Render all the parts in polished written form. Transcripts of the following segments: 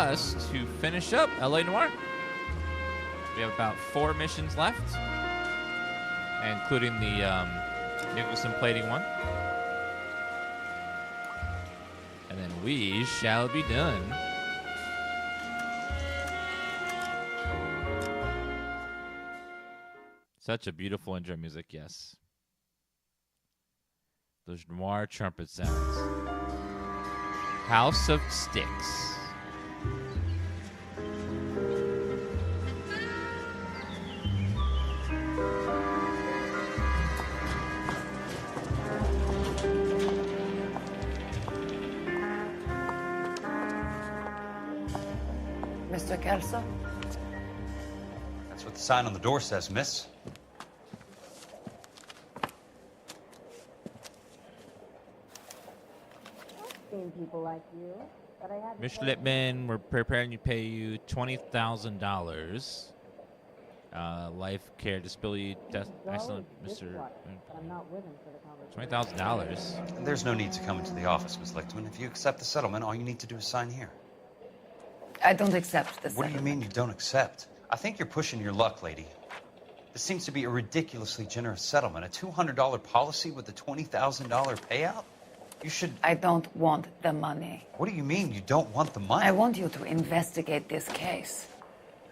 us to finish up LA Noire. We have about 4 missions left, including the Nicholson plating one. And then we shall be done. Such a beautiful intro music, yes. Those noir trumpet sounds. House of Sticks. Mr. Kelso? That's what the sign on the door says, miss. People like you, but I had Mr. Lippman, we're preparing to pay you $20,000. Life care, disability, death, accident, Mr. $20,000. There's no need to come into the office, Miss Lichtman. If you accept the settlement, all you need to do is sign here. I don't accept the What do you mean you don't accept? I think you're pushing your luck, lady. This seems to be a ridiculously generous settlement. A $200 policy with a $20,000 payout? You should... I don't want the money. What do you mean you don't want the money? I want you to investigate this case.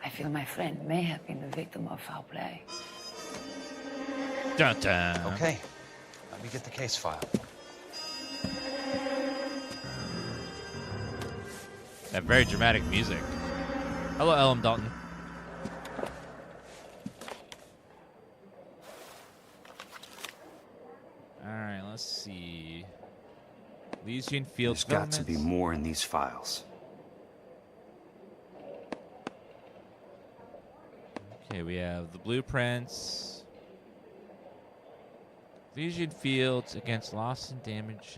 I feel my friend may have been the victim of foul play. Dun, dun. Okay. Let me get the case file. That very dramatic music. Hello, Ellen Dalton. All right, let's see. Elysian Fields. There's got to be more in these files. Okay, we have the blueprints. Elysian Fields against loss and damage.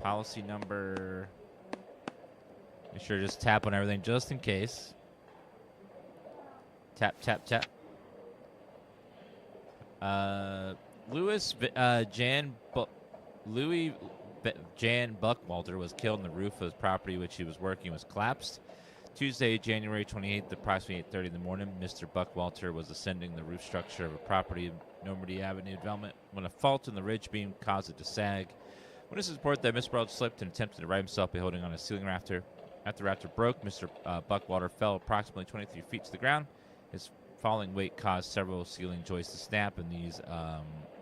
Policy number. Make sure to just tap on everything just in case. Tap, tap, tap. Louis Jan Buchwalter was killed on the roof of his property which he was working was collapsed. Tuesday, January 28th, approximately 8:30 in the morning, Mr. Buchwalter was ascending the roof structure of a property in Normandy Avenue development when a fault in the ridge beam caused it to sag. Witnesses report that Mr. Buchwalter slipped and attempted to right himself by holding on a ceiling rafter. After the rafter broke, Mr. Buchwalter fell approximately 23 feet to the ground. His falling weight caused several ceiling joists to snap, and these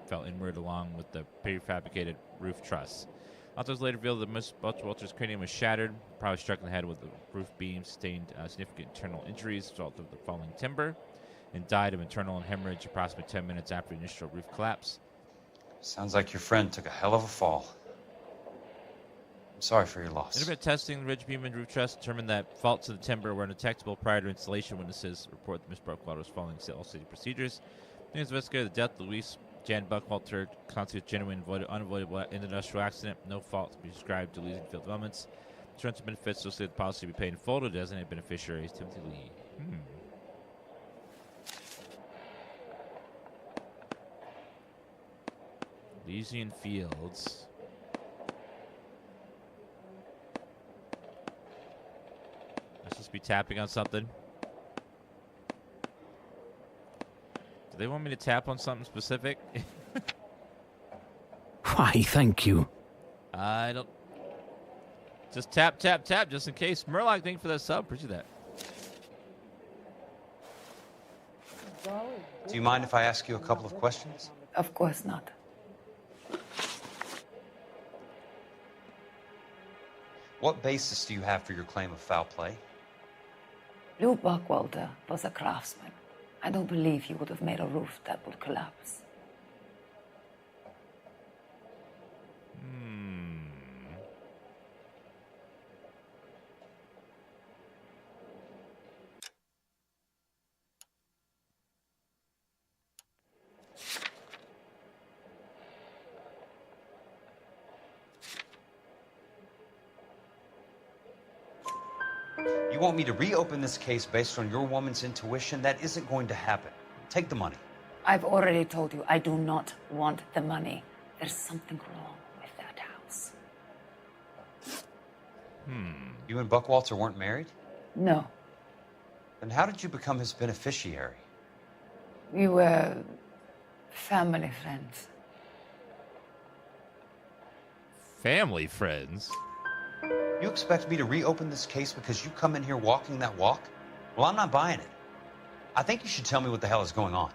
fell inward along with the prefabricated roof truss. Authors later revealed that Mr. Buchwalter's cranium was shattered, probably struck in the head with the roof beam, sustained significant internal injuries as a result of the falling timber, and died of internal hemorrhage approximately 10 minutes after the initial roof collapse. Sounds like your friend took a hell of a fall. I'm sorry for your loss. Intermittent testing the ridge beam and roof truss determined that faults of the timber were undetectable prior to installation. Witnesses report that Mr. Buchwalter was following all city procedures. The investigator, the death of Louise Jan Buchwalter constitutes genuine, unavoidable industrial accident. No fault to be ascribed to Elysian Field developments. Insurance benefits associated with the policy to be paid in full to designated beneficiaries. Timothy Lee. Elysian Fields. Let's just be tapping on something. Do they want me to tap on something specific? Why, thank you. I don't... Just tap, tap, tap, just in case. Murloc, thank you for that sub. Appreciate that. Do you mind if I ask you a couple of questions? Of course not. What basis do you have for your claim of foul play? Lou Buchwalter was a craftsman. I don't believe he would have made a roof that would collapse. You want me to reopen this case based on your woman's intuition? That isn't going to happen. Take the money. I've already told you I do not want the money. There's something wrong with that house. You and Buchwalter weren't married? No. Then how did you become his beneficiary? We were family friends. Family friends? You expect me to reopen this case because you come in here walking that walk? Well, I'm not buying it. I think you should tell me what the hell is going on.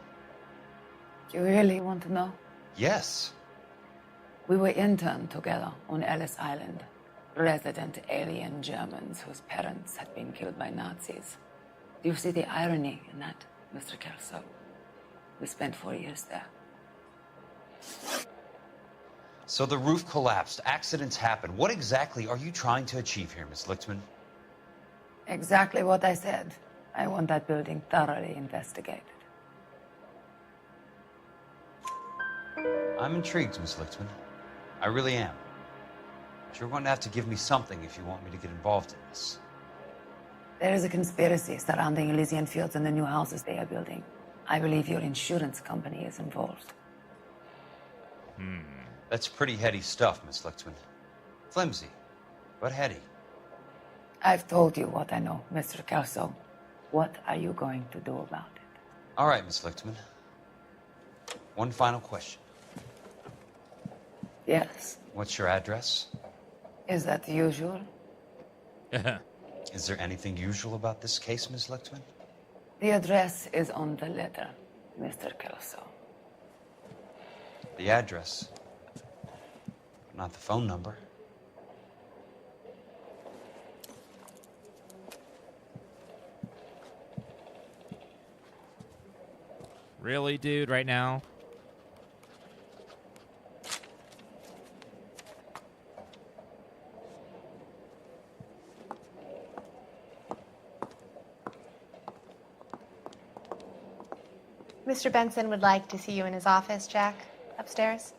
You really want to know? Yes. We were interned together on Ellis Island. Resident alien Germans whose parents had been killed by Nazis. Do you see the irony in that, Mr. Kelso? We spent 4 years there. So the roof collapsed, accidents happened. What exactly are you trying to achieve here, Miss Lichtman? Exactly what I said. I want that building thoroughly investigated. I'm intrigued, Miss Lichtman. I really am. But you're going to have to give me something if you want me to get involved in this. There is a conspiracy surrounding Elysian Fields and the new houses they are building. I believe your insurance company is involved. That's pretty heady stuff, Miss Lichtman. Flimsy, but heady. I've told you what I know, Mr. Kelso. What are you going to do about it? All right, Miss Lichtman. One final question. Yes. What's your address? Is that usual? Is there anything usual about this case, Miss Lichtman? The address is on the letter, Mr. Kelso. The address, not the phone number. Really, dude, right now? Mr. Benson would like to see you in his office, Jack. Upstairs.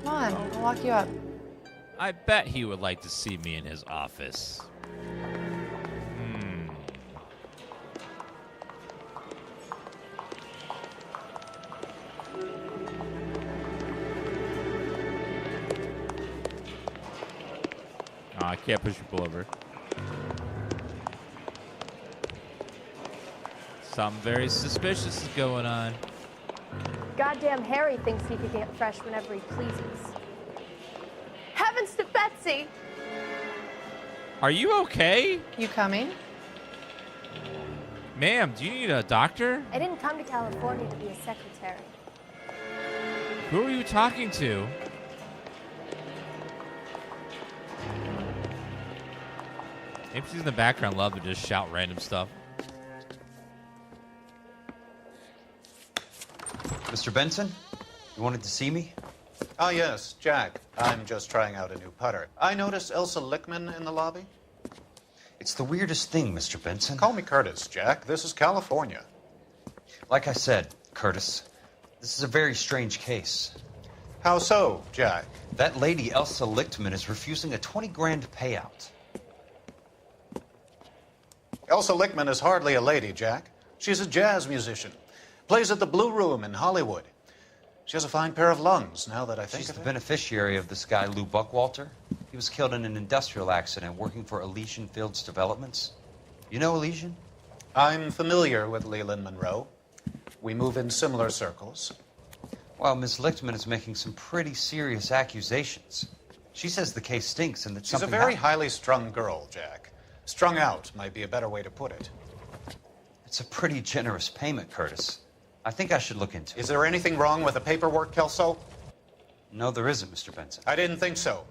Come on, I'll walk you up. I bet he would like to see me in his office. Oh, I can't push people over. Something very suspicious is going on. Goddamn Harry thinks he could get fresh whenever he pleases. Heavens to Betsy! Are you okay? You coming? Ma'am, do you need a doctor? I didn't come to California to be a secretary. Who are you talking to? NPCs in the background love to just shout random stuff. Mr. Benson, you wanted to see me? Ah, yes, Jack. I'm just trying out a new putter. I noticed Elsa Lichtman in the lobby. It's the weirdest thing, Mr. Benson. Call me Curtis, Jack. This is California. Like I said, Curtis, this is a very strange case. How so, Jack? That lady, Elsa Lichtman, is refusing a 20 grand payout. Elsa Lichtman is hardly a lady, Jack. She's a jazz musician. Plays at the Blue Room in Hollywood. She has a fine pair of lungs, now that I think She's of the it. beneficiary of this guy, Lou Buchwalter. He was killed in an industrial accident working for Elysian Fields Developments. You know Elysian? I'm familiar with Leland Monroe. We move in similar circles. Well, Miss Lichtman is making some pretty serious accusations. She says the case stinks and that She's a something very happened. highly strung girl, Jack. Strung out might be a better way to put it. It's a pretty generous payment, Curtis. I think I should look into it. Is there anything wrong with the paperwork, Kelso? No, there isn't, Mr. Benson. I didn't think so.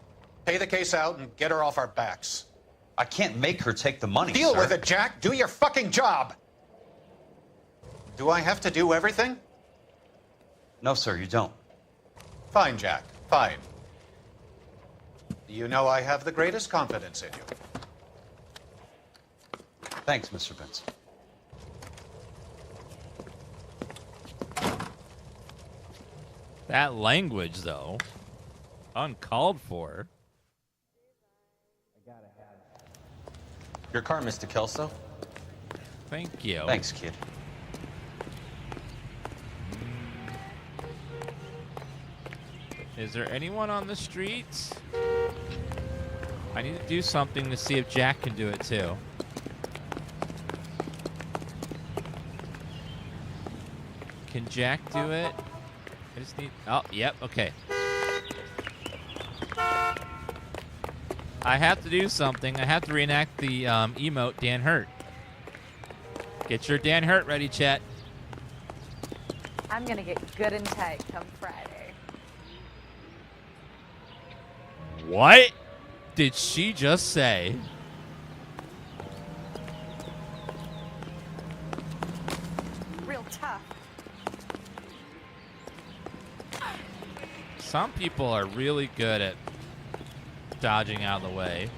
Pay the case out and get her off our backs. I can't make her take the money, Deal sir. with it, Jack. Do your fucking job. Do I have to do everything? No, sir, you don't. Fine, Jack. Fine. You know I have the greatest confidence in you. Thanks, Mr. Benson. That language, though, uncalled for. Your car, Mr. Kelso. Thank you. Thanks, kid. Is there anyone on the streets? I need to do something to see if Jack can do it too. Can Jack do it? I just need... Oh, yep, okay. I have to do something. I have to reenact the emote Dan Hurt. Get your Dan Hurt ready, chat. I'm gonna get good and tight come Friday. What did she just say? Real tough. Some people are really good at dodging out of the way.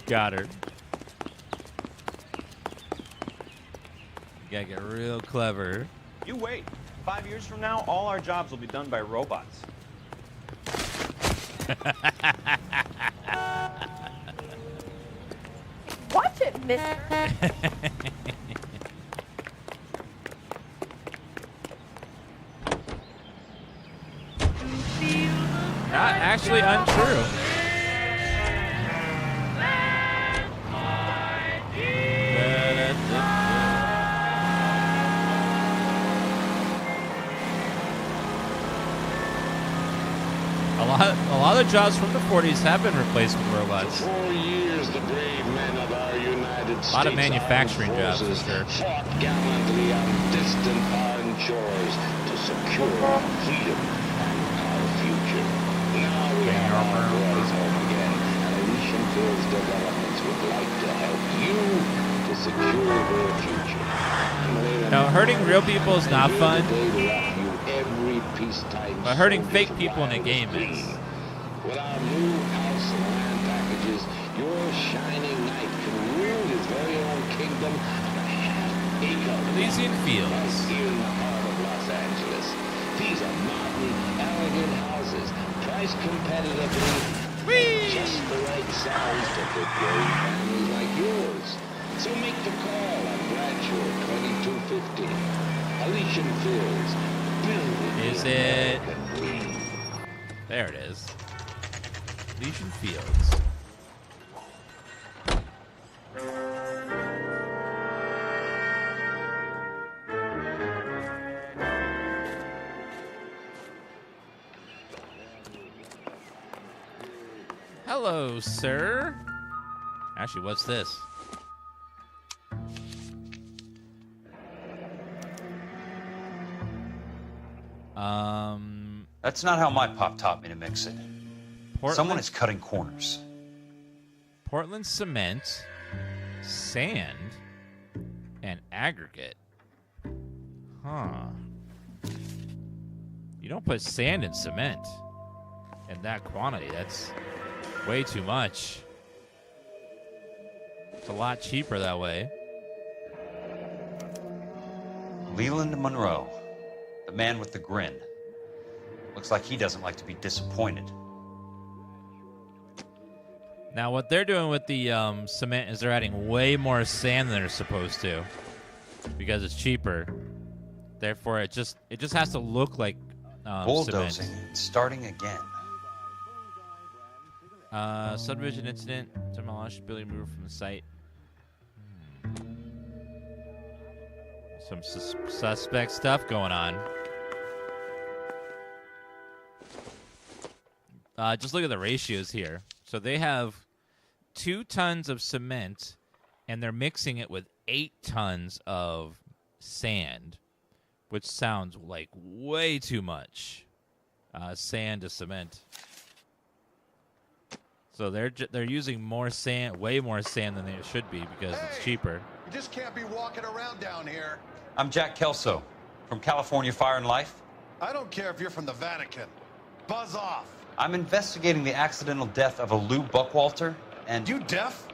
Got her. You gotta get real clever. You wait. 5 years from now, all our jobs will be done by robots. Watch it, mister. Not actually untrue. A lot of jobs from the 40s have been replaced with robots. For 4 years, the brave men of our United States A lot of manufacturing jobs, for sure. fought gallantly on distant foreign shores to secure our freedom and our future. Now we have our boys home again, and Elysian Fields Developments would like to help you to secure their future. Now, hurting real people is not fun, Every peacetime but hurting fake soldier people in a will game be. is. With our new house and land packages, your shining knight can rule his very own kingdom on a half-acre Elysian Fields. right here in the heart of Los Angeles. These are modern, elegant houses, priced competitively, just the right size to fit growing families like yours. So make the call on Bradshaw 2250. Elysian Fields. Is it? There it is. Elysian Fields. Hello, sir. Actually, what's this? That's not how my pop taught me to mix it. Someone is cutting corners. Portland cement, sand, and aggregate. Huh. You don't put sand in cement in that quantity. That's way too much. It's a lot cheaper that way. Leland Monroe, the man with the grin. Looks like he doesn't like to be disappointed. Now, what they're doing with the cement is they're adding way more sand than they're supposed to because it's cheaper. Therefore, it just has to look like Bulldozing, cement. starting again. Subdivision incident. Demolished building removed from the site. Some suspect stuff going on. Just look at the ratios here. So they have 2 tons of cement, and they're mixing it with 8 tons of sand, which sounds like way too much sand to cement. So they're using more sand, way more sand than they should be because it's cheaper. You just can't be walking around down here. I'm Jack Kelso from California Fire and Life. I don't care if you're from the Vatican. Buzz off. I'm investigating the accidental death of a Lou Buchwalter, and... You deaf?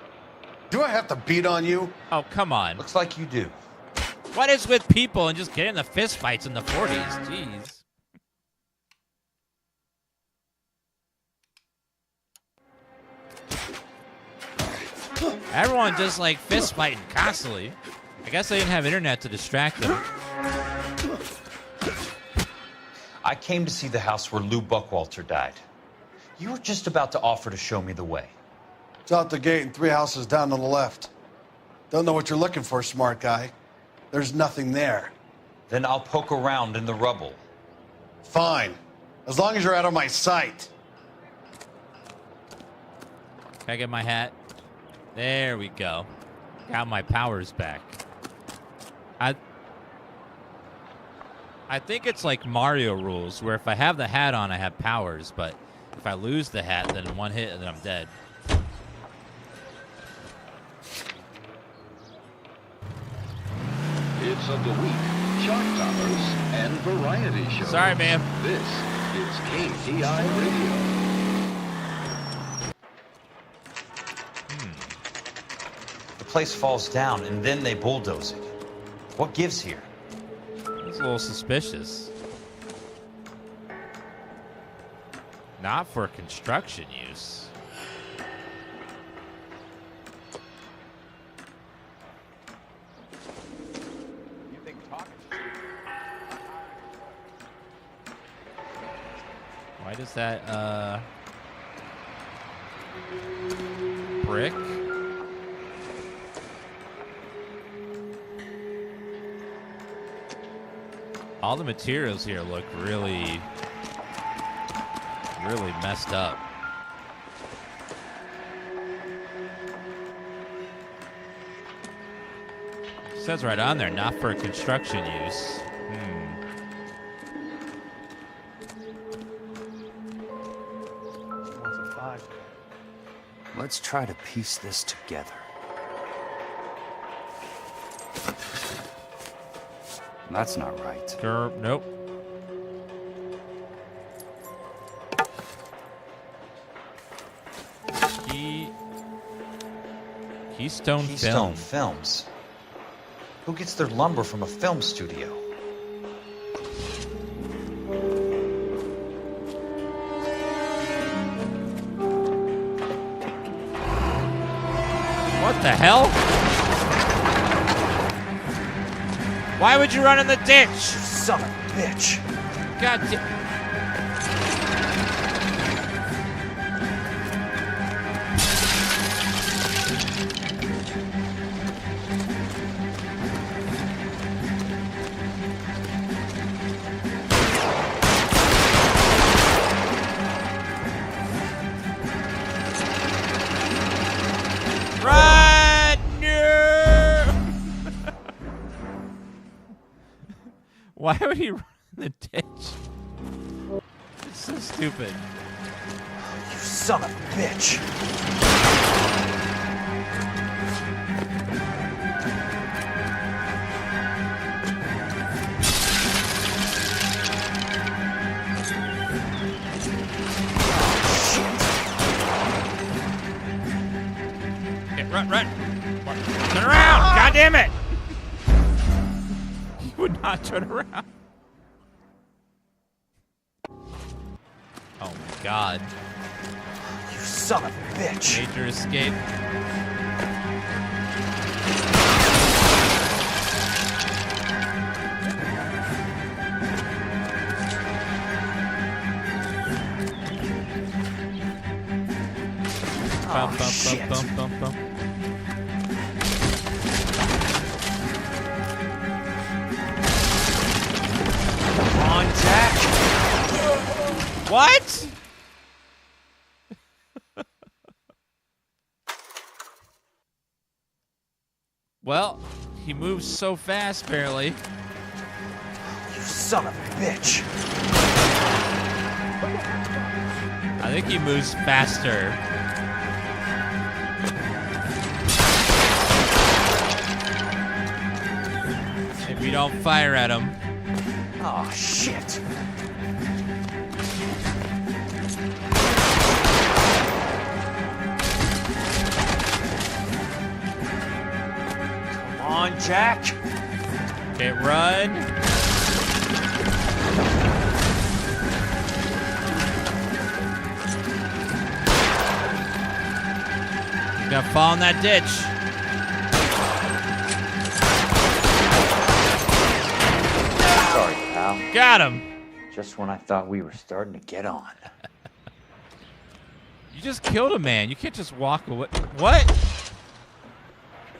Do I have to beat on you? Oh, come on. Looks like you do. What is with people and just getting the fist fights in the 40s? Jeez. Everyone just like fist fighting constantly. I guess they didn't have internet to distract them. I came to see the house where Lou Buchwalter died. You were just about to offer to show me the way. It's out the gate and 3 houses down on the left. Don't know what you're looking for, smart guy. There's nothing there. Then I'll poke around in the rubble. Fine. As long as you're out of my sight. Can I get my hat? There we go. Got my powers back. I think it's like Mario rules, where if I have the hat on, I have powers, but if I lose the hat, then in one hit, and then I'm dead. It's of the week, chart toppers, and variety shows. Sorry, ma'am. This is KTI Radio. The place falls down, and then they bulldoze it. What gives here? It's a little suspicious. Not for construction use. Why does that, brick? All the materials here look really messed up. It says right on there, not for construction use. Let's try to piece this together. That's not right. Nope. Keystone Films. Who gets their lumber from a film studio? What the hell? Why would you run in the ditch? Son of a bitch. God damn. Run! No! Why would he run in the ditch? It's so stupid. You son of a bitch. Okay, run. Turn around! God damn it! He would not turn around. Oh my god. You son of a bitch. Major escape. Bum. Come on, Jack. What? Well, he moves so fast, barely. You son of a bitch. I think he moves faster. If we don't fire at him. Oh, shit. Come on, Jack. Okay, run. He's gonna fall in that ditch. Sorry, pal. Got him. Just when I thought we were starting to get on. You just killed a man. You can't just walk away. What?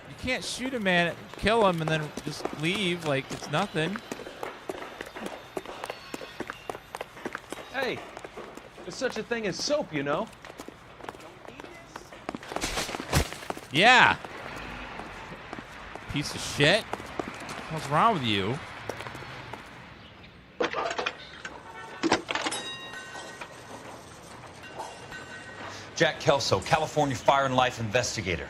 You can't shoot a man, kill him, and then just leave like it's nothing. Hey, there's such a thing as soap, you know? Yeah. Piece of shit. What's wrong with you? Jack Kelso, California Fire and Life investigator.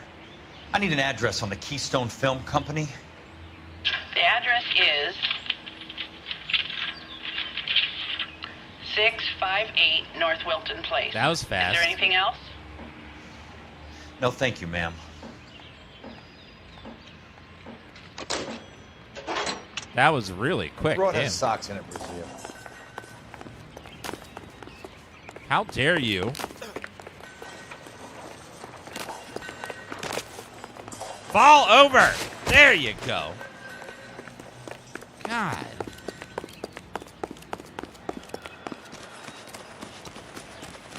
I need an address on the Keystone Film Company. The address is 658 North Wilton Place. That was fast. Is there anything else? No, thank you, ma'am. That was really quick. Brought Damn. his socks in it, Brazil. How dare you? Fall over! There you go. God.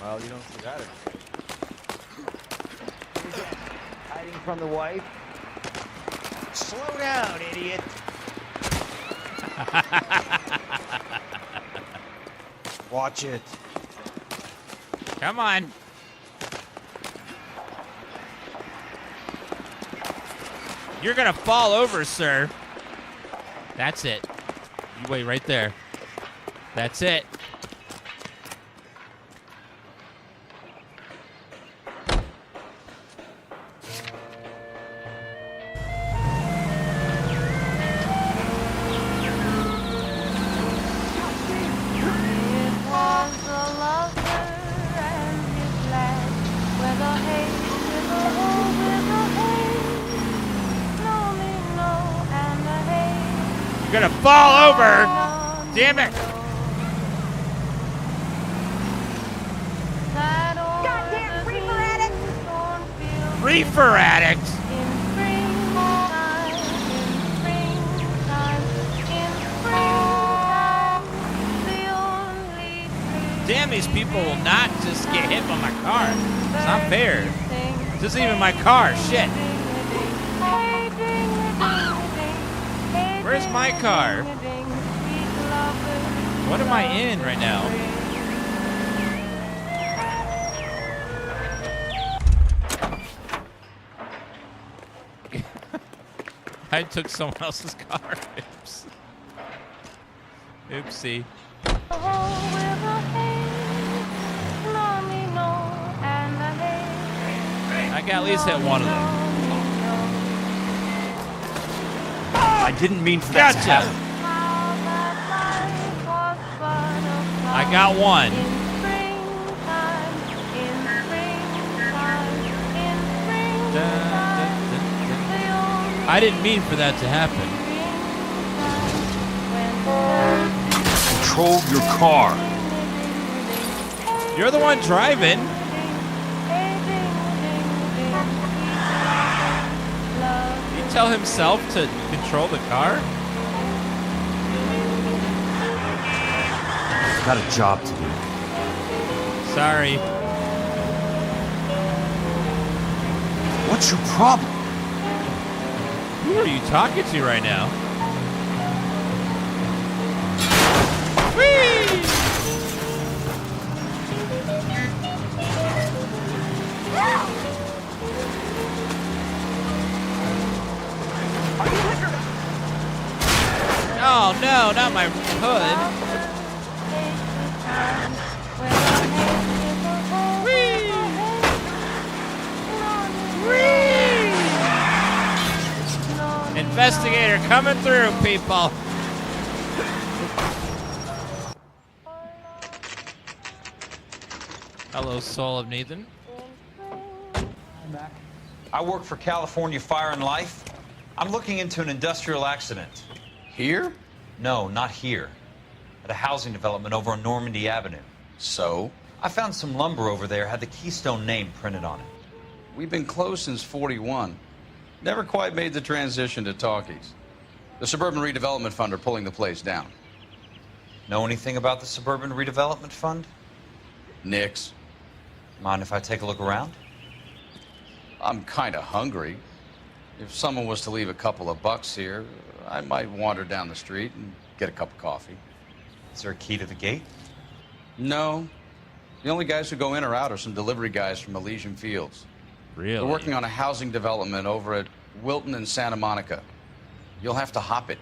Well, you don't see that. Hiding from the wife? Slow down, idiot. Watch it. Come on. You're gonna fall over, sir. That's it. You wait right there. That's it. You're gonna fall over. Damn it. Goddamn reefer addict! Reefer addict. Damn, these people will not just get hit by my car. It's not fair. This isn't even my car. Shit. Where's my car? What am I in right now? I took someone else's car. Oops. Oopsie. I can at least hit one of them. I didn't mean for that to Gotcha. happen. I got one. I didn't mean for that to happen. Control your car. You're the one driving. Did he tell himself to control the car? Got a job to do. Sorry. What's your problem? Who are you talking to right now? Whee! Oh no, not my hood. Whee! Whee! Investigator coming through, people. Hello, soul of Nathan. I work for California Fire and Life. I'm looking into an industrial accident. Here? No, not here. At a housing development over on Normandy Avenue. So? I found some lumber over there, had the Keystone name printed on it. We've been closed since '41. Never quite made the transition to talkies. The Suburban Redevelopment Fund are pulling the place down. Know anything about the Suburban Redevelopment Fund? Nix. Mind if I take a look around? I'm kind of hungry. If someone was to leave a couple of bucks here, I might wander down the street and get a cup of coffee. Is there a key to the gate? No. The only guys who go in or out are some delivery guys from Elysian Fields. Really? They're working on a housing development over at Wilton and Santa Monica. You'll have to hop it.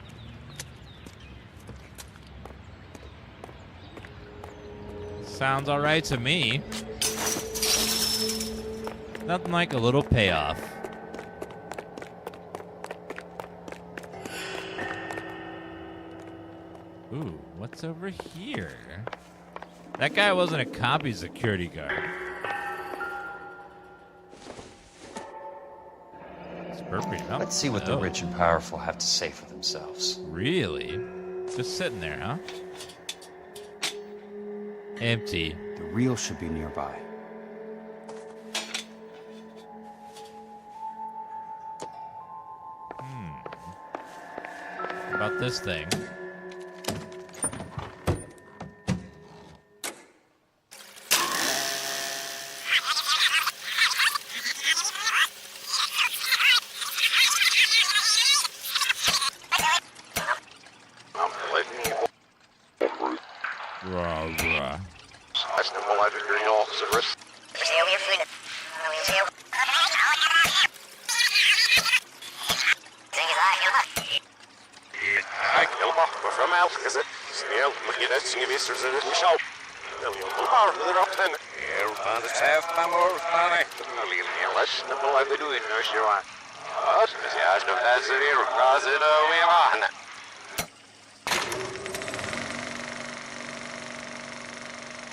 Sounds all right to me. Nothing like a little payoff. Ooh, what's over here? That guy wasn't a copy security guard. Let's see what the rich and powerful have to say for themselves. Really? Just sitting there, huh? Empty. The reel should be nearby. How about this thing?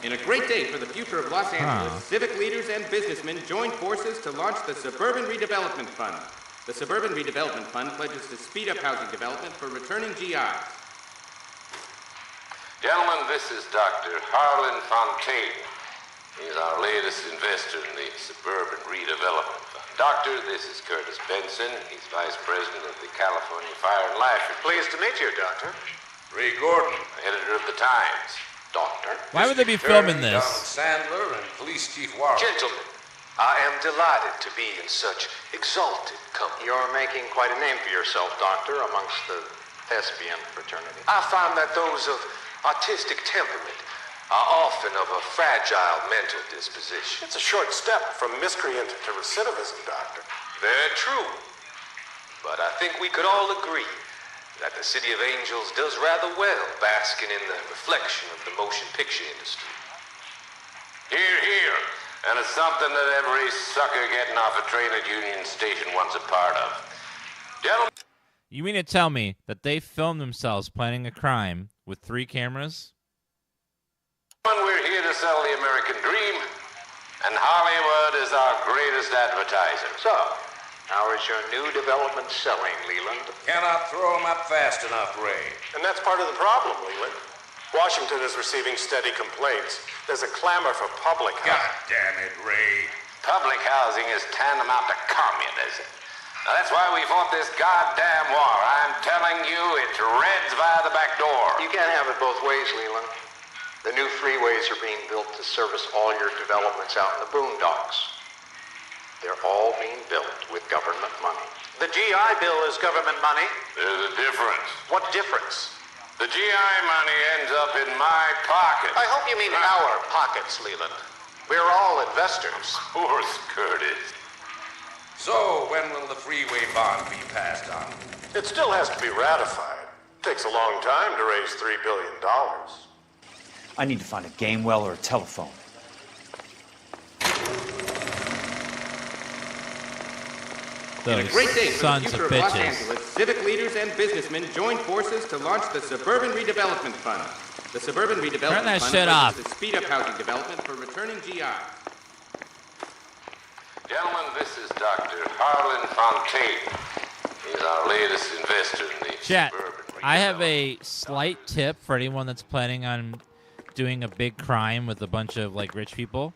In a great day for the future of Los Angeles, civic leaders and businessmen joined forces to launch the Suburban Redevelopment Fund. The Suburban Redevelopment Fund pledges to speed up housing development for returning GIs. Gentlemen, this is Dr. Harlan Fontaine. He's our latest investor in the Suburban Redevelopment Fund. Doctor, this is Curtis Benson. He's Vice President of the California Fire and Life. Pleased to meet you, Doctor. Ray Gordon, editor of the Times. Doctor. Why would they be filming this? Sandler and Police Chief Warren. Gentlemen, I am delighted to be in such exalted company. You're making quite a name for yourself, Doctor, amongst the thespian fraternity. I find that those of artistic temperament are often of a fragile mental disposition. It's a short step from miscreant to recidivism, Doctor. Very true. But I think we could all agree that the City of Angels does rather well basking in the reflection of the motion picture industry. Hear, hear. And it's something that every sucker getting off a train at Union Station wants a part of. Gentlemen. You mean to tell me that they filmed themselves planning a crime with 3 cameras? We're here to sell the American dream, and Hollywood is our greatest advertiser. So, how is your new development selling, Leland? Cannot throw them up fast enough, Ray. And that's part of the problem, Leland. Washington is receiving steady complaints. There's a clamor for public housing. God damn it, Ray. Public housing is tantamount to communism. Now, that's why we fought this goddamn war. I'm telling you, it's Reds via the back door. You can't have it both ways, Leland. The new freeways are being built to service all your developments out in the boondocks. They're all being built with government money. The GI Bill is government money? There's a difference. What difference? The GI money ends up in my pocket. I hope you mean our pockets, Leland. We're all investors. Of course, Curtis. So, when will the freeway bond be passed on? It still has to be ratified. It takes a long time to raise $3 billion. I need to find a game well or a telephone. Those In a great day for the sons future of of Los bitches. Angeles, civic leaders and businessmen joined forces to launch the Suburban Redevelopment Fund. The Suburban Turn Redevelopment that Fund shit pledges off. to speed up housing development for returning GIs. Gentlemen, this is Dr. Harlan Fontaine. He's our latest investor in the Chat, Suburban I have a slight tip for anyone that's planning on doing a big crime with a bunch of like rich people.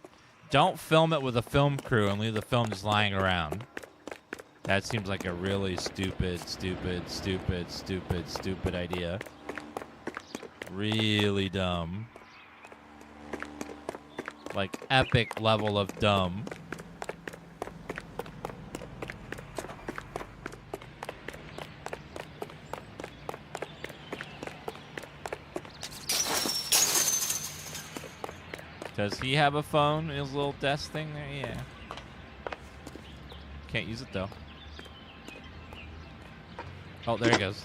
Don't film it with a film crew and leave the film just lying around. That seems like a really stupid idea. really dumb. Like, epic level of dumb. Does he have a phone in his little desk thing there? Yeah. Can't use it, though. Oh, there he goes.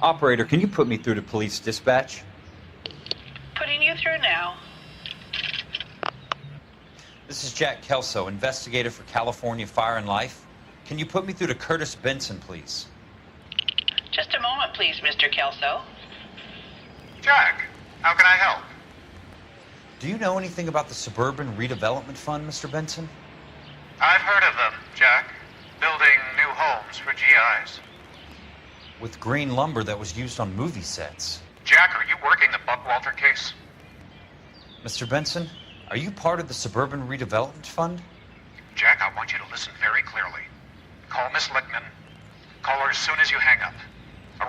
Operator, can you put me through to police dispatch? Putting you through now. This is Jack Kelso, investigator for California Fire and Life. Can you put me through to Curtis Benson, please? Just a moment, please, Mr. Kelso. Jack, how can I help? Do you know anything about the Suburban Redevelopment Fund, Mr. Benson? I've heard of them, Jack. Building new homes for GIs. With green lumber that was used on movie sets. Jack, are you working the Buchwalter case? Mr. Benson, are you part of the Suburban Redevelopment Fund? Jack, I want you to listen very clearly. Call Miss Lickman. Call her as soon as you hang up.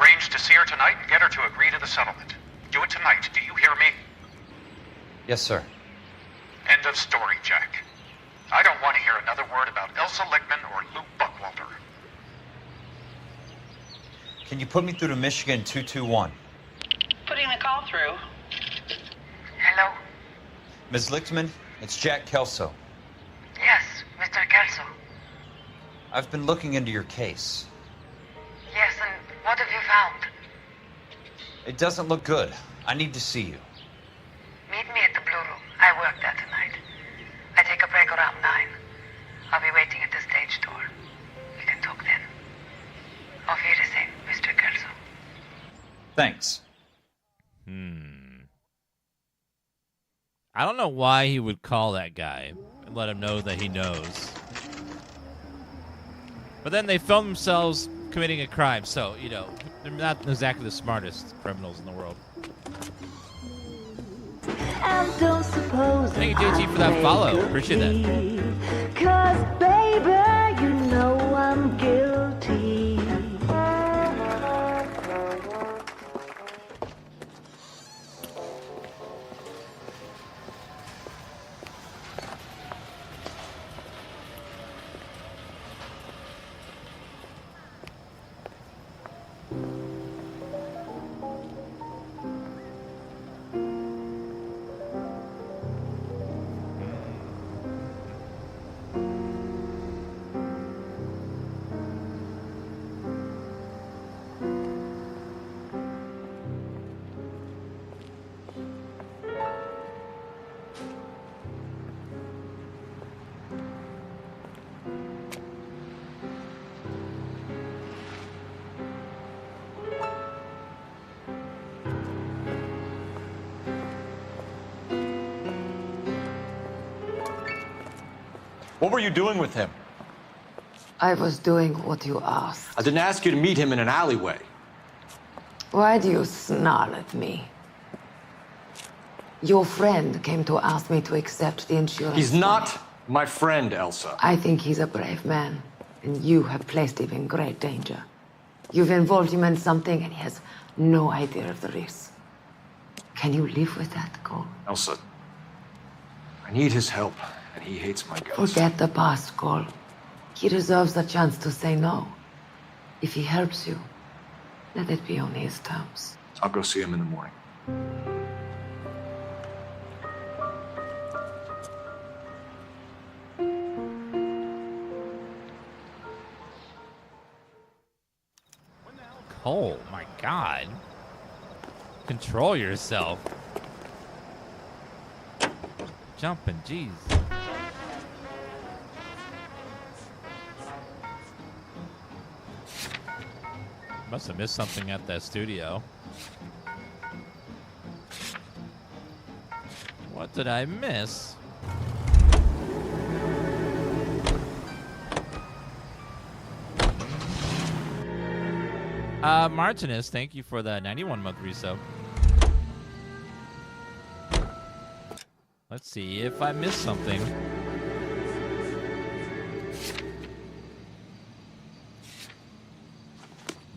Arrange to see her tonight and get her to agree to the settlement. Do it tonight. Do you hear me? Yes, sir. End of story, Jack. I don't want to hear another word about Elsa Lickman or Lou Buchwalter. Can you put me through to Michigan 221? Putting the call through. Hello? Ms. Lichtman, it's Jack Kelso. Yes, Mr. Kelso. I've been looking into your case. Yes, and what have you found? It doesn't look good. I need to see you. Meet me at the Blue Room. I work there tonight. I take a break around 9. I'll be waiting at the stage door. We can talk then. Auf Wiedersehen, Mr. Kelso. Thanks. I don't know why he would call that guy and let him know that he knows. But then they film themselves committing a crime, so, you know, they're not exactly the smartest criminals in the world. Thank you, JT, for that follow. Appreciate that. 'Cause, baby, you know I'm guilty. What were you doing with him? I was doing what you asked. I didn't ask you to meet him in an alleyway. Why do you snarl at me? Your friend came to ask me to accept the insurance. He's not my friend, Elsa. I think he's a brave man, and you have placed him in great danger. You've involved him in something, and he has no idea of the risk. Can you live with that, Cole? Elsa, I need his help, and he hates my guts. Forget the past, Cole. He deserves a chance to say no. If he helps you, let it be on his terms. I'll go see him in the morning. Cole, my God. Control yourself. Jumping, jeez. Must have missed something at that studio. What did I miss? Martinez, thank you for the 91-month resub. Let's see if I missed something.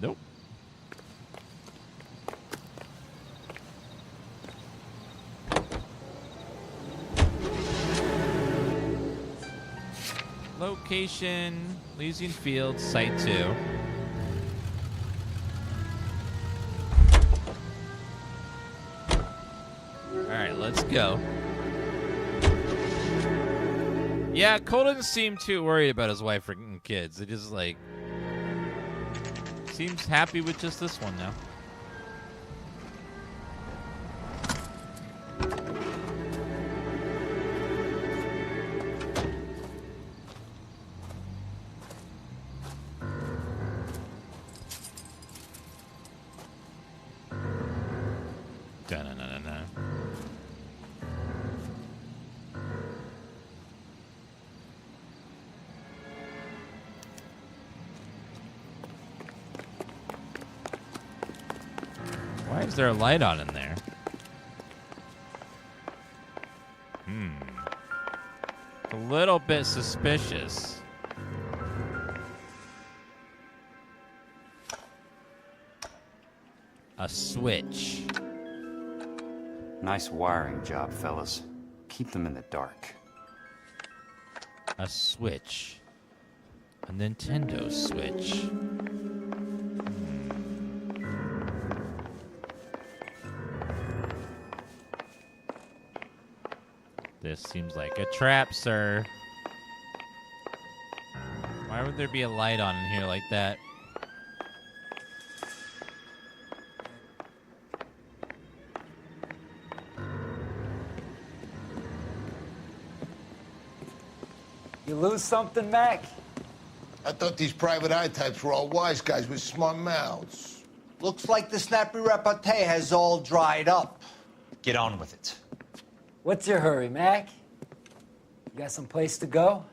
Nope. Location, Elysian Fields, Site 2. Alright, let's go. Yeah, Cole doesn't seem too worried about his wife or kids. It just, like, seems happy with just this one now. Da-na-na-na-na. Why is there a light on in there? A little bit suspicious. A switch. Nice wiring job, fellas. Keep them in the dark. A switch. A Nintendo Switch. This seems like a trap, sir. Why would there be a light on in here like that? You lose something, Mac? I thought these private eye types were all wise guys with smart mouths. Looks like the snappy repartee has all dried up. Get on with it. What's your hurry, Mac? You got some place to go?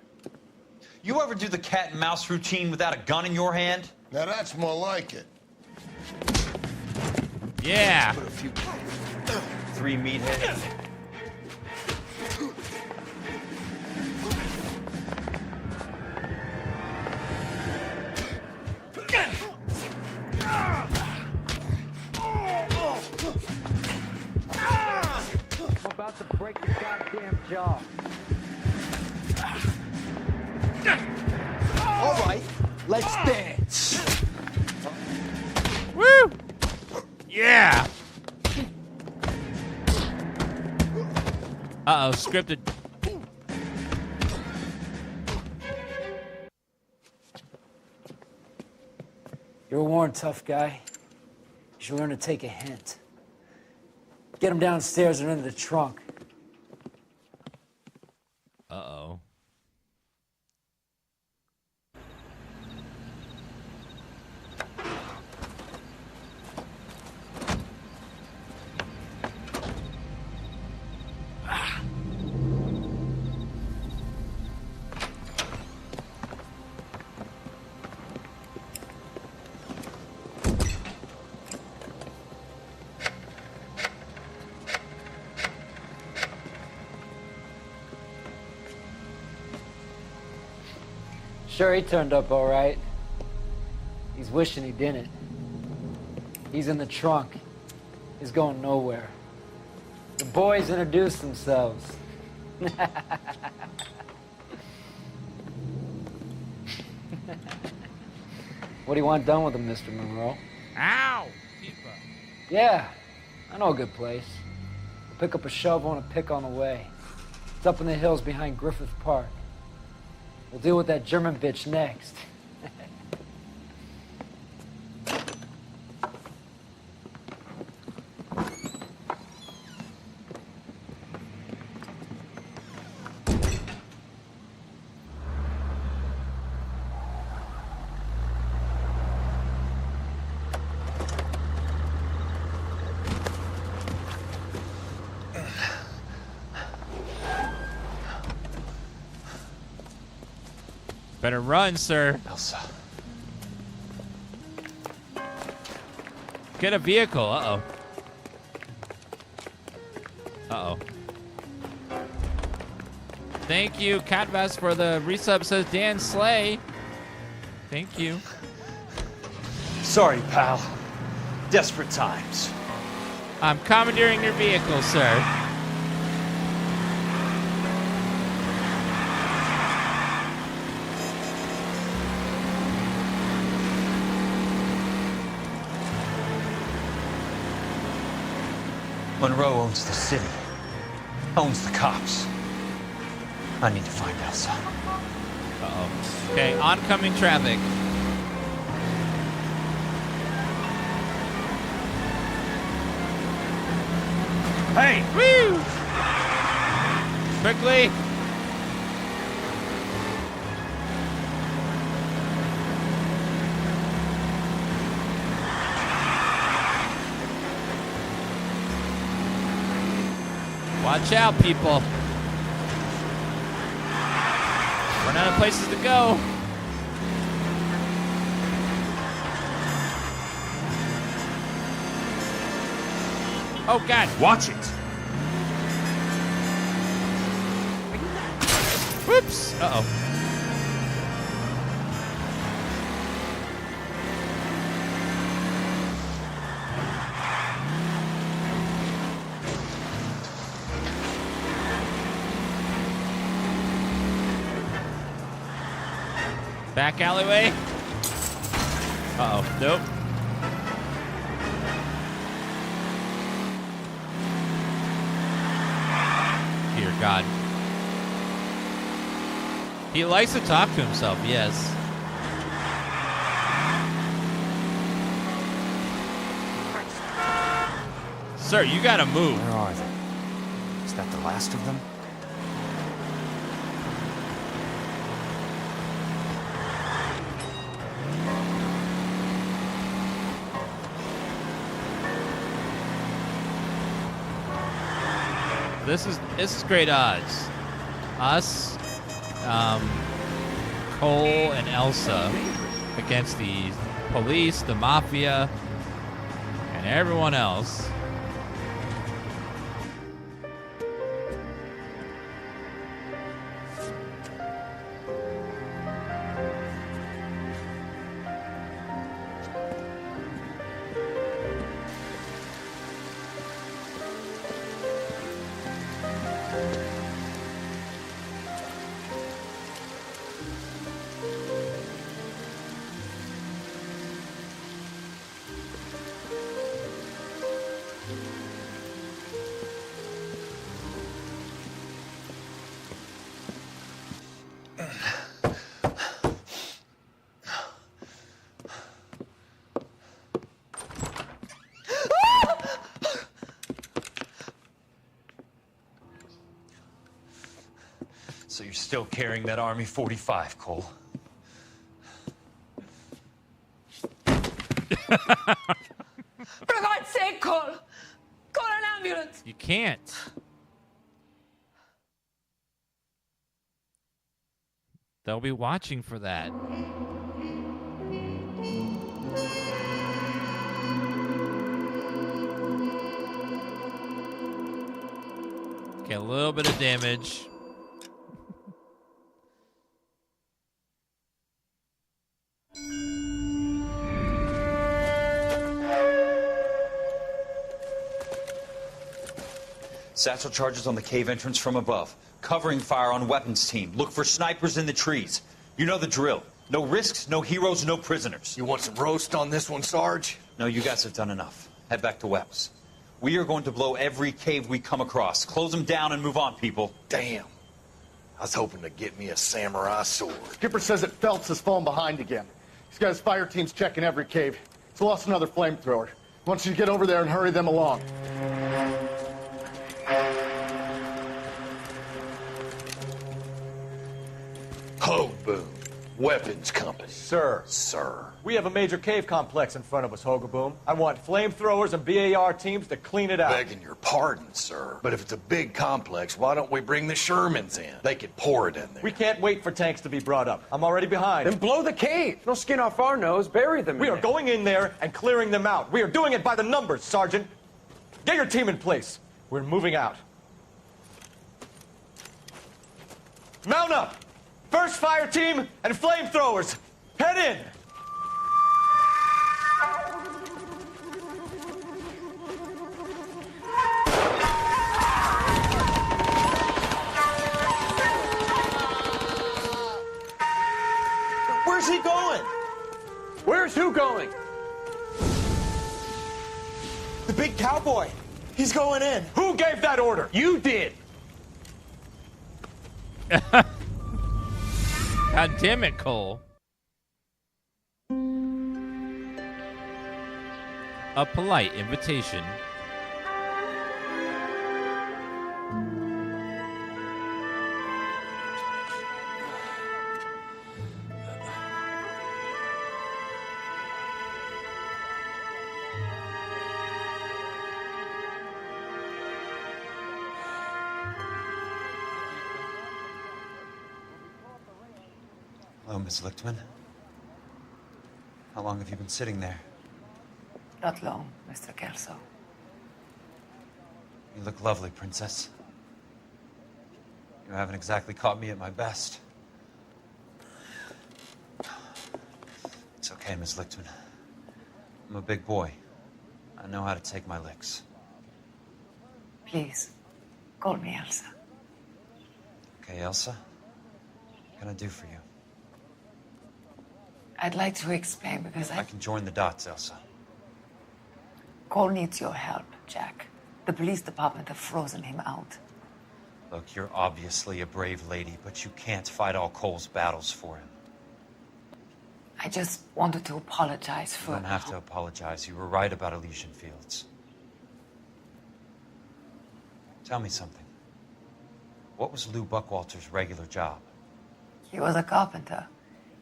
You ever do the cat and mouse routine without a gun in your hand? Now that's more like it. Yeah. Put a few 3 meatheads. I'm about to break your goddamn jaw. All right, let's dance. Woo! Yeah. Uh-oh, scripted. You're a worn, tough guy. You should learn to take a hint. Get him downstairs and into the trunk. Uh-oh. Sure, he turned up all right. He's wishing he didn't. He's in the trunk. He's going nowhere. The boys introduced themselves. What do you want done with him, Mr. Monroe? Ow! Yeah, I know a good place. We'll pick up a shovel and a pick on the way. It's up in the hills behind Griffith Park. We'll deal with that German bitch next. Better run, sir. Elsa. Get a vehicle. Uh-oh. Uh-oh. Thank you, Catvas, for the resub, says Dan Slay. Thank you. Sorry, pal. Desperate times. I'm commandeering your vehicle, sir. Monroe owns the city, owns the cops. I need to find Elsa. Uh-oh. Okay, oncoming traffic. Hey! Woo! Quickly! Watch out, people. Run out of places to go. Oh, God. Watch it. Whoops. Uh-oh. Back alleyway. Uh-oh. Nope. Dear God. He likes to talk to himself, yes. Sir, you gotta move. Where are they? Is that the last of them? This is great odds. Us, Cole and Elsa against the police, the mafia, and everyone else. So you're still carrying that Army 45, Cole? For God's sake, Cole! Call an ambulance! You can't. They'll be watching for that. Okay, a little bit of damage. Satchel charges on the cave entrance from above. Covering fire on weapons team. Look for snipers in the trees. You know the drill. No risks, no heroes, no prisoners. You want some roast on this one, Sarge? No, you guys have done enough. Head back to Webb's. We are going to blow every cave we come across. Close them down and move on, people. Damn. I was hoping to get me a samurai sword. Skipper says that Phelps has fallen behind again. He's got his fire teams checking every cave. He's lost another flamethrower. He wants you to get over there and hurry them along. Ho, boom. Weapons company. Sir. Sir. We have a major cave complex in front of us, Hogaboom. I want flamethrowers and BAR teams to clean it out. Begging your pardon, sir. But if it's a big complex, why don't we bring the Shermans in? They could pour it in there. We can't wait for tanks to be brought up. I'm already behind. Then blow the cave. No skin off our nose. Bury them. We are going in there and clearing them out. We are doing it by the numbers, Sergeant. Get your team in place. We're moving out. Mount up! First fire team and flamethrowers. Head in! Where's he going? Where's who going? The big cowboy. He's going in. Who gave that order? You did. God damn it, Cole. A polite invitation. Hello, Miss Lichtman. How long have you been sitting there? Not long, Mr. Kelso. You look lovely, Princess. You haven't exactly caught me at my best. It's okay, Miss Lichtman. I'm a big boy. I know how to take my licks. Please, call me Elsa. Okay, Elsa? What can I do for you? I'd like to explain because I can join the dots, Elsa. Cole needs your help, Jack. The police department have frozen him out. Look, you're obviously a brave lady, but you can't fight all Cole's battles for him. I just wanted to apologize for... You don't have to apologize. You were right about Elysian Fields. Tell me something. What was Lou Buchwalter's regular job? He was a carpenter.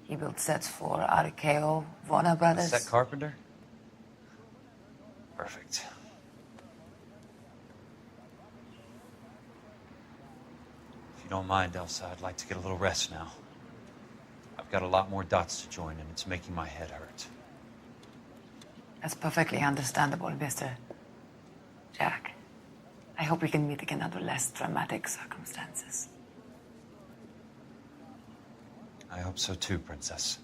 He built sets for RKO, Warner Brothers. A set carpenter? Perfect. If you don't mind, Elsa, I'd like to get a little rest now. I've got a lot more dots to join, and it's making my head hurt. That's perfectly understandable, Mr. Jack. I hope we can meet again under less dramatic circumstances. I hope so too, Princess.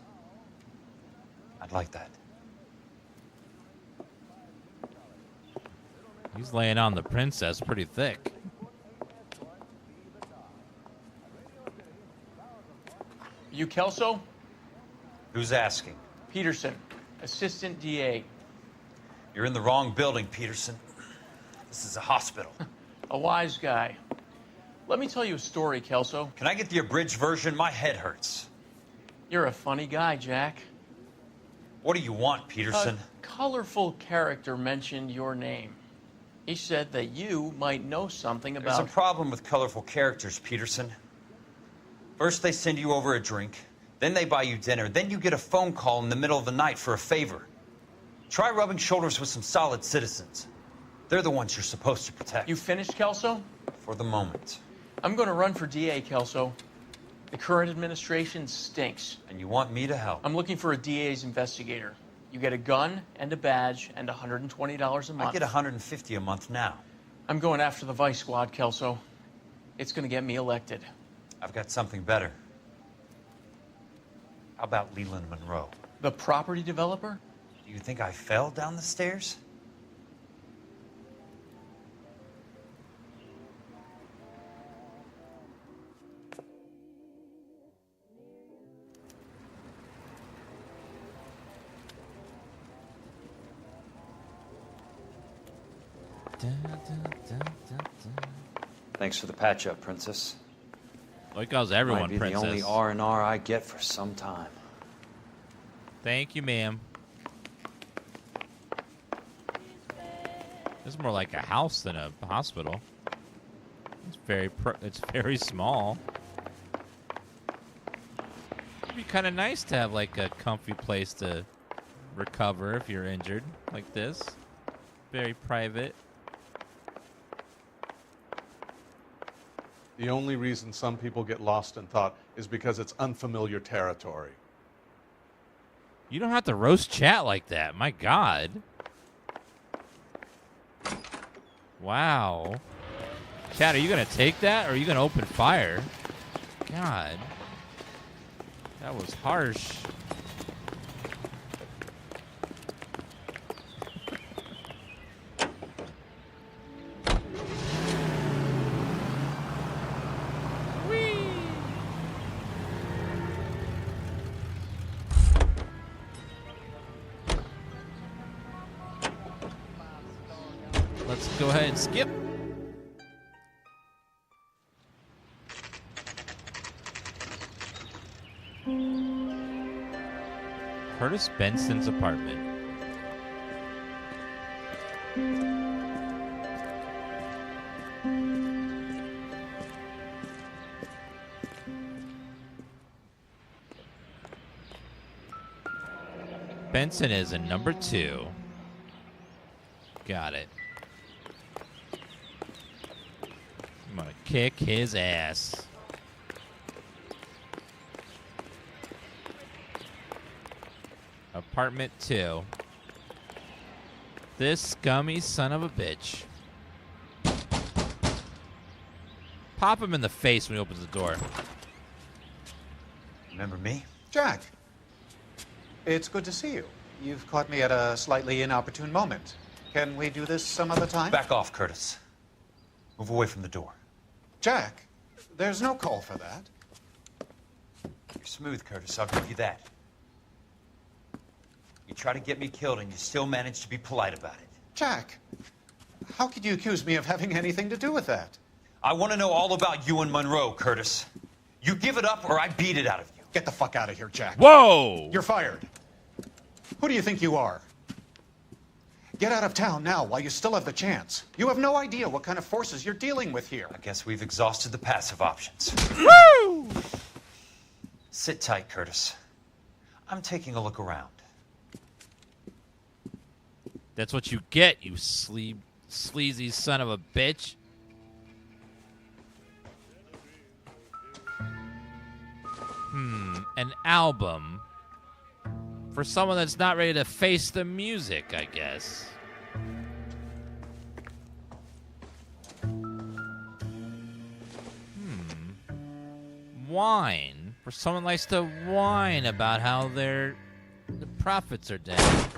I'd like that. He's laying on the princess pretty thick. You Kelso? Who's asking? Peterson, assistant DA. You're in the wrong building, Peterson. This is a hospital. A wise guy. Let me tell you a story, Kelso. Can I get the abridged version? My head hurts. You're a funny guy, Jack. What do you want, Peterson? A colorful character mentioned your name. He said that you might know something about... There's a problem with colorful characters, Peterson. First they send you over a drink, then they buy you dinner, then you get a phone call in the middle of the night for a favor. Try rubbing shoulders with some solid citizens. They're the ones you're supposed to protect. You finished, Kelso? For the moment. I'm going to run for DA, Kelso. The current administration stinks. And you want me to help? I'm looking for a DA's investigator. You get a gun and a badge and $120 a month. I get $150 a month now. I'm going after the Vice Squad, Kelso. It's going to get me elected. I've got something better. How about Leland Monroe? The property developer? Do you think I fell down the stairs? Thanks for the patch-up, Princess. Like how's everyone, Might be Princess? the only R&R I get for some time. Thank you, ma'am. This is more like a house than a hospital. It's very small. It'd be kind of nice to have like a comfy place to recover if you're injured, like this. Very private. The only reason some people get lost in thought is because it's unfamiliar territory. You don't have to roast chat like that. My God. Wow. Chat, are you going to take that or are you going to open fire? God. That was harsh. Let's go ahead and skip. Curtis Benson's apartment. Benson is a number 2. Got it. I'm gonna kick his ass. Apartment 2. This scummy son of a bitch. Pop him in the face when he opens the door. Remember me? Jack, it's good to see you. You've caught me at a slightly inopportune moment. Can we do this some other time? Back off, Curtis. Move away from the door. Jack, there's no call for that. You're smooth, Curtis, I'll give you that. You try to get me killed and you still manage to be polite about it. Jack, how could you accuse me of having anything to do with that? I want to know all about you and Monroe, Curtis. You give it up or I beat it out of you. Get the fuck out of here, Jack. Whoa! You're fired. Who do you think you are? Get out of town now while you still have the chance. You have no idea what kind of forces you're dealing with here. I guess we've exhausted the passive options. Woo! Sit tight, Curtis. I'm taking a look around. That's what you get, you sleazy son of a bitch. An album for someone that's not ready to face the music, I guess. Whine for someone who likes to whine about how the profits are down.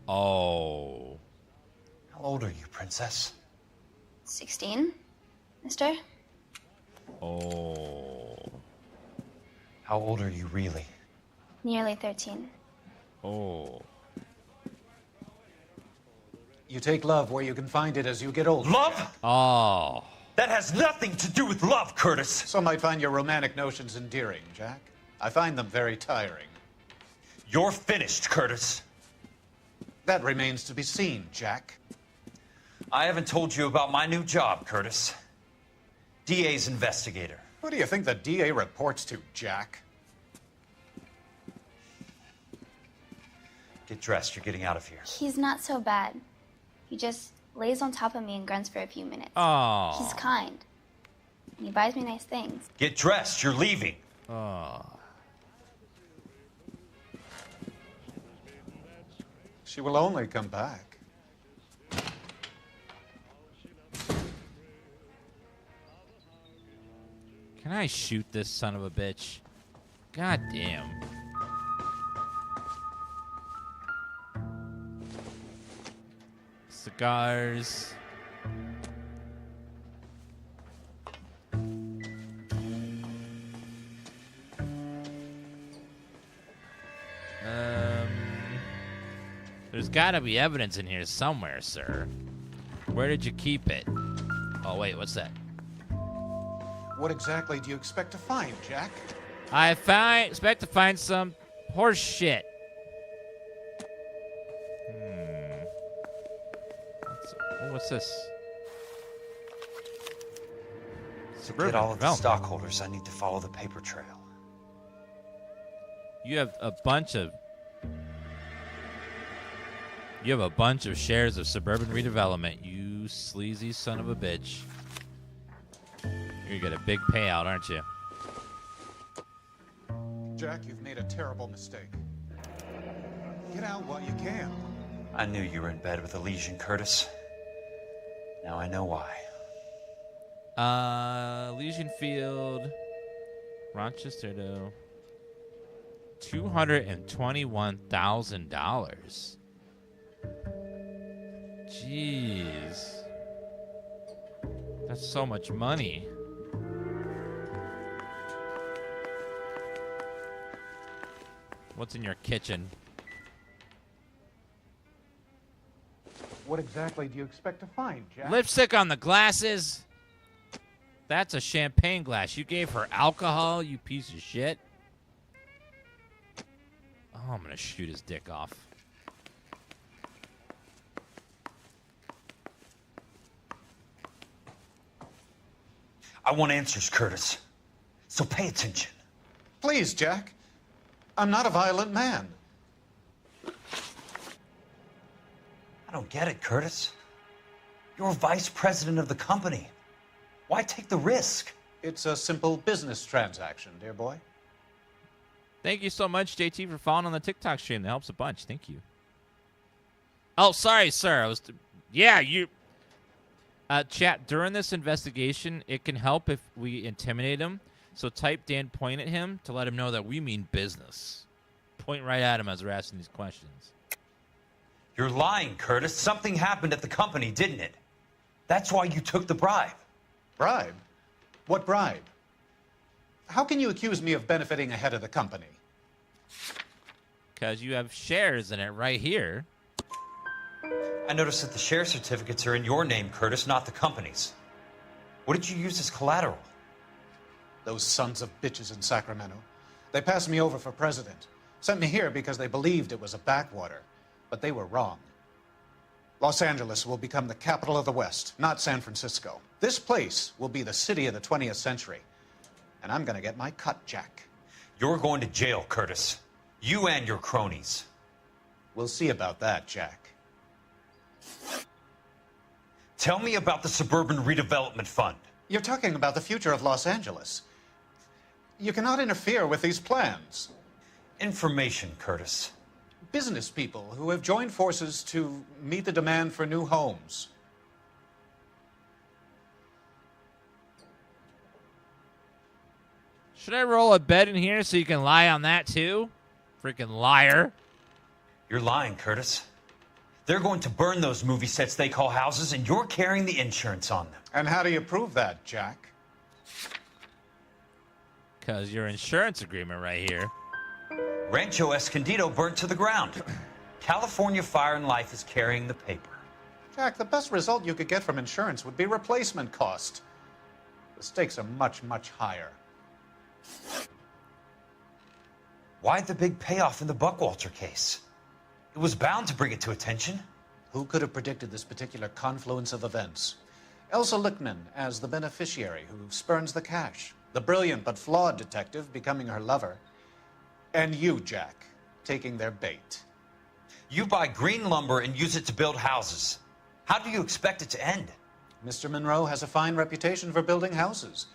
Oh. How old are you, Princess? 16, mister? Oh. How old are you really? Nearly 13. Oh. You take love where you can find it as you get older. Love? Oh. That has nothing to do with love, Curtis. Some might find your romantic notions endearing, Jack. I find them very tiring. You're finished, Curtis. That remains to be seen, Jack. I haven't told you about my new job, Curtis. DA's investigator. Who do you think the DA reports to, Jack? Get dressed. You're getting out of here. He's not so bad. He just lays on top of me and grunts for a few minutes. Oh. He's kind. And he buys me nice things. Get dressed. You're leaving. Oh. She will only come back. Can I shoot this son of a bitch? God damn. Cigars. There's gotta be evidence in here somewhere, sir. Where did you keep it? Oh, wait, what's that? What exactly do you expect to find, Jack? I expect to find some horse shit. What's this? To get all of the stockholders, I need to follow the paper trail. You have a bunch of shares of Suburban Redevelopment, you sleazy son of a bitch. You're gonna get a big payout, aren't you? Jack, you've made a terrible mistake. Get out while you can. I knew you were in bed with Elysian, Curtis. Now I know why. Elysian Field, Rochester, though. $221,000. Jeez. That's so much money. What's in your kitchen? What exactly do you expect to find, Jack? Lipstick on the glasses. That's a champagne glass. You gave her alcohol, you piece of shit. Oh, I'm gonna shoot his dick off. I want answers, Curtis. So pay attention. Please, Jack. I'm not a violent man. I don't get it, Curtis. You're vice president of the company. Why take the risk? It's a simple business transaction, dear boy. Thank you so much, JT, for following on the TikTok stream. That helps a bunch. Thank you. Oh, sorry, sir. You... chat, during this investigation, it can help if we intimidate him. So type Dan point at him to let him know that we mean business. Point right at him as we're asking these questions. You're lying, Curtis. Something happened at the company, didn't it? That's why you took the bribe. Bribe? What bribe? How can you accuse me of benefiting a head of the company? Because you have shares in it right here. I noticed that the share certificates are in your name, Curtis, not the company's. What did you use as collateral? Those sons of bitches in Sacramento. They passed me over for president. Sent me here because they believed it was a backwater. But they were wrong. Los Angeles will become the capital of the West, not San Francisco. This place will be the city of the 20th century. And I'm gonna get my cut, Jack. You're going to jail, Curtis. You and your cronies. We'll see about that, Jack. Tell me about the Suburban Redevelopment Fund. You're talking about the future of Los Angeles. You cannot interfere with these plans. Information, Curtis. Business people who have joined forces to meet the demand for new homes. Should I roll a bed in here so you can lie on that too? Freaking liar. You're lying, Curtis. They're going to burn those movie sets they call houses, and you're carrying the insurance on them. And how do you prove that, Jack? Because your insurance agreement right here. Rancho Escondido burnt to the ground. California Fire and Life is carrying the paper. Jack, the best result you could get from insurance would be replacement cost. The stakes are much, much higher. Why the big payoff in the Buchwalter case? It was bound to bring it to attention. Who could have predicted this particular confluence of events? Elsa Lichtman as the beneficiary who spurns the cash. The brilliant but flawed detective becoming her lover. And you, Jack, taking their bait. You buy green lumber and use it to build houses. How do you expect it to end? Mr. Monroe has a fine reputation for building houses.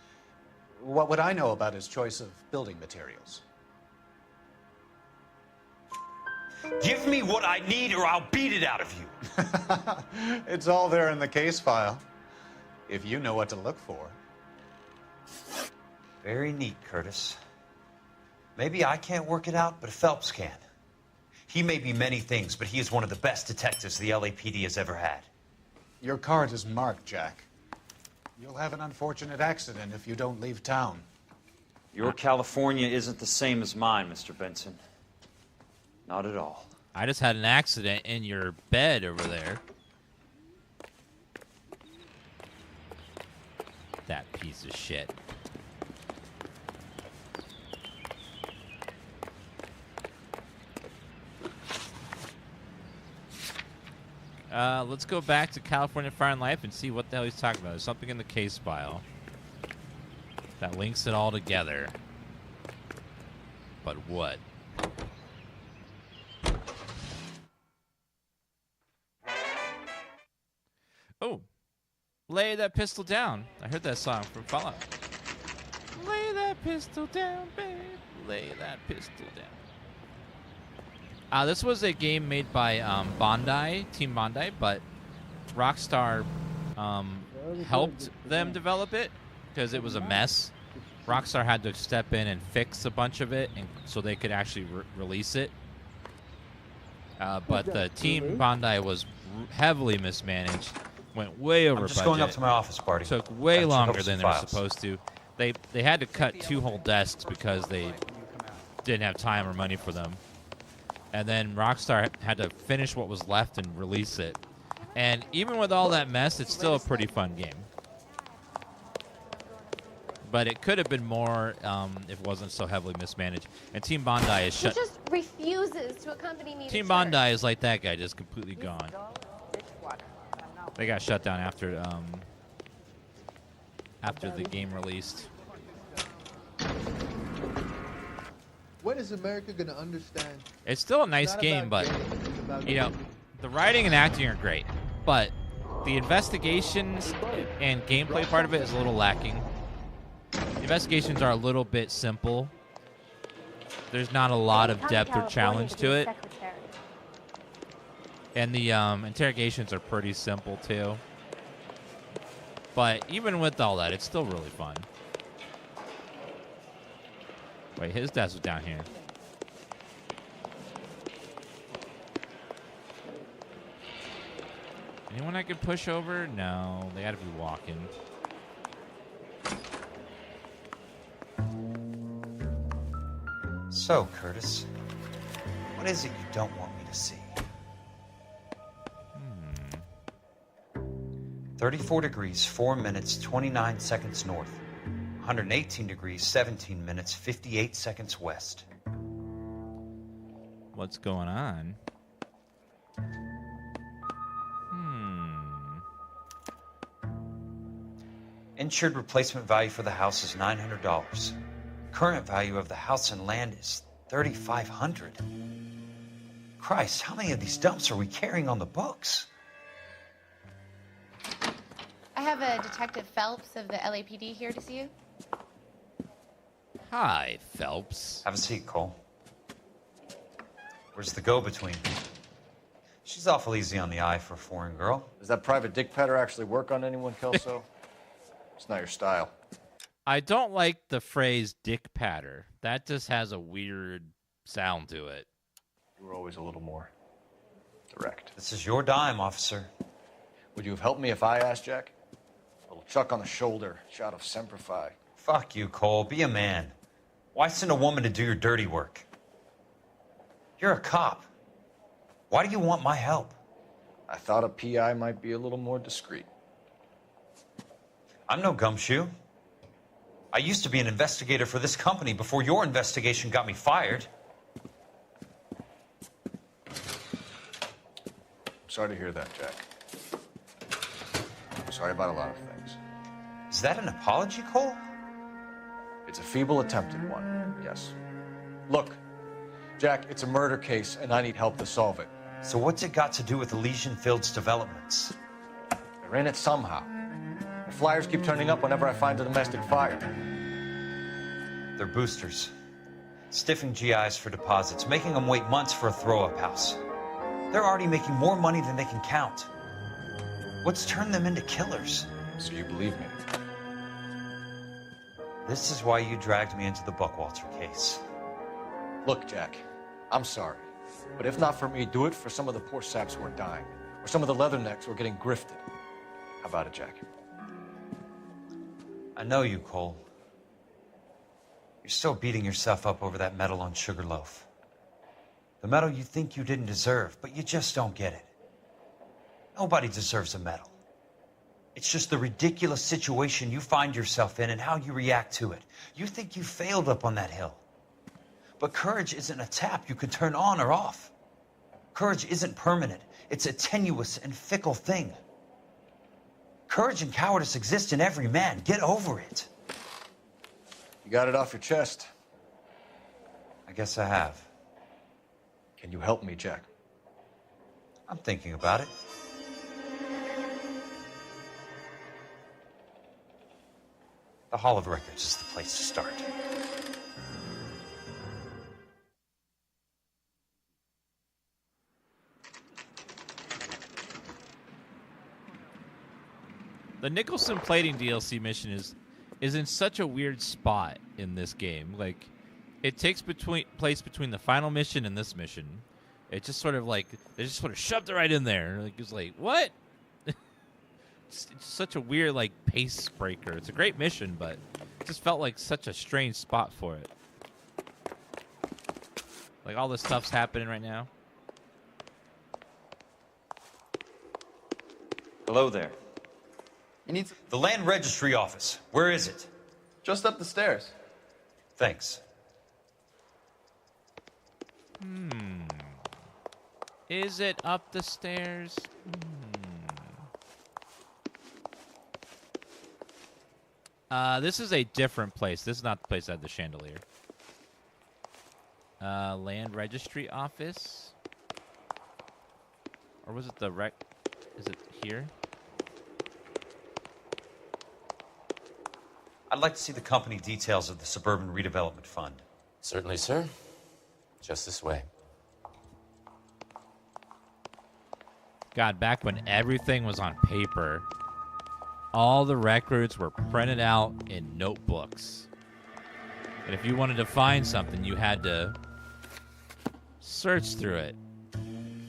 What would I know about his choice of building materials? Give me what I need or I'll beat it out of you. It's all there in the case file, if you know what to look for. Very neat, Curtis. Maybe I can't work it out, but Phelps can. He may be many things, but he is one of the best detectives the LAPD has ever had. Your card is marked, Jack. You'll have an unfortunate accident if you don't leave town. Your California isn't the same as mine, Mr. Benson. Not at all. I just had an accident in your bed over there. That piece of shit. Let's go back to California Fire and Life and see what the hell he's talking about. There's something in the case file that links it all together. But what? Oh, lay that pistol down. I heard that song from Fallout. Lay that pistol down, babe. Lay that pistol down. This was a game made by Bondi, Team Bondi, but Rockstar helped them develop it because it was a mess. Rockstar had to step in and fix a bunch of it, and so they could actually release it. But the Team Bondi was heavily mismanaged, went way over budget. I'm just going up to my office party. Took way longer than they were supposed to. They had to cut 2 whole desks because they didn't have time or money for them. And then Rockstar had to finish what was left and release it. And even with all that mess, it's still a pretty fun game. But it could have been more if it wasn't so heavily mismanaged. And Team Bondi is He shut. just refuses to accompany me Team to Bondi church. is like that guy, just completely gone. They got shut down after the game released. When is America gonna understand? It's still a nice game, but you know, the writing and acting are great, but the investigations and gameplay part of it is a little lacking. The investigations are a little bit simple. There's not a lot of depth or challenge to it. And the interrogations are pretty simple too. But even with all that, it's still really fun. Wait, his desk was down here. Anyone I could push over? No, they gotta be walking. So, Curtis, what is it you don't want me to see? 34 degrees, 4 minutes, 29 seconds north. 118 degrees, 17 minutes, 58 seconds west. What's going on? Insured replacement value for the house is $900. Current value of the house and land is $3,500. Christ, how many of these dumps are we carrying on the books? I have a Detective Phelps of the LAPD here to see you. Hi, Phelps. Have a seat, Cole. Where's the go-between? She's awful easy on the eye for a foreign girl. Does that private dick patter actually work on anyone, Kelso? It's not your style. I don't like the phrase dick patter. That just has a weird sound to it. You were always a little more direct. This is your dime, officer. Would you have helped me if I asked, Jack? A little chuck on the shoulder, shot of Semper Fi. Fuck you, Cole. Be a man. Why send a woman to do your dirty work? You're a cop. Why do you want my help? I thought a PI might be a little more discreet. I'm no gumshoe. I used to be an investigator for this company before your investigation got me fired. Sorry to hear that, Jack. Sorry about a lot of things. Is that an apology, Cole? It's a feeble attempt at one, yes. Look, Jack, it's a murder case, and I need help to solve it. So what's it got to do with Elysian Fields developments? They're in it somehow. The flyers keep turning up whenever I find a domestic fire. They're boosters. Stiffing GIs for deposits, making them wait months for a throw-up house. They're already making more money than they can count. What's turned them into killers? So you believe me? This is why you dragged me into the Buchwalter case. Look, Jack, I'm sorry. But if not for me, do it for some of the poor saps who are dying. Or some of the leathernecks who are getting grifted. How about it, Jack? I know you, Cole. You're still beating yourself up over that medal on Sugarloaf. The medal you think you didn't deserve, but you just don't get it. Nobody deserves a medal. It's just the ridiculous situation you find yourself in and how you react to it. You think you failed up on that hill. But courage isn't a tap you can turn on or off. Courage isn't permanent. It's a tenuous and fickle thing. Courage and cowardice exist in every man. Get over it. You got it off your chest. I guess I have. Can you help me, Jack? I'm thinking about it. The Hall of Records is the place to start. The Nicholson plating DLC mission is in such a weird spot in this game. Like, it takes place between the final mission and this mission. It just sort of like they just sort of shoved it right in there. Like, it's like, what? It's such a weird like pace breaker. It's a great mission, but it just felt like such a strange spot for it. Like all this stuff's happening right now. Hello there. You need The land registry office. Where is it? just up the stairs. Thanks. Is it up the stairs? This is a different place. This is not the place that had the chandelier. Land registry office? Or was it the rec... Is it here? I'd like to see the company details of the Suburban Redevelopment Fund. Certainly, sir. Just this way. God, back when everything was on paper, all the records were printed out in notebooks. And if you wanted to find something, you had to search through it.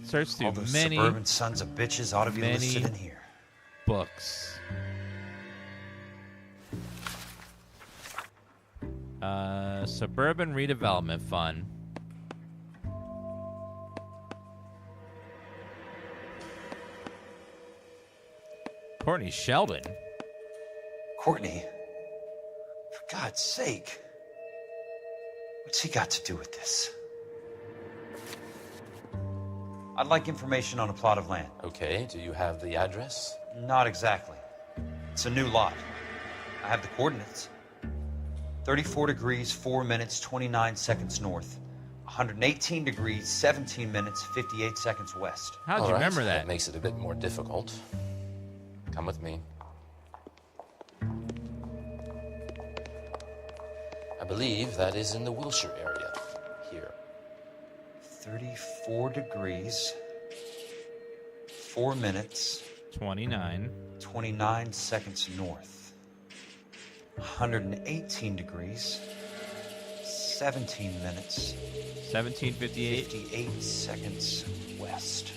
Search through All those many suburban sons of bitches ought to be listed in here. Books. Suburban Redevelopment Fund. Courtney Sheldon. Courtney? For God's sake. What's he got to do with this? I'd like information on a plot of land. Okay, do you have the address? Not exactly. It's a new lot. I have the coordinates. 34 degrees, 4 minutes, 29 seconds north. 118 degrees, 17 minutes, 58 seconds west. How'd you remember that? That makes it a bit more difficult. Come with me. I believe that is in the Wilshire area. Here. 34 degrees, 4 minutes, 29 seconds north. 118 degrees, 17 minutes, 1758, 58 seconds west.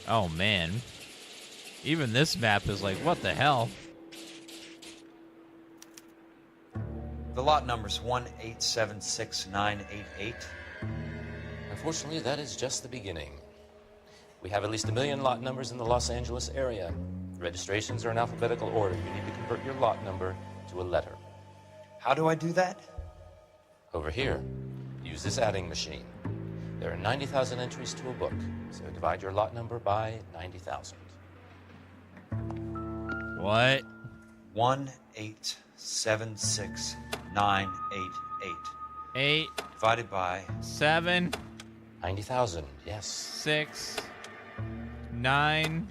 Oh man. Even this map is like, what the hell? The lot number's 1876988. Unfortunately, that is just the beginning. We have at least 1 million lot numbers in the Los Angeles area. Registrations are in alphabetical order. You need to convert your lot number to a letter. How do I do that? Over here, use this adding machine. There are 90,000 entries to a book, so divide your lot number by 90,000. What? 1876988. 8 divided by 7 90,000, yes. 6 9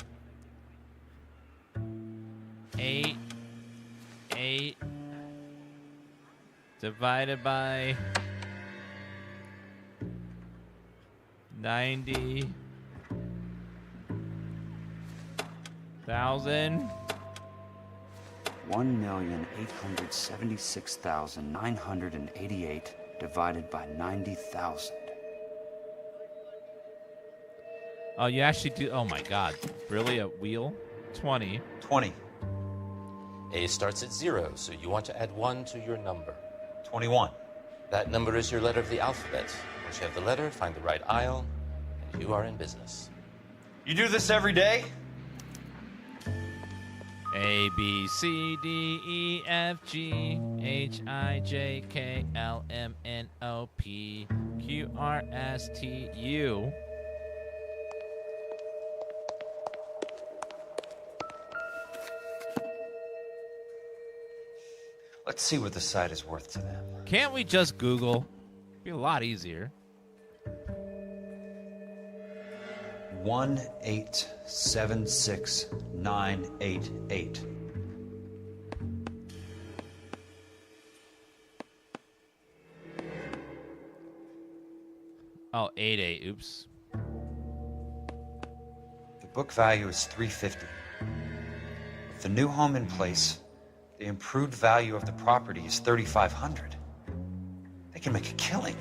8 divided by 90,000. 1,876,988 divided by 90,000. Oh, you actually do. Oh my God. Really? A wheel? 20. 20. A starts at 0, so you want to add 1 to your number. 21. That number is your letter of the alphabet. Once you have the letter, find the right aisle, and you are in business. You do this every day? A, B, C, D, E, F, G, H, I, J, K, L, M, N, O, P, Q, R, S, T, U. Let's see what the site is worth to them. Can't we just Google? It'd be a lot easier. 1876988. Oh, 88. Oops. The book value is $350. With the new home in place, the improved value of the property is $3,500. They can make a killing.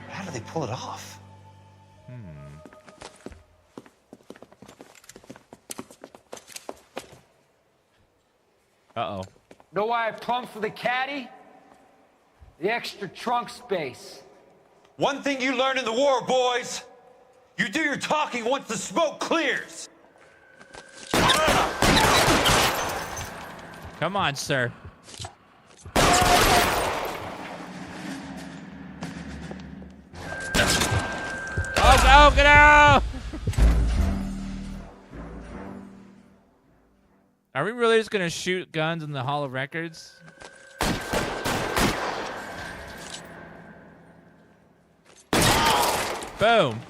But how do they pull it off? Uh-oh. Know why I plumbed for the caddy? The extra trunk space. One thing you learn in the war, boys. You do your talking once the smoke clears. Come on, sir. Oh, go, get out! Are we really just gonna shoot guns in the Hall of Records? Boom.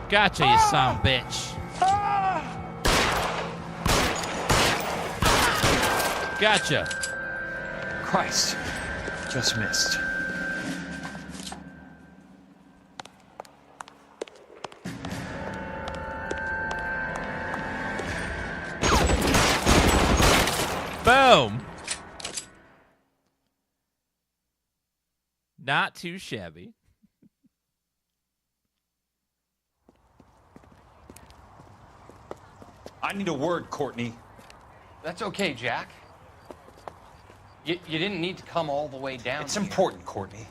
Gotcha, you son of a bitch. Gotcha. Christ. Just missed. Boom. Not too shabby. I need a word, Courtney. That's okay, Jack. You didn't need to come all the way down. It's important, Courtney.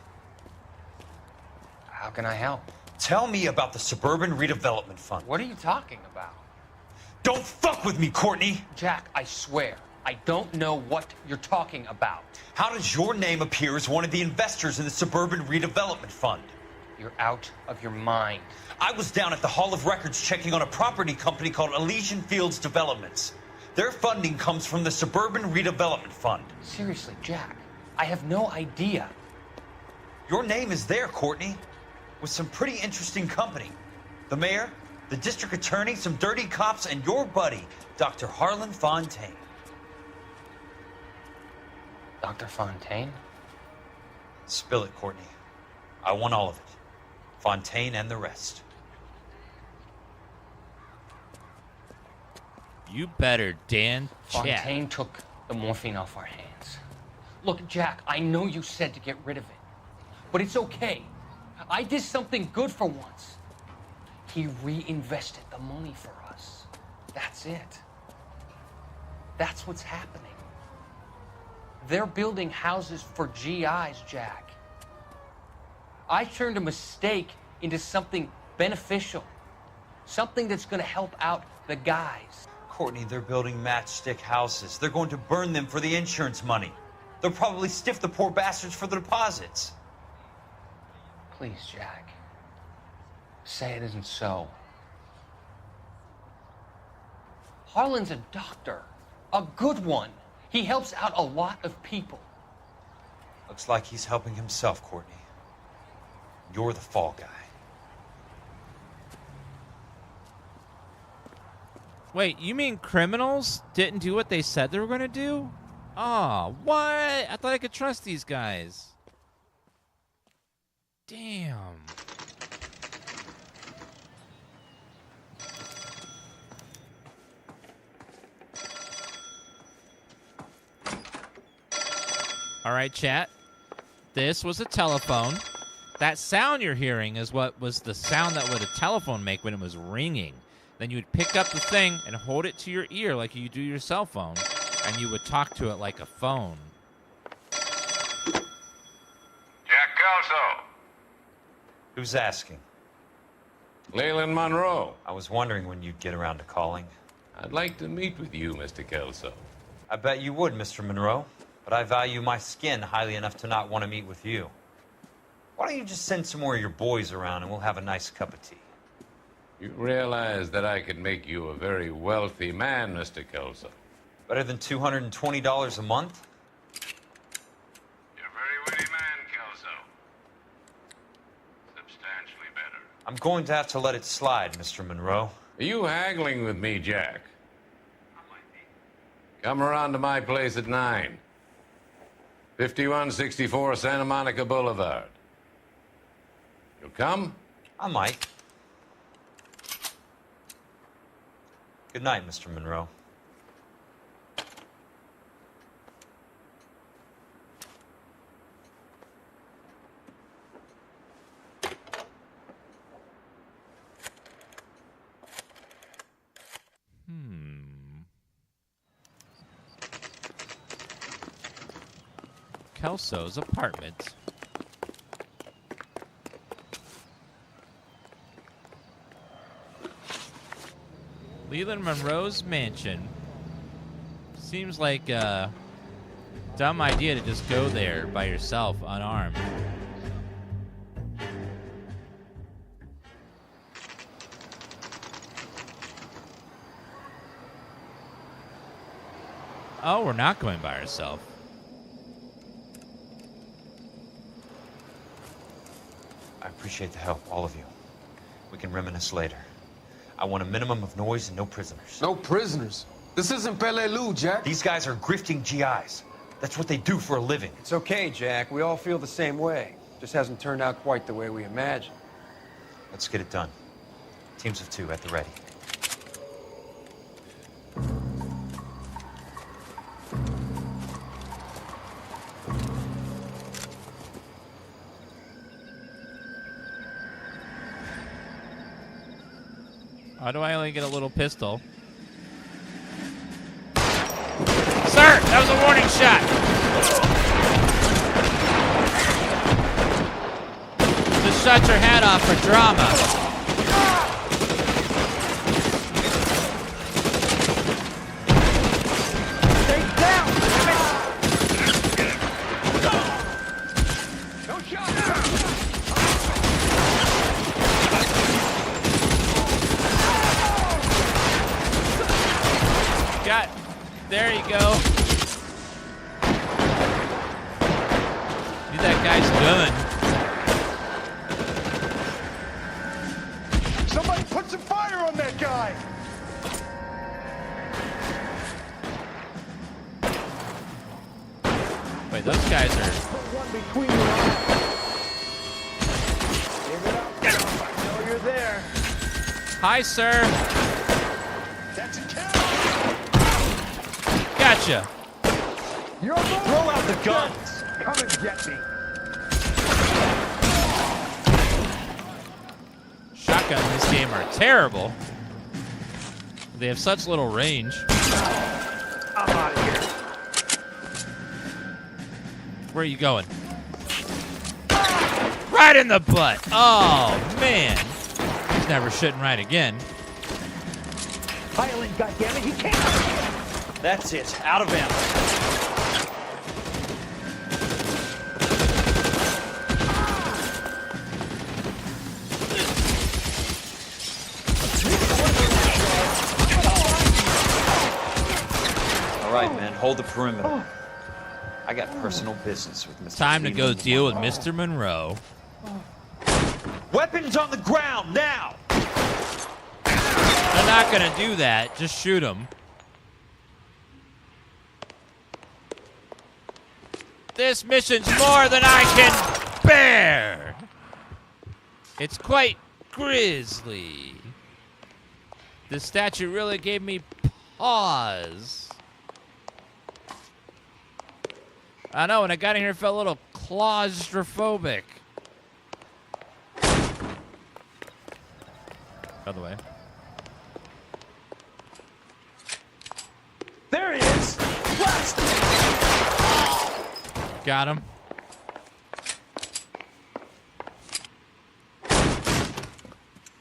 How can I help? Tell me about the Suburban Redevelopment Fund. What are you talking about? Don't fuck with me, Courtney! Jack, I swear, I don't know what you're talking about. How does your name appear as one of the investors in the Suburban Redevelopment Fund? You're out of your mind. I was down at the Hall of Records checking on a property company called Elysian Fields Developments. Their funding comes from the Suburban Redevelopment Fund. Seriously, Jack, I have no idea. Your name is there, Courtney, with some pretty interesting company. The mayor, the district attorney, some dirty cops, and your buddy, Dr. Harlan Fontaine. Dr. Fontaine? Spill it, Courtney. I want all of it. Fontaine and the rest. You better, Dan. Fontaine took the morphine off our hands. Look, Jack, I know you said to get rid of it, but it's okay. I did something good for once. He reinvested the money for us. That's it. That's what's happening. They're building houses for GIs, Jack. I turned a mistake into something beneficial. Something that's going to help out the guys. Courtney, they're building matchstick houses. They're going to burn them for the insurance money. They'll probably stiff the poor bastards for the deposits. Please, Jack. Say it isn't so. Harlan's a doctor. A good one. He helps out a lot of people. Looks like he's helping himself, Courtney. You're the fall guy. Wait, you mean criminals didn't do what they said they were going to do? Oh, what? I thought I could trust these guys. Damn. All right, chat. This was a telephone. That sound you're hearing is what was the sound that would a telephone make when it was ringing. Then you would pick up the thing and hold it to your ear like you do your cell phone, and you would talk to it like a phone. Jack Kelso. Who's asking? Leyland Monroe. I was wondering when you'd get around to calling. I'd like to meet with you, Mr. Kelso. I bet you would, Mr. Monroe, but I value my skin highly enough to not want to meet with you. Why don't you just send some more of your boys around and we'll have a nice cup of tea? You realize that I could make you a very wealthy man, Mr. Kelso. Better than $220 a month? You're a very witty man, Kelso. Substantially better. I'm going to have to let it slide, Mr. Monroe. Are you haggling with me, Jack? Come around to my place at 9. 5164 Santa Monica Boulevard. You'll come? I might. Good night, Mr. Monroe. Kelso's apartment. Leland Monroe's mansion. Seems like a dumb idea to just go there by yourself, unarmed. Oh, we're not going by ourselves. I appreciate the help, all of you. We can reminisce later. I want a minimum of noise and no prisoners. No prisoners? This isn't Peleliu, Jack. These guys are grifting GIs. That's what they do for a living. It's okay, Jack. We all feel the same way. Just hasn't turned out quite the way we imagined. Let's get it done. Teams of 2 at the ready. Why do I only get a little pistol? Sir, that was a warning shot. Just shut your hat off for drama. Stay down! No shot! Got. There you go. Need that guy's gun. Somebody put some fire on that guy! Wait, those guys are. One between your eyes. Give it up. Get up. I know you're there. Hi, sir. That's a kill. Gotcha. You're Throw out the guns. Come and get me. Shotguns in this game are terrible. They have such little range. I'm out of here. Where are you going? Right in the butt. Oh, man. He's never shouldn't right again. Island, goddammit, he can't. That's it. Out of ammo. All right, man. Hold the perimeter. I got personal business with Mr. Time to go Cleveland. deal with Mr. Monroe. Weapons on the ground, now! They're not gonna do that. Just shoot him. This mission's more than I can bear. It's quite grisly. This statue really gave me pause. I know, when I got in here, it felt a little claustrophobic. By the way. There he is. Blast! Got him.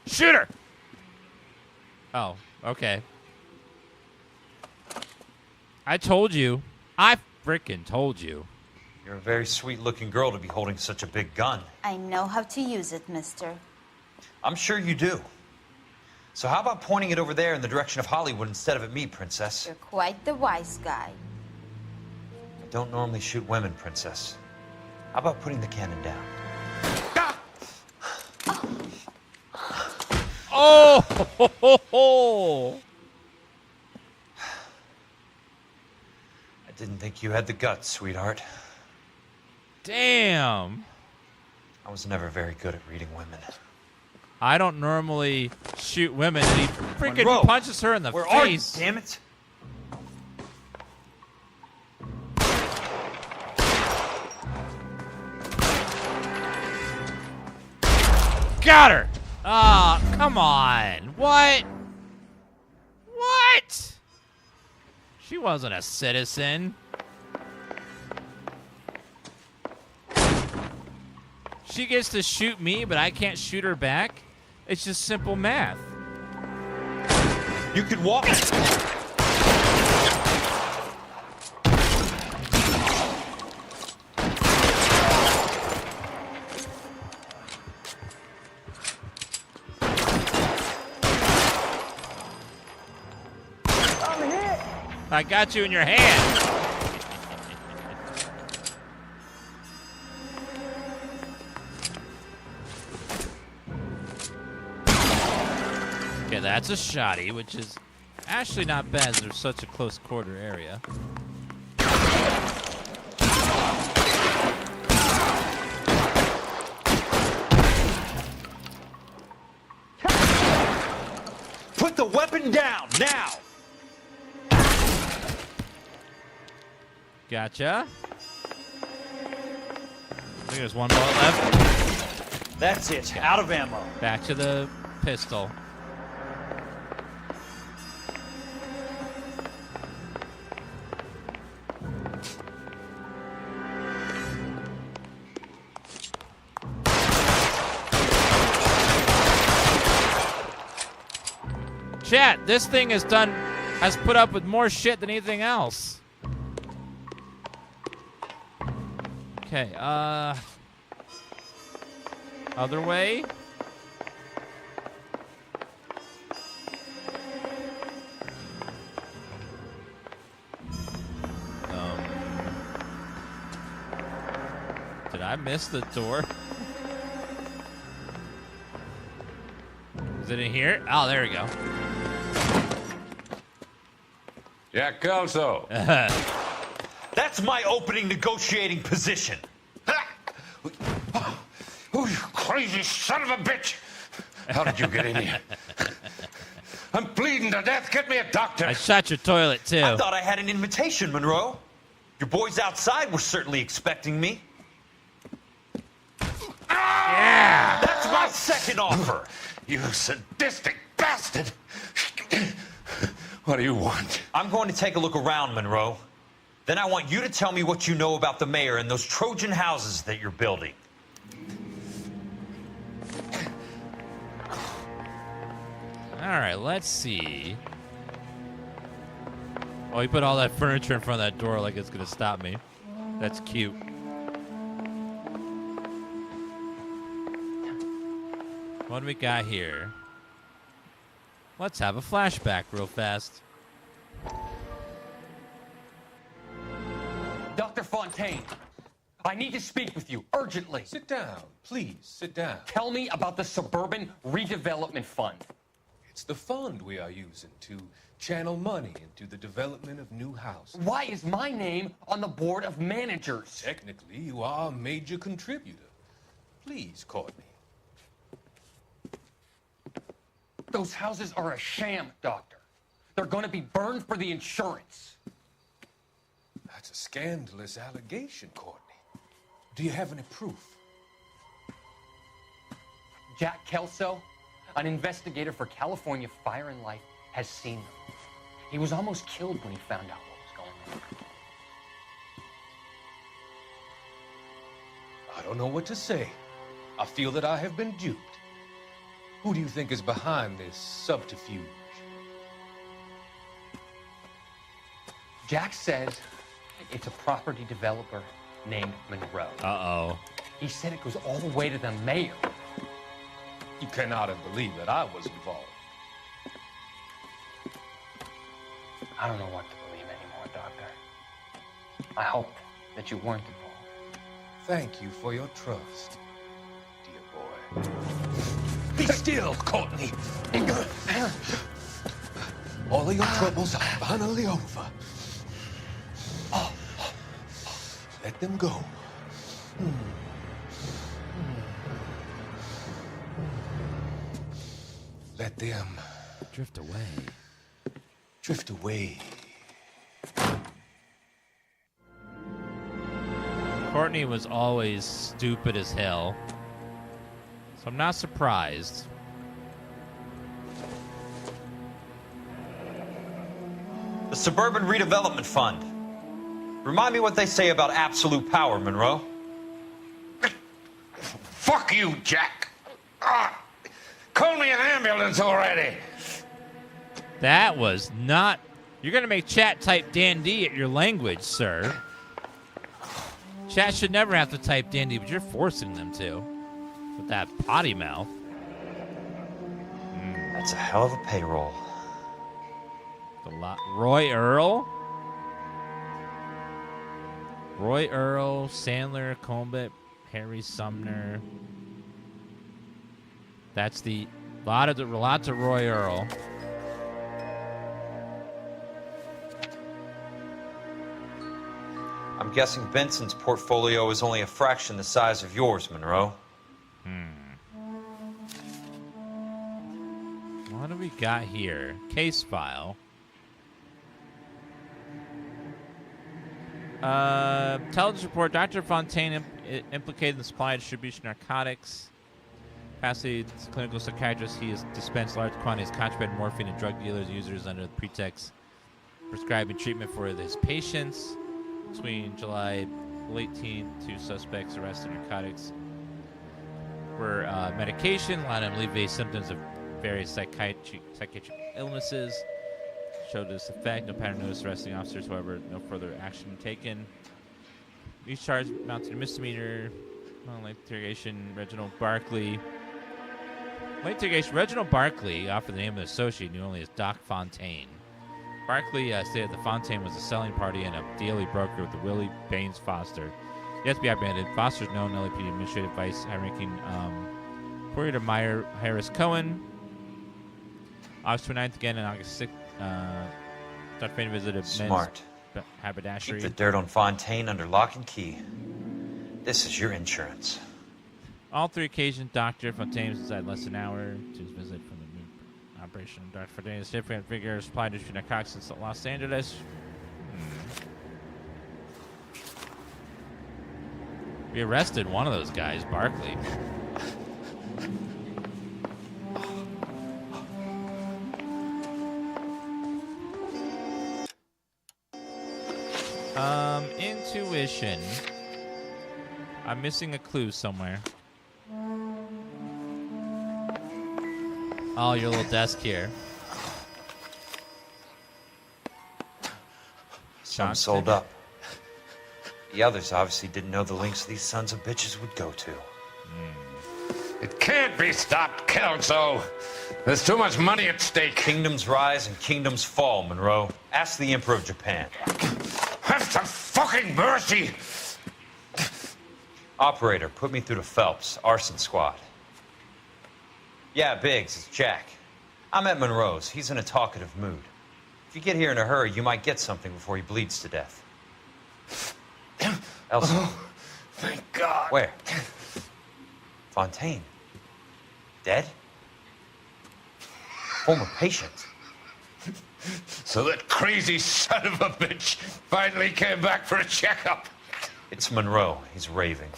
Shoot her! Oh, okay. I told you. I frickin' told you. You're a very sweet-looking girl to be holding such a big gun. I know how to use it, mister. I'm sure you do. So how about pointing it over there in the direction of Hollywood instead of at me, Princess? You're quite the wise guy. I don't normally shoot women, Princess. How about putting the cannon down? Oh! Ho, ho, ho. I didn't think you had the guts, sweetheart. Damn. I was never very good at reading women. I don't normally shoot women, and he freaking Monroe, punches her in the where face. are you, damn it? Got her! Ah, oh, come on. What? What? She wasn't a citizen. She gets to shoot me, but I can't shoot her back. It's just simple math. You can walk. I got you in your hand. Okay, that's a shotty, which is actually not bad as there's such a close quarter area. Put the weapon down now. Gotcha. I think there's one bullet left. That's it. Out of ammo. Back to the pistol. Chat, this thing has put up with more shit than anything else. Okay, other way. Did I miss the door? Is it in here? Oh, there we go. Jack Kelso. That's my opening negotiating position. Oh, you crazy son of a bitch! How did you get in here? I'm bleeding to death. Get me a doctor. I shot your toilet, too. I thought I had an invitation, Monroe. Your boys outside were certainly expecting me. Yeah! That's my second offer. You sadistic bastard! What do you want? I'm going to take a look around, Monroe. Then I want you to tell me what you know about the mayor and those Trojan houses that you're building. All right, let's see. Oh, he put all that furniture in front of that door like it's going to stop me. That's cute. What do we got here? Let's have a flashback real fast. Dr. Fontaine, I need to speak with you urgently. Sit down, please, sit down. Tell me about the Suburban Redevelopment Fund. It's the fund we are using to channel money into the development of new houses. Why is my name on the board of managers? Technically, you are a major contributor. Please, Courtney. Those houses are a sham, Doctor. They're going to be burned for the insurance. That's a scandalous allegation, Courtney. Do you have any proof? Jack Kelso, an investigator for California Fire and Life, has seen them. He was almost killed when he found out what was going on. I don't know what to say. I feel that I have been duped. Who do you think is behind this subterfuge? Jack says it's a property developer named Monroe. Uh-oh. He said it goes all the way to the mayor. You cannot have believed that I was involved. I don't know what to believe anymore, Doctor. I hoped that you weren't involved. Thank you for your trust, dear boy. Be still, Courtney. All of your troubles are finally over. Let them go. Let them drift away. Drift away. Courtney was always stupid as hell, so I'm not surprised. The Suburban Redevelopment Fund. Remind me what they say about absolute power, Monroe. Fuck you, Jack. Call me an ambulance already. That was not... You're going to make chat type dandy at your language, sir. Chat should never have to type dandy, but you're forcing them to. With that potty mouth. That's a hell of a payroll. Roy Earl? Roy Earl, Sandler, Combet, Harry Sumner. That's the... Lots of Roy Earl. I'm guessing Benson's portfolio is only a fraction the size of yours, Monroe. What do we got here? Case file. Intelligence report. Dr. Fontaine implicated in the supply and distribution of narcotics. Capacity clinical psychiatrist. He has dispensed large quantities of contraband morphine to drug dealers and users under the pretext prescribing treatment for his patients. Between July 18th, 2 suspects arrested narcotics for medication, allowed him to alleviate symptoms of various psychiatric illnesses. Showed this effect. No pattern noticed. Arresting officers, however, no further action taken. These charges amounted to misdemeanor. Late interrogation. Reginald Barkley. Late interrogation. Reginald Barkley offered the name of the associate, knew only as Doc Fontaine. Barkley stated that Fontaine was a selling party and a daily broker with the Willie Baines Foster. Yet to be apprehended. Foster's known LAPD Administrative Vice high-ranking Courier to Meyer Harris Cohen. August 29th again and August 6th. Dr. Payne visited Smart. men's haberdashery. Keep the dirt on Fontaine under lock and key. This is your insurance. All 3 occasions, Dr. Fontaine was inside less than an hour to his visit from the new operation. Dr. Fontaine is significant figure supply distribution narcotics in Los Angeles. We arrested one of those guys, Barkley. Intuition. I'm missing a clue somewhere. Oh, your little desk here. Some sold up. The others obviously didn't know the links these sons of bitches would go to. It can't be stopped, Kelso. There's too much money at stake. Kingdoms rise and kingdoms fall, Monroe. Ask the Emperor of Japan. Have some fucking mercy! Operator, put me through to Phelps, Arson squad. Yeah, Biggs, it's Jack. I'm at Monroe's. He's in a talkative mood. If you get here in a hurry, you might get something before he bleeds to death. Elsa. Oh, thank God. Where? Fontaine. Dead? Former patient. So that crazy son of a bitch finally came back for a checkup. It's Monroe. He's raving.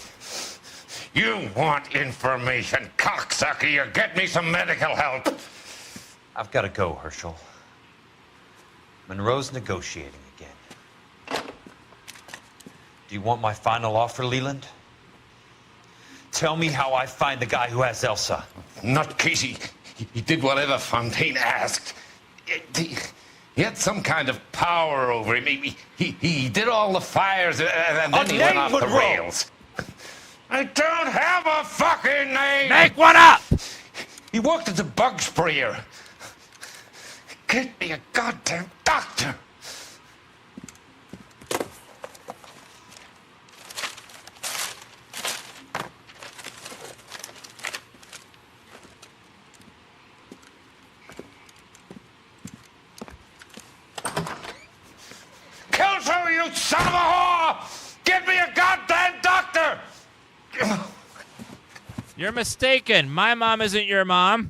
You want information, cocksucker. You get me some medical help. I've got to go, Herschel. Monroe's negotiating again. Do you want my final offer, Leland? Tell me how I find the guy who has Elsa. Not Casey. He did whatever Fontaine asked. He had some kind of power over him. He did all the fires, and then he went off the rails. I don't have a fucking name! Make one up! He worked as a bug sprayer. Get me a goddamn doctor! Kelso, you son of a whore! Get me a goddamn doctor! You're mistaken. My mom isn't your mom.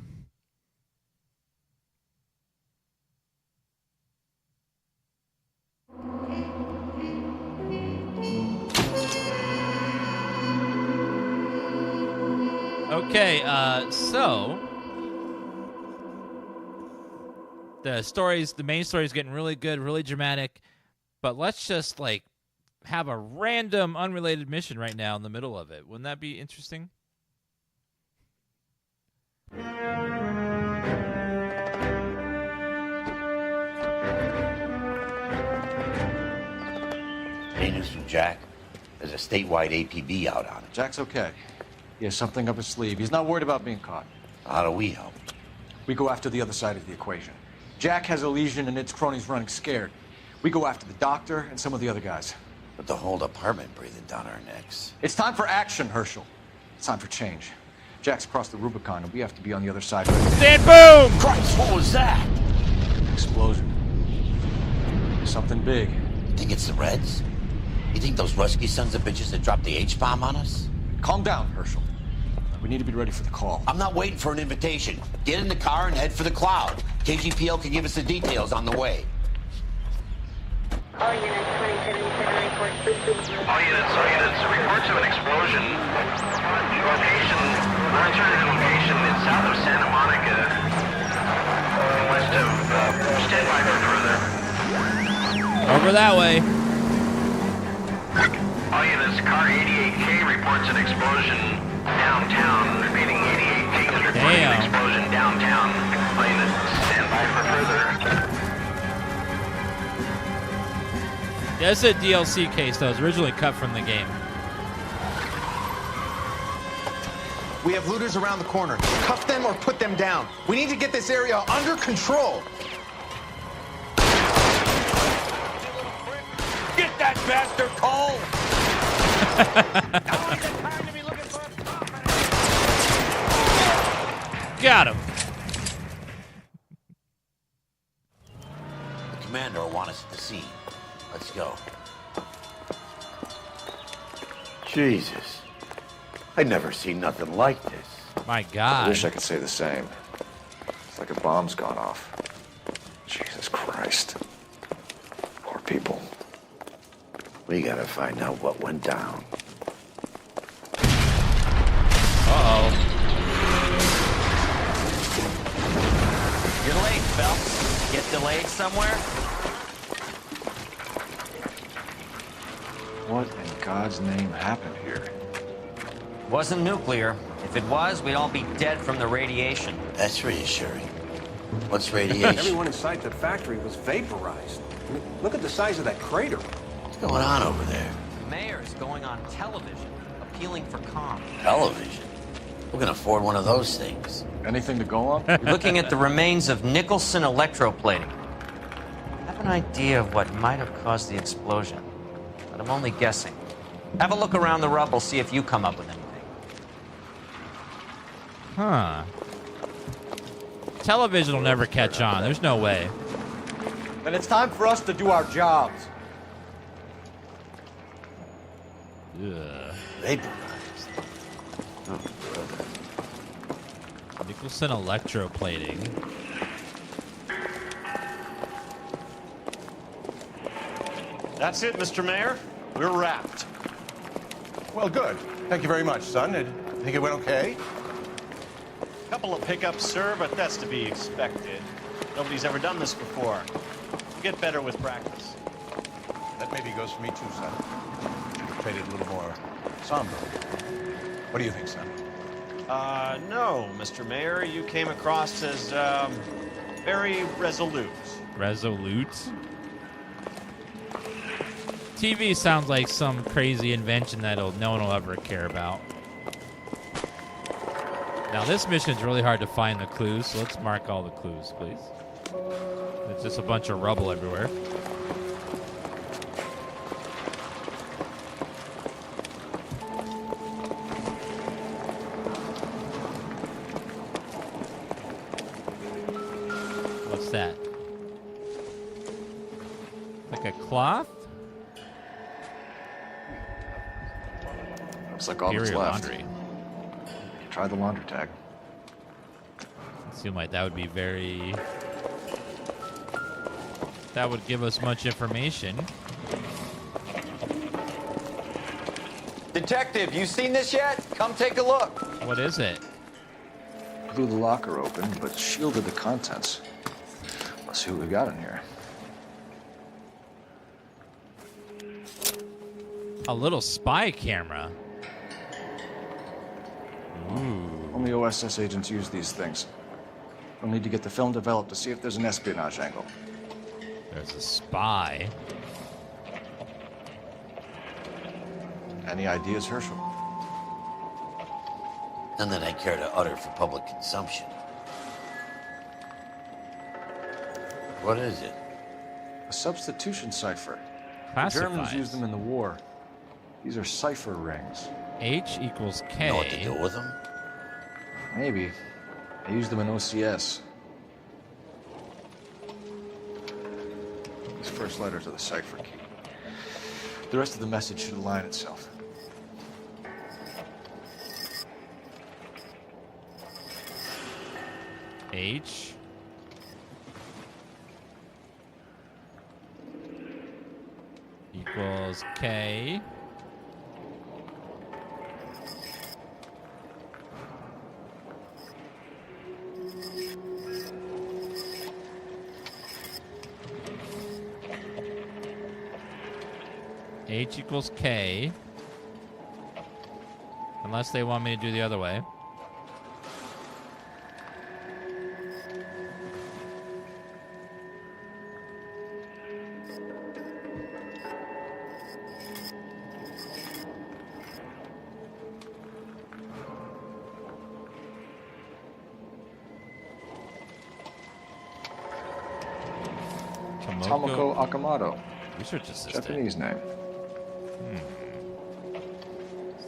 Okay, so the main story is getting really good, really dramatic, but let's just have a random unrelated mission right now in the middle of it. Wouldn't that be interesting? Any news from Jack? There's a statewide APB out on him. Jack's okay. He has something up his sleeve. He's not worried about being caught. How do we help? We go after the other side of the equation. Jack has a legion and its cronies running scared. We go after the doctor and some of the other guys. But the whole department breathing down our necks. It's time for action, Herschel. It's time for change. Jack's crossed the Rubicon, and we have to be on the other side. Stand boom! Christ, what was that? Explosion. Something big. You think it's the Reds? You think those Rusky sons of bitches that dropped the H-bomb on us? Calm down, Herschel. We need to be ready for the call. I'm not waiting for an invitation. Get in the car and head for the cloud. KGPL can give us the details on the way. All units, 27 report. All units, reports of an explosion. Alternative location is south of Santa Monica. West of, stand by for further. Over that way. All units, car 88K reports an explosion downtown. Repeating, 88K is reporting an explosion downtown. All units, stand by for further. Yeah, this is a DLC case, though. It was originally cut from the game. We have looters around the corner. Cuff them or put them down. We need to get this area under control. Get that bastard, Cole! Got him. The commander will want us at the scene. Let's go. Jesus. I'd never seen nothing like this. My God. I wish I could say the same. It's like a bomb's gone off. Jesus Christ. Poor people. We gotta find out what went down. Uh-oh. You're late, Phelps. Get delayed somewhere? What in God's name happened here? Wasn't nuclear. If it was, we'd all be dead from the radiation. That's reassuring. What's radiation? Everyone inside the factory was vaporized. I mean, look at the size of that crater. What's going on over there? The mayor's going on television, appealing for calm. Television? Who can afford one of those things? Anything to go on? You're looking at the remains of Nicholson electroplating. I have an idea of what might have caused the explosion, but I'm only guessing. Have a look around the rubble, see if you come up with anything. Huh. Television will never catch on. There's no way. Then it's time for us to do our jobs. Ugh. Vaporized. Oh, Nicholson electroplating. That's it, Mr. Mayor. We're wrapped. Well, good. Thank you very much, son. I think it went okay. Couple of pickups, sir, but that's to be expected. Nobody's ever done this before. You get better with practice. That maybe goes for me too, son. Should have played it a little more somber. What do you think, son? No, Mr. Mayor. You came across as, very resolute. Resolute? TV sounds like some crazy invention that no one will ever care about. Now, this mission's really hard to find the clues, so let's mark all the clues, please. It's just a bunch of rubble everywhere. What's that? Like a cloth? Looks like all that's Superior left. laundry. Try the laundry tag. Seemed like that would be very... That would give us much information. Detective, you seen this yet? Come take a look. What is it? Blew the locker open, but shielded the contents. Let's see what we got in here. A little spy camera. Ooh. Only OSS agents use these things. We'll need to get the film developed to see if there's an espionage angle. There's a spy. Any ideas, Herschel? None that I care to utter for public consumption. What is it? A substitution cipher. Classified. The Germans used them in the war. These are cipher rings. H equals K. Know what to do with them? Maybe. I used them in OCS. This first letter to the cipher key. The rest of the message should align itself. H. Equals K. H equals K. Unless they want me to do the other way. Tomoko Akamoto. Research assistant. Japanese name.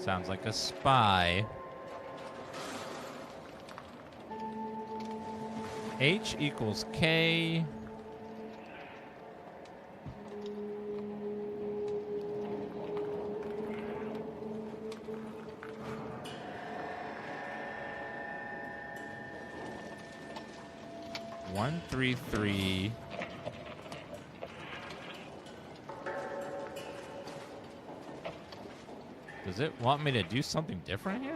Sounds like a spy. H equals K. One, 3, 3. Does it want me to do something different here?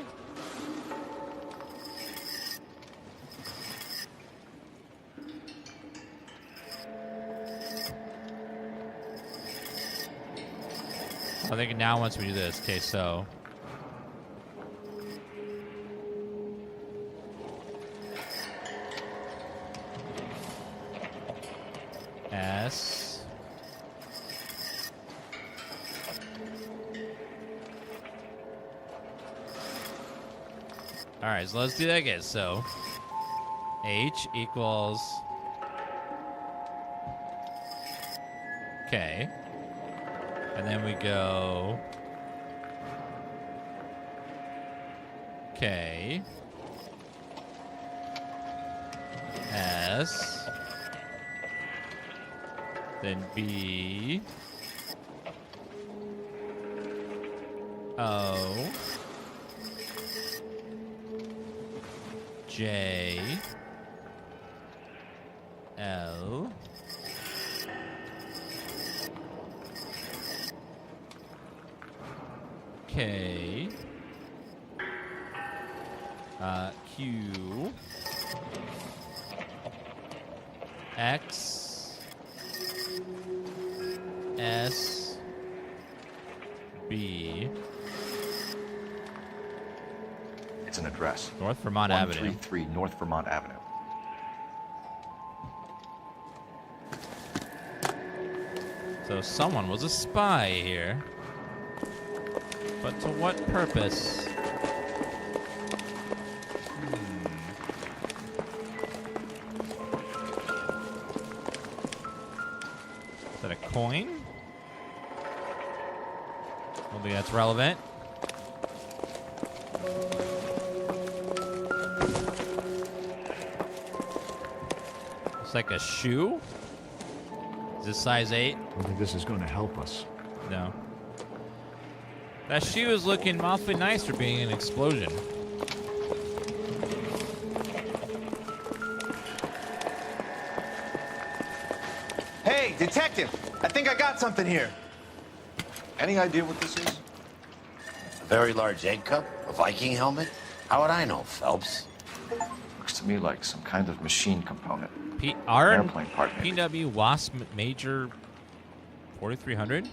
I think it now wants me to do this. Okay, so. S. All right, so let's do that again. So, H equals K. And then we go K. S. Then B. O. J. L. K. Q. X. S. B. It's an address. North Vermont Avenue. 133 North Vermont Avenue. So someone was a spy here. But to what purpose? Is that a coin? I don't think that's relevant. It's like a shoe? Is this size 8? I don't think this is going to help us. No. That shoe is looking awfully nice for being an explosion. Hey, detective! I think I got something here. Any idea what this is? A very large egg cup? A Viking helmet? How would I know, Phelps? Looks to me like some kind of machine component. Airplane part, maybe. PW Wasp Major 4300?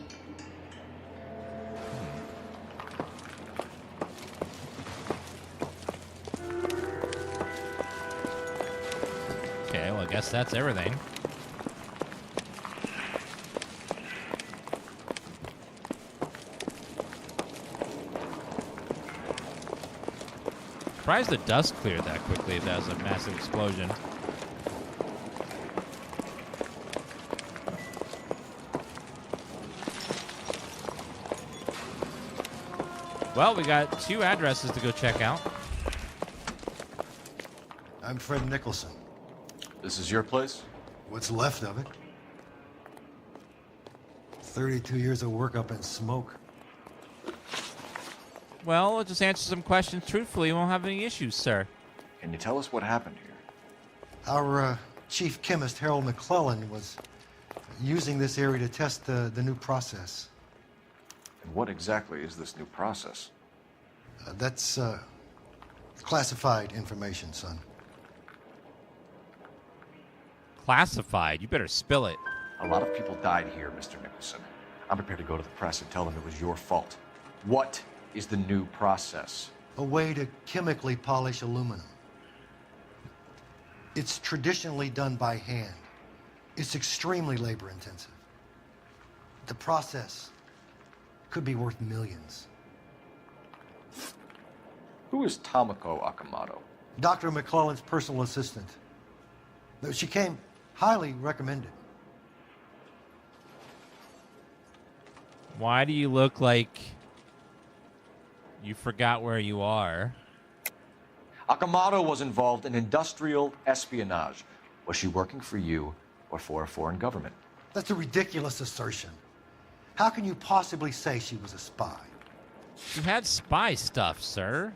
guess that's everything. Surprised the dust cleared that quickly if that was a massive explosion. Well, we got 2 addresses to go check out. I'm Fred Nicholson. This is your place? What's left of it? 32 years of work up in smoke. Well, we'll just answer some questions truthfully. You won't have any issues, sir. Can you tell us what happened here? Our chief chemist, Harold McClellan, was using this area to test the new process. And what exactly is this new process? That's classified information, son. Classified? You better spill it. A lot of people died here, Mr. Nicholson. I'm prepared to go to the press and tell them it was your fault. What is the new process? A way to chemically polish aluminum. It's traditionally done by hand. It's extremely labor intensive. The process could be worth millions. Who is Tomoko Akamoto? Dr. McClellan's personal assistant. She came highly recommended. Why do you look like you forgot where you are? Akamoto was involved in industrial espionage. Was she working for you or for a foreign government? That's a ridiculous assertion. How can you possibly say she was a spy? She had spy stuff, sir.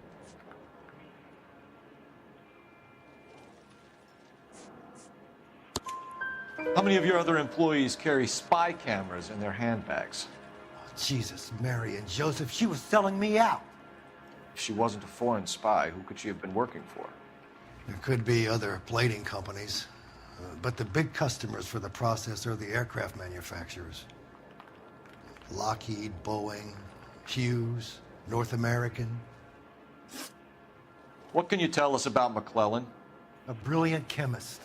How many of your other employees carry spy cameras in their handbags? Oh, Jesus, Mary and Joseph, she was selling me out. If she wasn't a foreign spy, who could she have been working for? There could be other plating companies, but the big customers for the process are the aircraft manufacturers. Lockheed, Boeing, Hughes, North American. What can you tell us about McClellan? A brilliant chemist.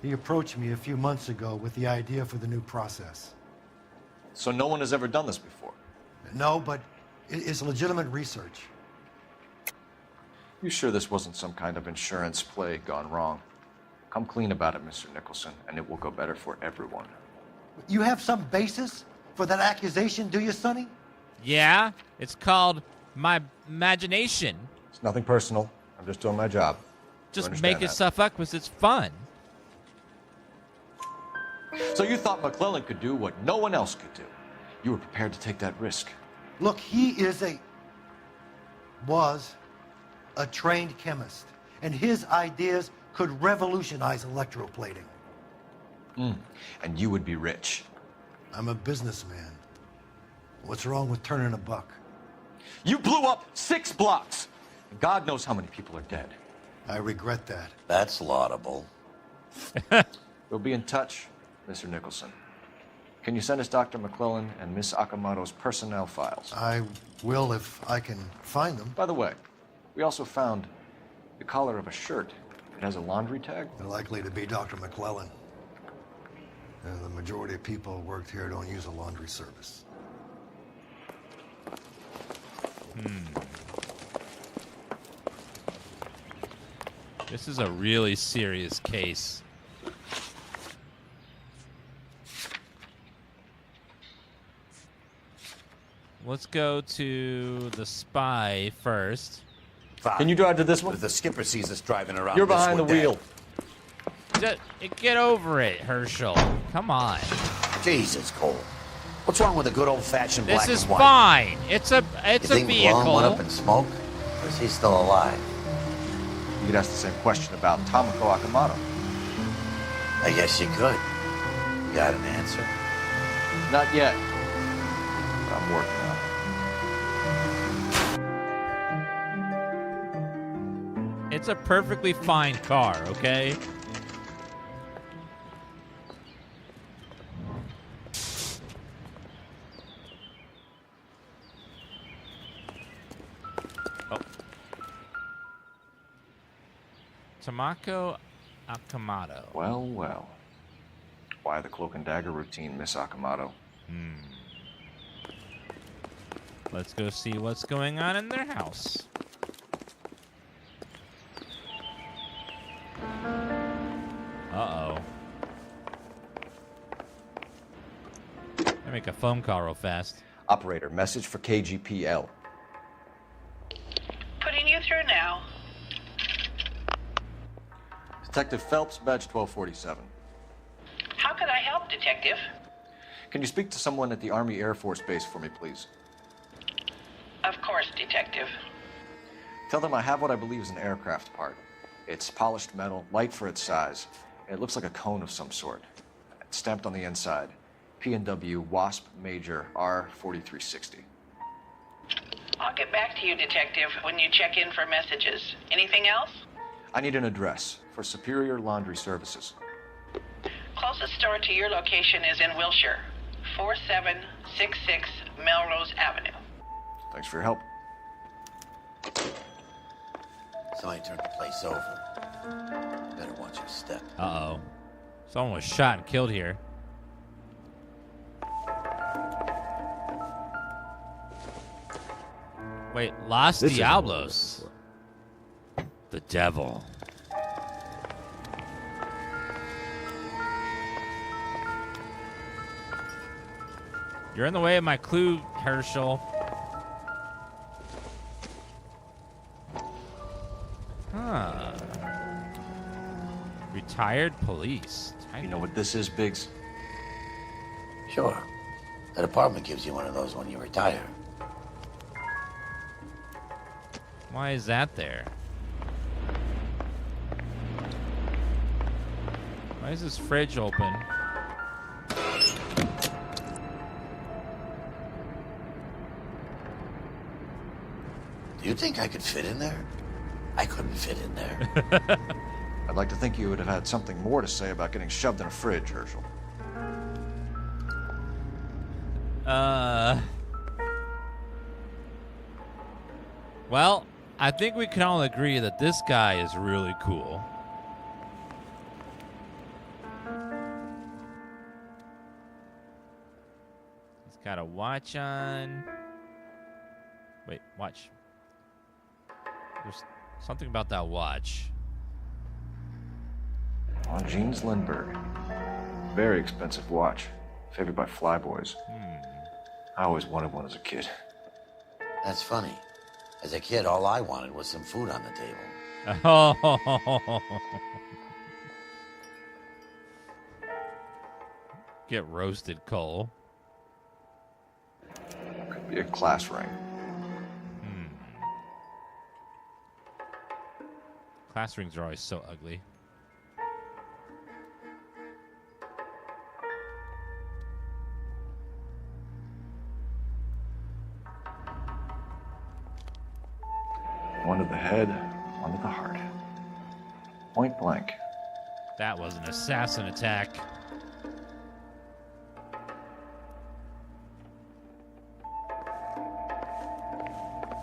He approached me a few months ago with the idea for the new process. So no one has ever done this before? No, but it's legitimate research. You sure this wasn't some kind of insurance play gone wrong? Come clean about it, Mr. Nicholson, and it will go better for everyone. You have some basis for that accusation, do you, Sonny? Yeah, it's called my imagination. It's nothing personal. I'm just doing my job. Just making stuff up because it's fun. So you thought McClellan could do what no one else could do. You were prepared to take that risk. Look, he was a trained chemist, and his ideas could revolutionize electroplating. And you would be rich. I'm a businessman. What's wrong with turning a buck? You blew up 6 blocks. And God knows how many people are dead. I regret that. That's laudable. We'll be in touch, Mr. Nicholson. Can you send us Dr. McClellan and Miss Akamoto's personnel files? I will if I can find them. By the way, we also found the collar of a shirt. It has a laundry tag. They're likely to be Dr. McClellan. The majority of people who worked here don't use a laundry service. This is a really serious case. Let's go to the spy first. Can you drive to this one? If the skipper sees us driving around, You're behind the wheel. Get over it, Herschel. Come on. Jesus, Cole. What's wrong with a good old-fashioned black and white? This is fine. It's a You think vehicle. McClellan went up in smoke? Or is he still alive? You could ask the same question about Tomoko Akamoto. I guess you could. You got an answer? Not yet. But I'm working on it. It's a perfectly fine car, okay? Akamoto. Well, well. Why the cloak and dagger routine, Miss Akamoto? Let's go see what's going on in their house. Uh-oh. I make a phone call real fast. Operator, message for KGPL. Putting you through now. Detective Phelps, badge 1247. How could I help, Detective? Can you speak to someone at the Army Air Force Base for me, please? Of course, Detective. Tell them I have what I believe is an aircraft part. It's polished metal, light for its size. It looks like a cone of some sort. It's stamped on the inside. P&W Wasp Major R4360. I'll get back to you, Detective, when you check in for messages. Anything else? I need an address for Superior Laundry Services. Closest store to your location is in Wilshire, 4766 Melrose Avenue. Thanks for your help. Somebody turned the place over. Better watch your step. Uh-oh. Someone was shot and killed here. Wait, Los Diablos. The devil. You're in the way of my clue, Herschel. Huh. Retired police. You know what this is, Biggs? Sure. The department gives you one of those when you retire. Why is that there? Why is this fridge open? Do you think I could fit in there? I couldn't fit in there. I'd like to think you would have had something more to say about getting shoved in a fridge, Herschel. Well, I think we can all agree that this guy is really cool. He's got a watch on. Wait, watch. There's something about that watch. On Jeans Lindbergh. Very expensive watch. Favored by flyboys. I always wanted one as a kid. That's funny. As a kid, all I wanted was some food on the table. Oh. Get roasted, Cole. Could be a class ring. Class rings are always so ugly. One to the head, one to the heart. Point blank. That was an assassin attack.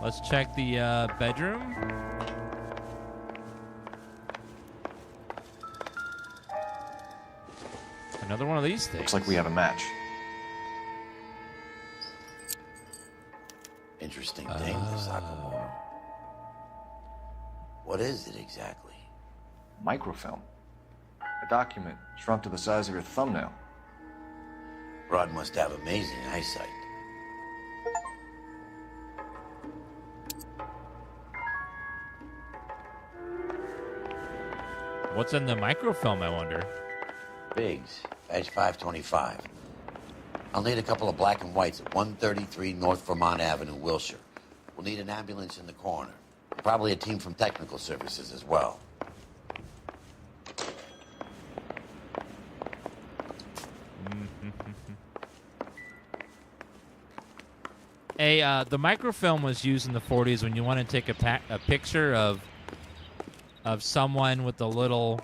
Let's check the bedroom. Another one of these things. Looks like we have a match. Interesting thing, Miss Nakamura. What is it exactly? Microfilm. A document shrunk to the size of your thumbnail. Rod must have amazing eyesight. What's in the microfilm, I wonder? Biggs, badge 525. I'll need a couple of black and whites at 133 North Vermont Avenue, Wilshire. We'll need an ambulance in the corner. Probably a team from technical services as well. Hey, the microfilm was used in the 40s when you want to take a picture of someone with a little,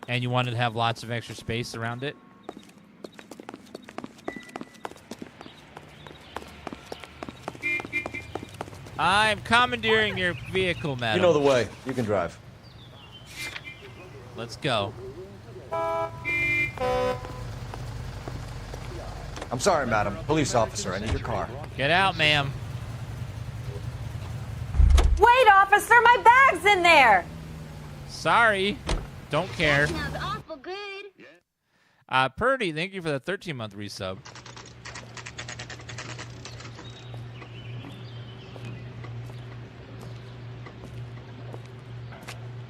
and you wanted to have lots of extra space around it. I'm commandeering your vehicle, madam. You know the way. You can drive. let's go. I'm sorry, madam. Police officer, I need your car. Get out, ma'am. Wait, officer, my bag's in there. Sorry. Don't care. Smells awful good. Purdy, thank you for the 13-month resub.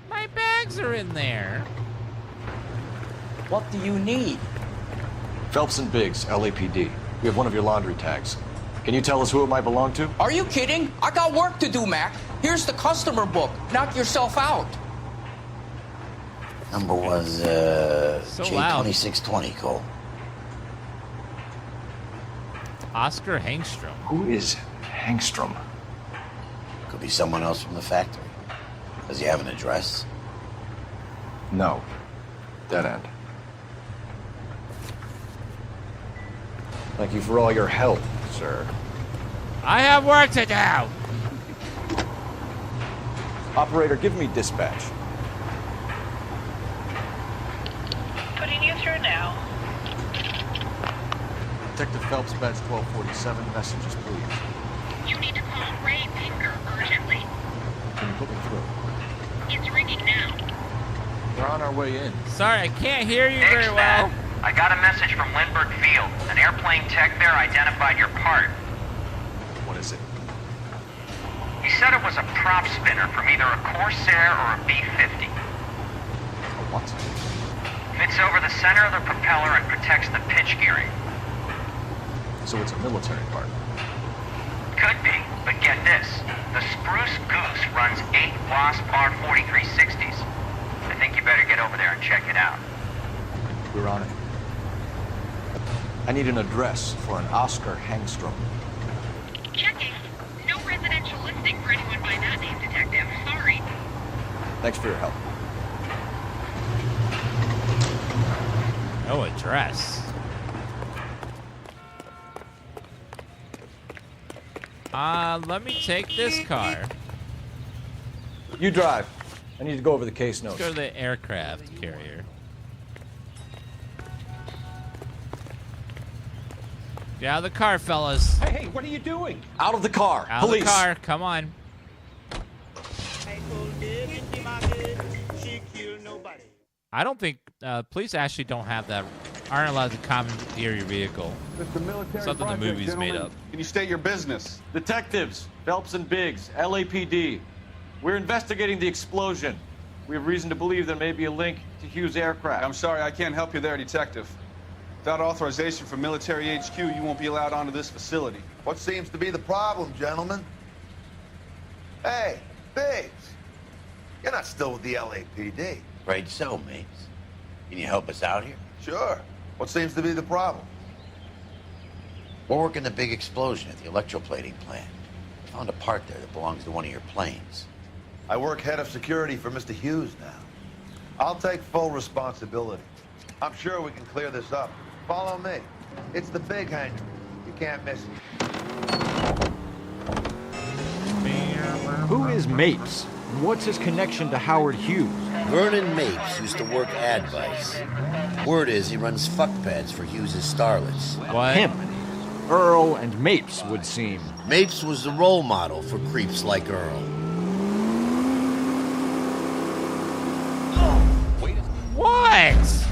My bags are in there. What do you need? Phelps and Biggs, LAPD. We have one of your laundry tags. Can you tell us who it might belong to? Are you kidding? I got work to do, Mac. Here's the customer book. Knock yourself out. Number was So loud. J2620, Cole. Oscar Hangstrom. Who is Hangstrom? Could be someone else from the factory. Does he have an address? No. Dead end. Thank you for all your help, sir. I have work to do. Operator, give me dispatch. Putting you through now. Detective Phelps, badge 1247. Messages, please. You need to call Ray Pinker urgently. Can you put me through? It's ringing now. We're on our way in. Sorry, I can't hear you very well. I got a message from Lindbergh Field. An airplane tech there identified your part. What is it? He said it was a prop spinner from either a Corsair or a B-50. A what? Fits over the center of the propeller and protects the pitch gearing. So it's a military part. Could be, but get this. The Spruce Goose runs 8 Wasp R4360s. I think you better get over there and check it out. We're on it. I need an address for an Oscar Hangstrom. Checking. No residential listing for anyone by that name, Detective. Sorry. Thanks for your help. No address. Let me take this car. You drive. I need to go over the case notes. Let's go to the aircraft carrier. Get out of the car, fellas. Hey, what are you doing? Out of the car. Out Police. of the car. Come on. I don't think police actually don't have that. Aren't allowed to commandeer your vehicle. Something the movie's made up. Can you state your business? Detectives, Phelps and Biggs, LAPD. We're investigating the explosion. We have reason to believe there may be a link to Hughes' aircraft. I'm sorry, I can't help you there, Detective. Without authorization from military HQ, you won't be allowed onto this facility. What seems to be the problem, gentlemen? Hey, Biggs, you're not still with the LAPD. Afraid so, mates. Can you help us out here? Sure. What seems to be the problem? We're working the big explosion at the electroplating plant. Found a part there that belongs to one of your planes. I work head of security for Mr. Hughes now. I'll take full responsibility. I'm sure we can clear this up. Follow me. It's the big hangar. You can't miss it. Who is Mapes? And what's his connection to Howard Hughes? Vernon Mapes used to work Advice. Word is he runs fuck pads for Hughes' starlets. What? Him. Earl and Mapes would seem. Mapes was the role model for creeps like Earl. What?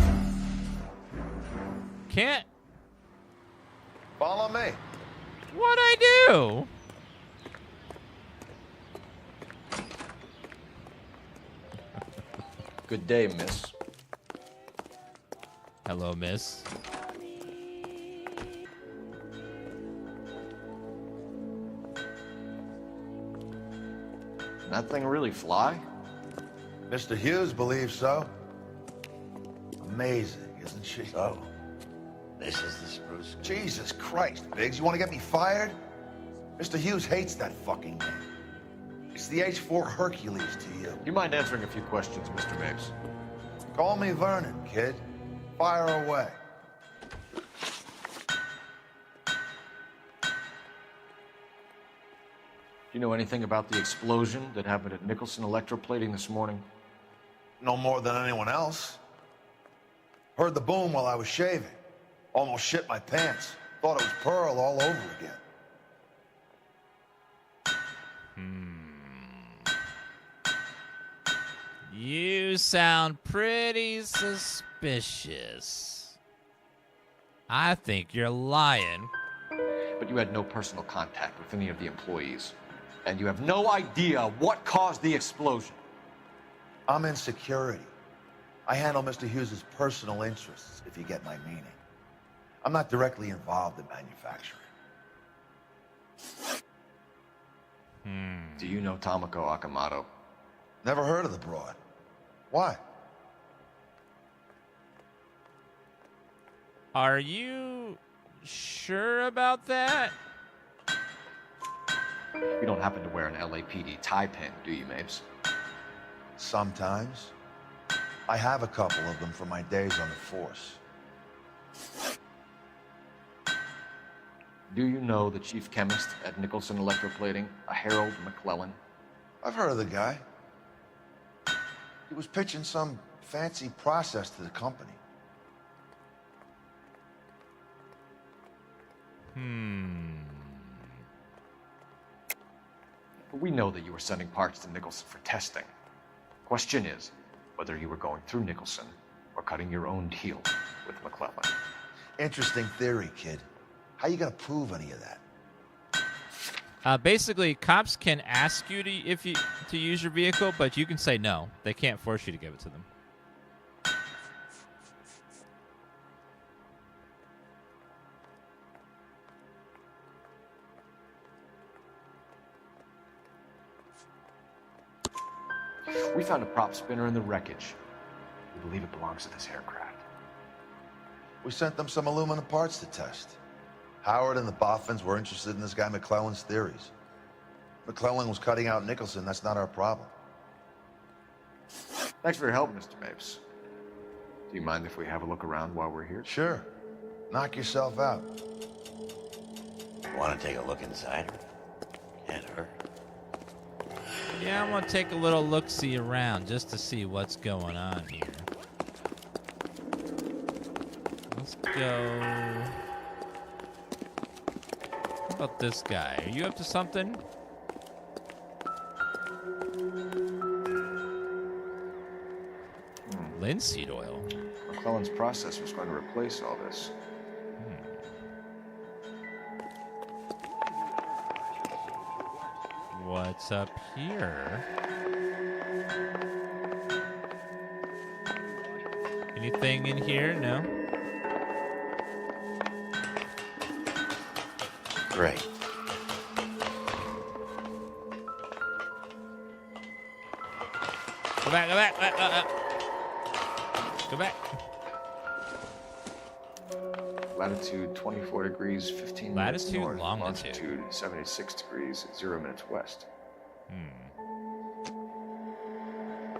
Can't. Follow me. What'd I do? Good day, miss. Hello, miss. That thing really fly? Mr. Hughes believes so. Amazing, isn't she? So, this is the Spruce. Jesus Christ, Biggs, you want to get me fired? Mr. Hughes hates that fucking name. It's the H-4 Hercules to you. You mind answering a few questions, Mr. Mapes? Call me Vernon, kid. Fire away. Do you know anything about the explosion that happened at Nicholson electroplating this morning? No more than anyone else. Heard the boom while I was shaving. Almost shit my pants. Thought it was Pearl all over again. You sound pretty suspicious. I think you're lying. But you had no personal contact with any of the employees. And you have no idea what caused the explosion. I'm in security. I handle Mr. Hughes' personal interests, if you get my meaning. I'm not directly involved in manufacturing. Do you know Tomoko Akamoto? Never heard of the broad. Why? Are you sure about that? You don't happen to wear an LAPD tie pin, do you, Mapes? Sometimes. I have a couple of them from my days on the force. Do you know the chief chemist at Nicholson Electroplating, a Harold McClellan? I've heard of the guy. He was pitching some fancy process to the company. We know that you were sending parts to Nicholson for testing. Question is whether you were going through Nicholson or cutting your own deal with McClellan. Interesting theory, kid. How you gonna prove any of that? Basically, cops can ask you to use your vehicle, but you can say no. They can't force you to give it to them. We found a prop spinner in the wreckage. We believe it belongs to this aircraft. We sent them some aluminum parts to test. Howard and the Boffins were interested in this guy McClellan's theories. McClellan was cutting out Nicholson. That's not our problem. Thanks for your help, Mr. Mapes. Do you mind if we have a look around while we're here? Sure. Knock yourself out. Want to take a look inside? Can't hurt. Yeah, I'm going to take a little look-see around just to see what's going on here. Let's go... How about this guy? Are you up to something? Linseed oil. McClellan's process was going to replace all this. What's up here? Anything in here? No. Great. Go back, go back, go back. Latitude 24 degrees, 15 Latitude, minutes north. longitude. Longitude 76 degrees, 0 minutes west.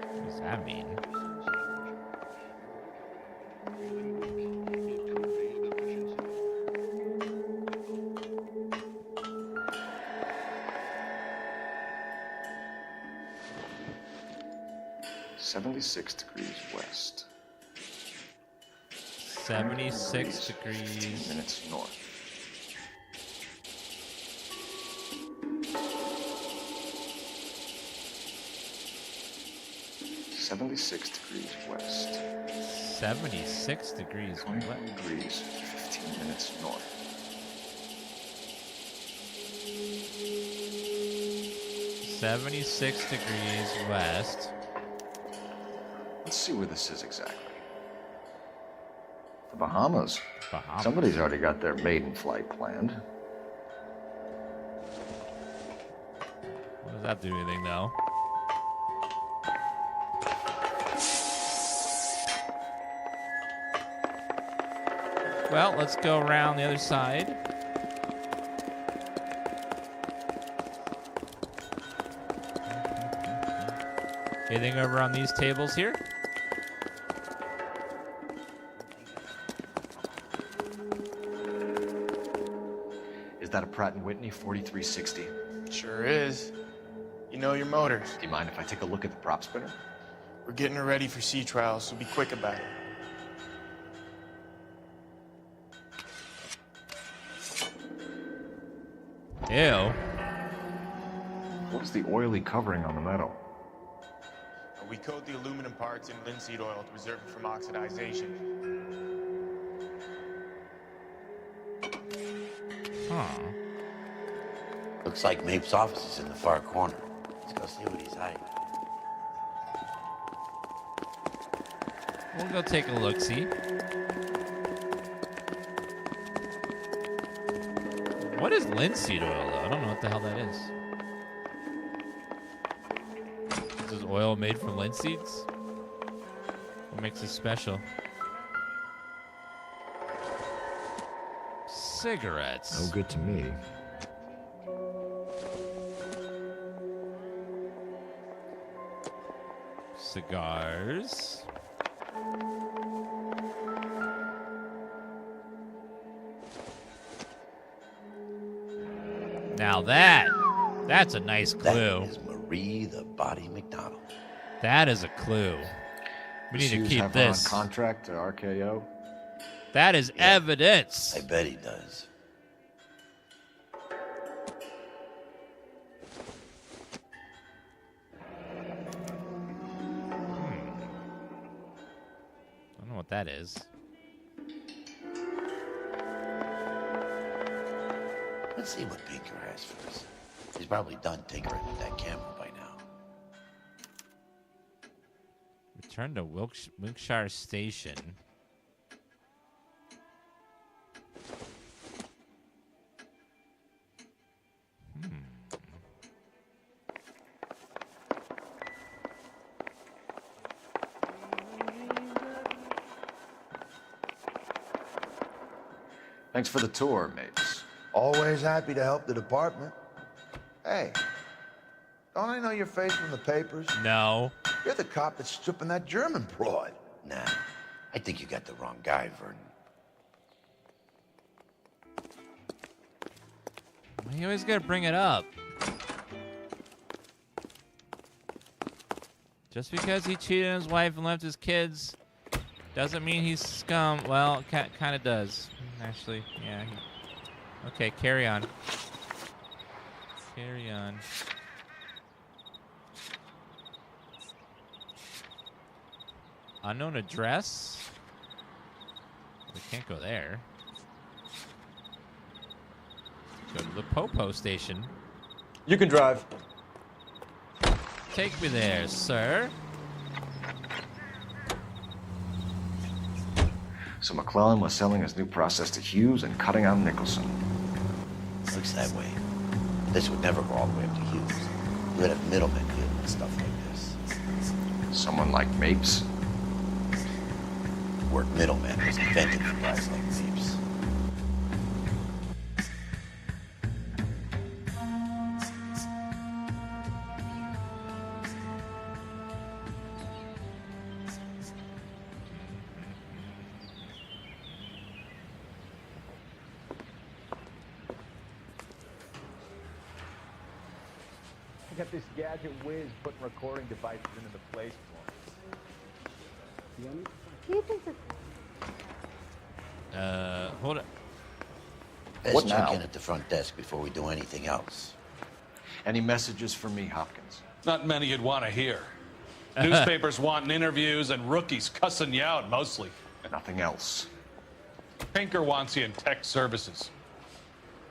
What does that mean? $76 degrees west. 76 degrees. 15 minutes north. $76 degrees west. 76 degrees 21 west. degrees, 15 minutes north. $76 degrees west. Let's see where this is exactly. The Bahamas. Bahamas. Somebody's already got their maiden flight planned. What does that do anything, though? Well, let's go around the other side. Anything over on these tables here? Is that a Pratt & Whitney 4360? Sure is. You know your motors. Do you mind if I take a look at the prop spinner? We're getting her ready for sea trials, so be quick about it. Ew. What's the oily covering on the metal? We coat the aluminum parts in linseed oil to preserve it from oxidization. Huh. Looks like Mape's office is in the far corner. Let's go see what he's hiding. We'll go take a look-see. What is linseed oil, though? I don't know what the hell that is. Is this oil made from linseeds? What makes it special? Cigarettes. No good to me. Cigars. Now that's a nice clue. That is Marie the Body McDonald. That is a clue. We need to keep this. On contract to RKO. That is evidence. I bet he does. I don't know what that is. Let's see what Pinker has for us. He's probably done tinkering with that camera by now. Return to Wilkshire Station. Thanks for the tour, Mapes. Always happy to help the department. Hey, don't I know your face from the papers? No. You're the cop that's stripping that German broad. Nah, I think you got the wrong guy, Vernon. You always gotta bring it up. Just because he cheated on his wife and left his kids doesn't mean he's scum. Well, kind of does. Actually, yeah. Okay, carry on. Carry on. Unknown address? We can't go there. Go to the Popo station. You can drive. Take me there, sir. So McClellan was selling his new process to Hughes and cutting out Nicholson. Looks that way. This would never go all the way up to Hughes. You would have middlemen dealing with stuff like this. Someone like Mapes? The word middleman was invented for guys like Mapes. Got this gadget whiz putting recording devices into the place for me. Do you think that... Hold it. Let's check in at the front desk before we do anything else. Any messages for me, Hopkins? Not many you'd want to hear. Newspapers wanting interviews and rookies cussing you out mostly. Nothing else. Pinker wants you in tech services.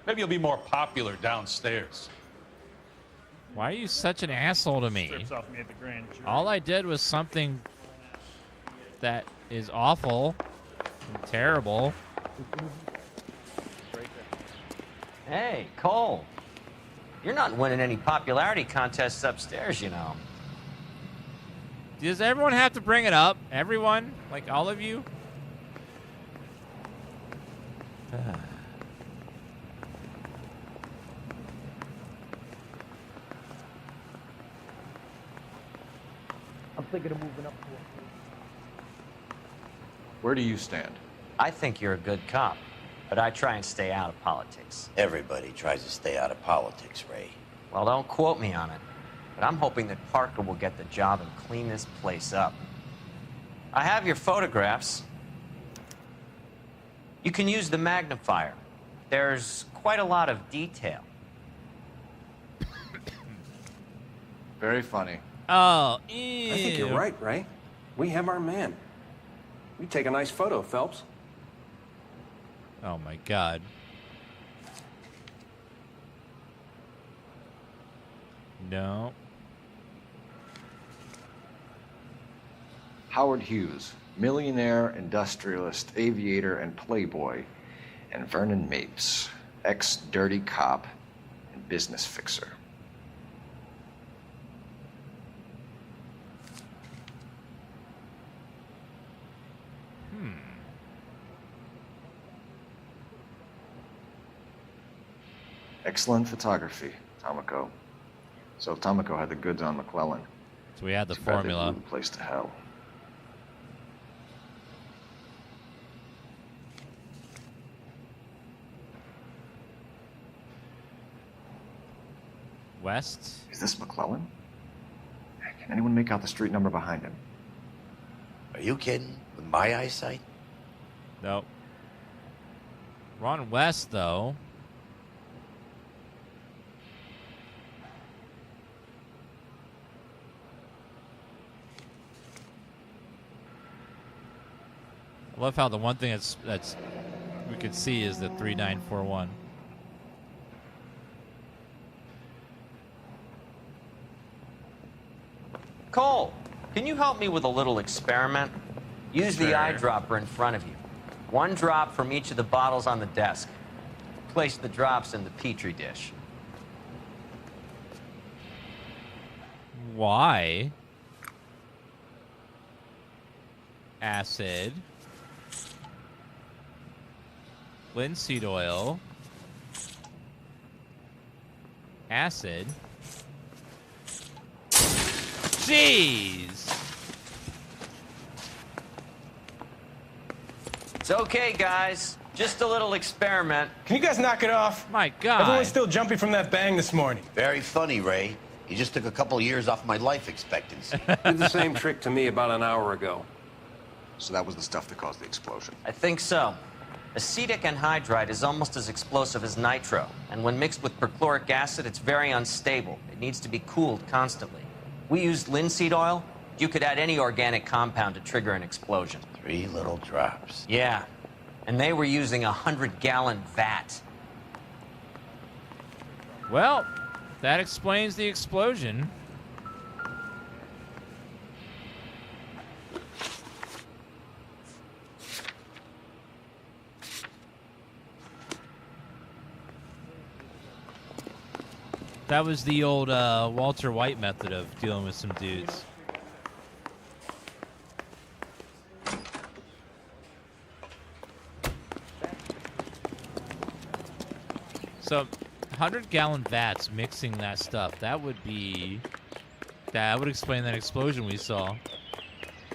Maybe you'll be more popular downstairs. Why are you such an asshole to me? All I did was something that is awful and terrible. Hey, Cole. You're not winning any popularity contests upstairs, you know. Does everyone have to bring it up? Everyone? Like all of you? I'm thinking of moving up to Where do you stand? I think you're a good cop, but I try and stay out of politics. Everybody tries to stay out of politics, Ray. Well, don't quote me on it. but I'm hoping that Parker will get the job and clean this place up. I have your photographs. You can use the magnifier. There's quite a lot of detail. Very funny. Oh, I think you're right, Ray. We have our man. We take a nice photo, Phelps. Oh my God. No. Howard Hughes, millionaire, industrialist, aviator, and playboy, and Vernon Mapes, ex-dirty cop and business fixer. Excellent photography, Tomoko. So Tomoko had the goods on McClellan. So we had the Too bad they formula. blew the place to hell. West. Is this McClellan? Can anyone make out the street number behind him? Are you kidding? With my eyesight? Nope. We're on West, though. I love how the one thing that's we could see is the 3941. Cole, can you help me with a little experiment? Use the Sure. eyedropper in front of you. One drop from each of the bottles on the desk. Place the drops in the Petri dish. Why? Acid. Linseed oil. Acid. Jeez! It's okay, guys. Just a little experiment. Can you guys knock it off? My God. Everyone's still jumping from that bang this morning. Very funny, Ray. You just took a couple years off my life expectancy. Did the same trick to me about an hour ago. So that was the stuff that caused the explosion. I think so. Acetic anhydride is almost as explosive as nitro, and when mixed with perchloric acid, it's very unstable. It needs to be cooled constantly. We used linseed oil. You could add any organic compound to trigger an explosion. 3 little drops. Yeah, and they were using a 100-gallon vat. Well, that explains the explosion. That was the old Walter White method of dealing with some dudes. So, 100-gallon vats mixing that stuff, that would explain that explosion we saw.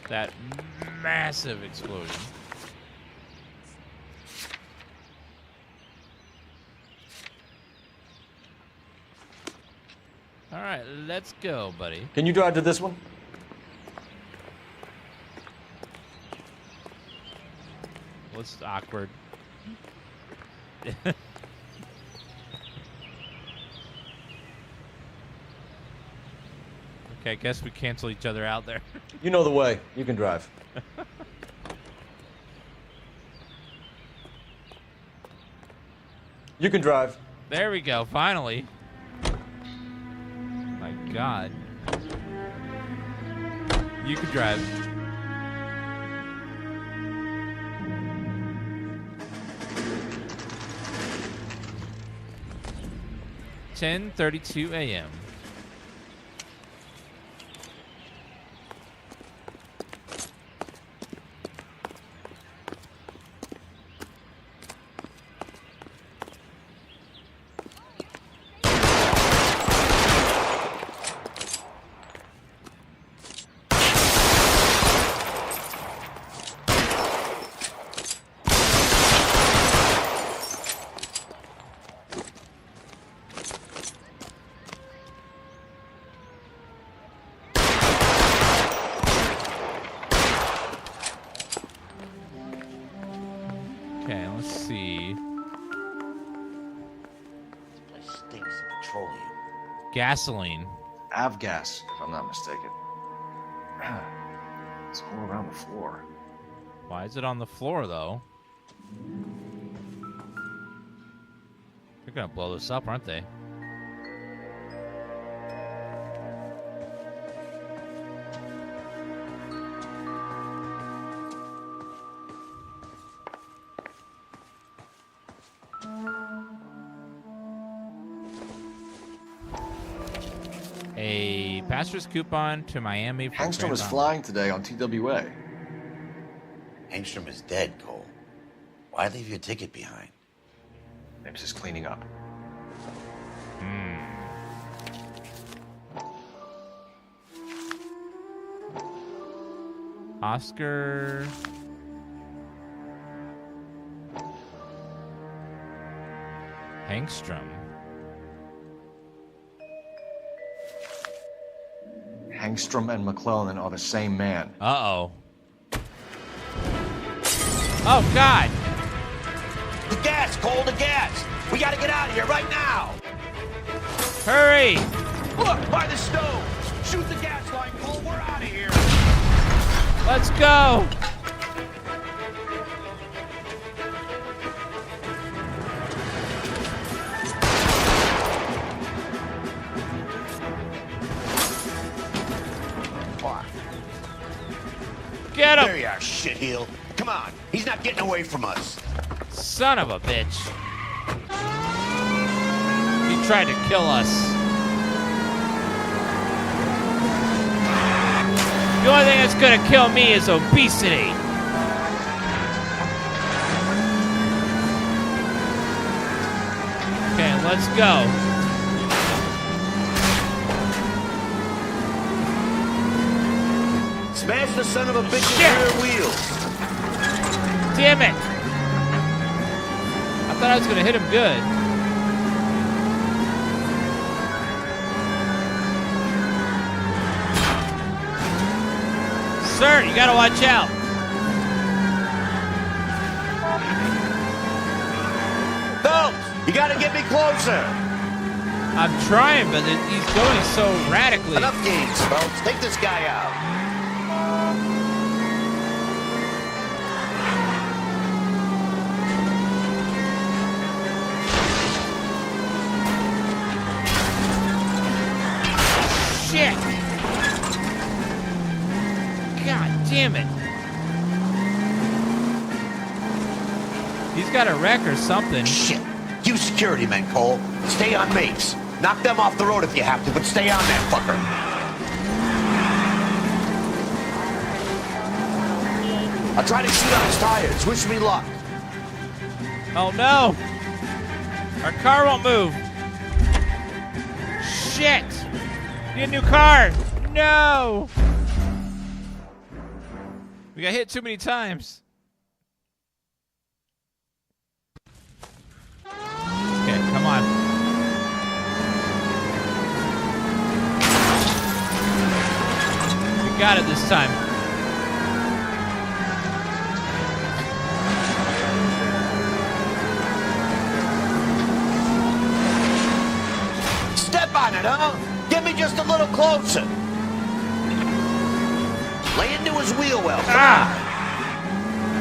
That massive explosion. All right, let's go, buddy. Can you drive to this one? Well, it's awkward. Okay, I guess we cancel each other out there. You know the way. You can drive. You can drive. There we go, finally. My God. You can drive. $10:32 a.m. Gasoline. Avgas, if I'm not mistaken. It's all around the floor. Why is it on the floor, though? They're gonna blow this up, aren't they? A pastor's coupon to Miami. Hangstrom is flying today on TWA. Hangstrom is dead, Cole. Why leave your ticket behind? Nips is cleaning up. Oscar. Hangstrom. Hangstrom and McClellan are the same man. Uh-oh. Oh, God. The gas, Cole, the gas. We gotta get out of here right now. Hurry. Look, by the stove. Shoot the gas line, Cole. We're out of here. Let's go. Get him! There you are, shitheel. Come on, he's not getting away from us. Son of a bitch. He tried to kill us. The only thing that's gonna kill me is obesity. Okay, let's go. Smash the son of a bitch's rear wheels. Damn it. I thought I was gonna hit him good. Sir, you gotta watch out. Phelps, you gotta get me closer. I'm trying, but he's going so radically. Enough games, Phelps. Take this guy out. Shit! God damn it. He's got a wreck or something. Shit. You security men, Cole. Stay on Mapes. Knock them off the road if you have to, but stay on that fucker. I'll try to shoot out his tires. Wish me luck. Oh no! Our car won't move. Shit! Need a new car! No! We got hit too many times. Okay, come on. We got it this time. Step on it, huh? Get me just a little closer. Lay into his wheel well.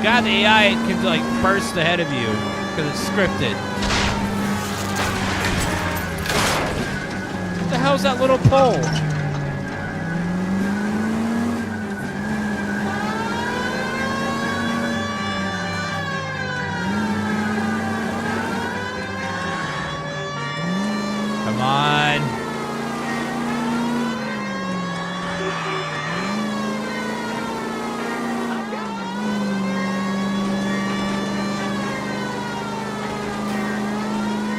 God, the AI can like burst ahead of you because it's scripted. What the hell's that little pole? Come on.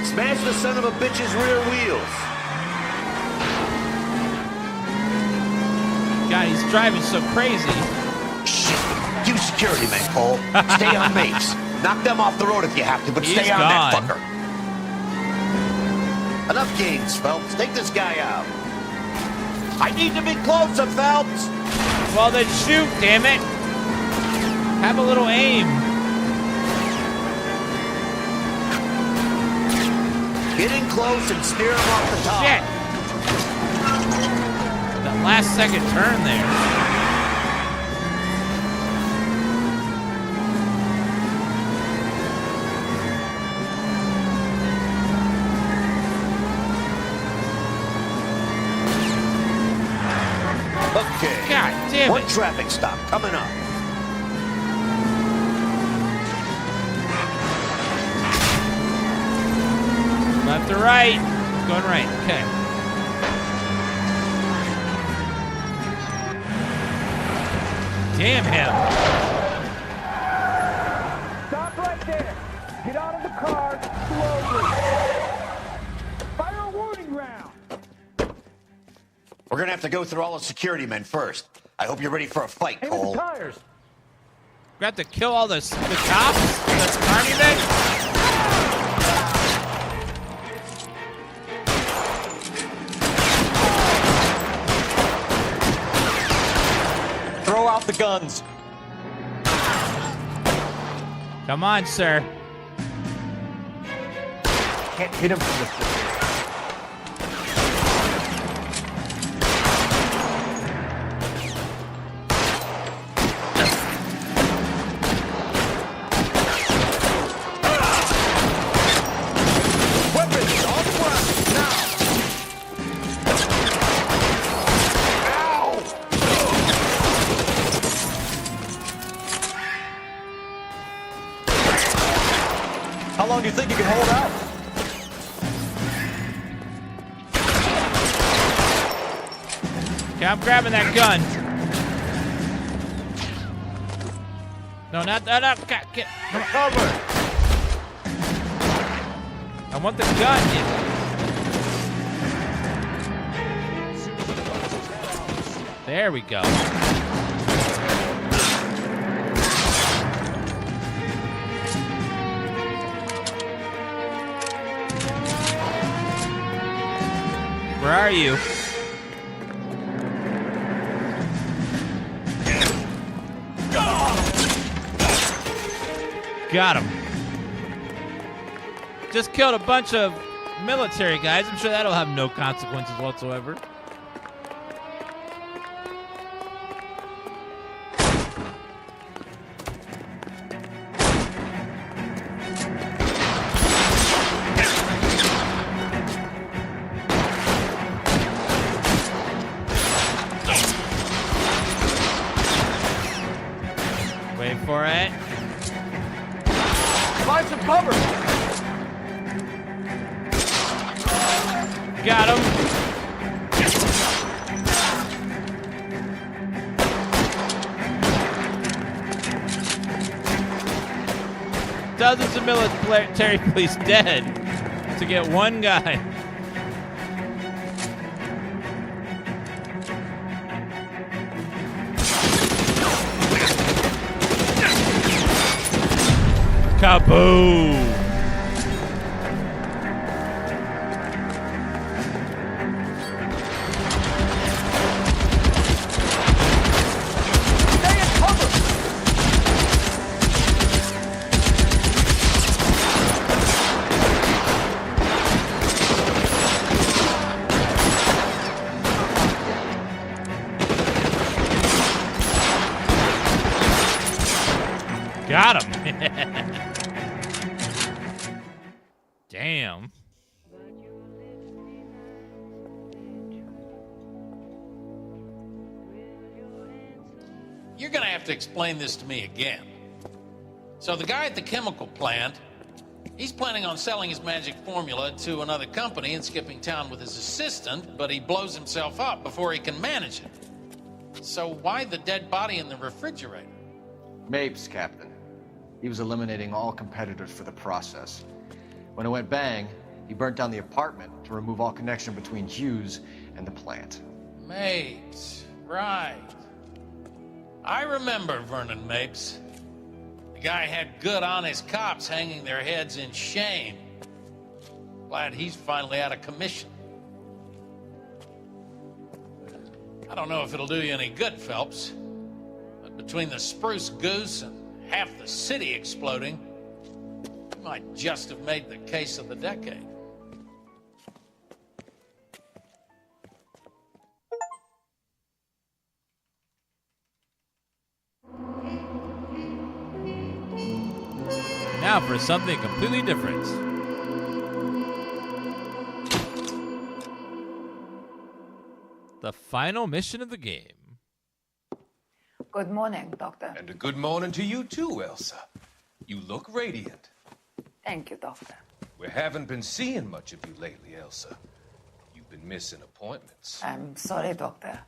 Smash the son of a bitch's rear wheels. God, he's driving so crazy. Shit. You security men, Cole. Stay on Mapes. Knock them off the road if you have to, but stay on that fucker. Enough games, Phelps. Take this guy out. I need to be closer, Phelps. Well, then shoot, damn it. Have a little aim. Get in close and steer him off the top. Shit. last second turn there. Okay. God damn it. One traffic stop coming up. Left or right? Going right. Okay. Damn him. Stop right there. Get out of the car slowly. Fire a warning round. We're gonna have to go through all the security men first. I hope you're ready for a fight, Cole. Tires. We have to kill all the cops? That's army men? Throw out the guns. Come on, sir. Can't hit him from the floor. How long do you think you can hold out? Okay, I'm grabbing that gun. No, not that. Get cover. I want the gun. There we go. Where are you? Got him. Just killed a bunch of military guys. I'm sure that'll have no consequences whatsoever. Wait for it. Find some cover. Got him. Dozens of military police dead to get one guy. Kaboom! Got him. Damn. You're gonna have to explain this to me again. So the guy at the chemical plant, he's planning on selling his magic formula to another company and skipping town with his assistant, but he blows himself up before he can manage it. So why the dead body in the refrigerator? Mapes, Captain. He was eliminating all competitors for the process. When it went bang, he burnt down the apartment to remove all connection between Hughes and the plant. Mapes, right. I remember Vernon Mapes. The guy had good, honest cops hanging their heads in shame. Glad he's finally out of commission. I don't know if it'll do you any good, Phelps, but between the spruce goose and half the city exploding, you might just have made the case of the decade. now for something completely different. The final mission of the game. Good morning, Doctor. And a good morning to you too, Elsa. You look radiant. Thank you, Doctor. We haven't been seeing much of you lately, Elsa. You've been missing appointments. I'm sorry, Doctor.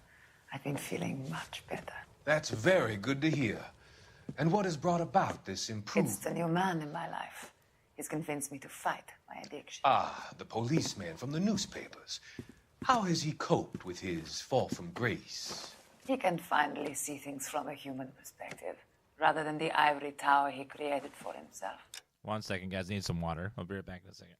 I've been feeling much better. That's very good to hear. And what has brought about this improvement? It's the new man in my life. He's convinced me to fight my addiction. Ah, the policeman from the newspapers. How has he coped with his fall from grace? He can finally see things from a human perspective, rather than the ivory tower he created for himself. 1 second, guys. I need some water. I'll be right back in a second.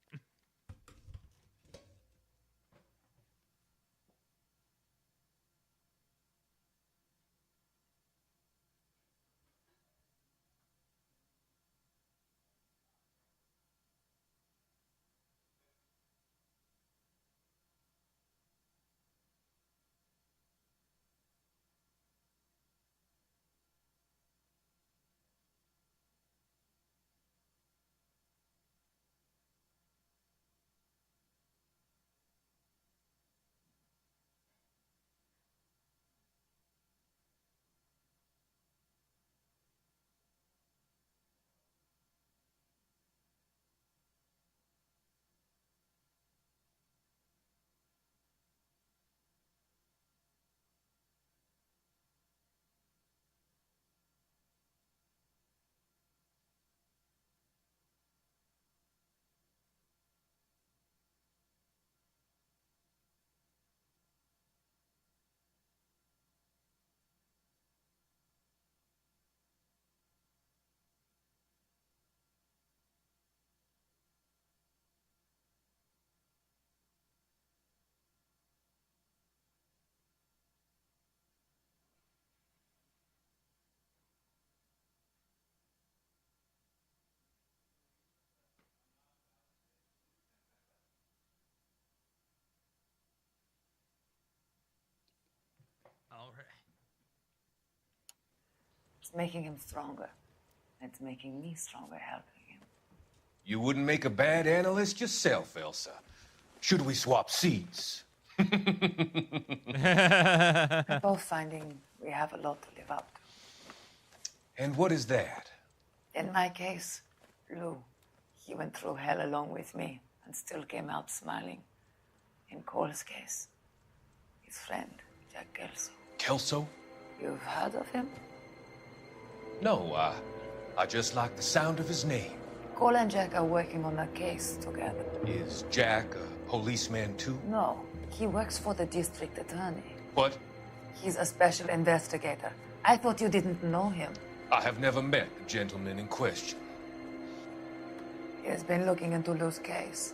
All right. It's making him stronger. It's making me stronger helping him. You wouldn't make a bad analyst yourself, Elsa. Should we swap seats? We're both finding we have a lot to live up to. And what is that? In my case, Lou, he went through hell along with me and still came out smiling. In Cole's case, his friend, Jack Kelso. Kelso? You've heard of him? No, I just like the sound of his name. Cole and Jack are working on a case together. Is Jack a policeman too? No, he works for the district attorney. What? He's a special investigator. I thought you didn't know him. I have never met the gentleman in question. He has been looking into Lou's case.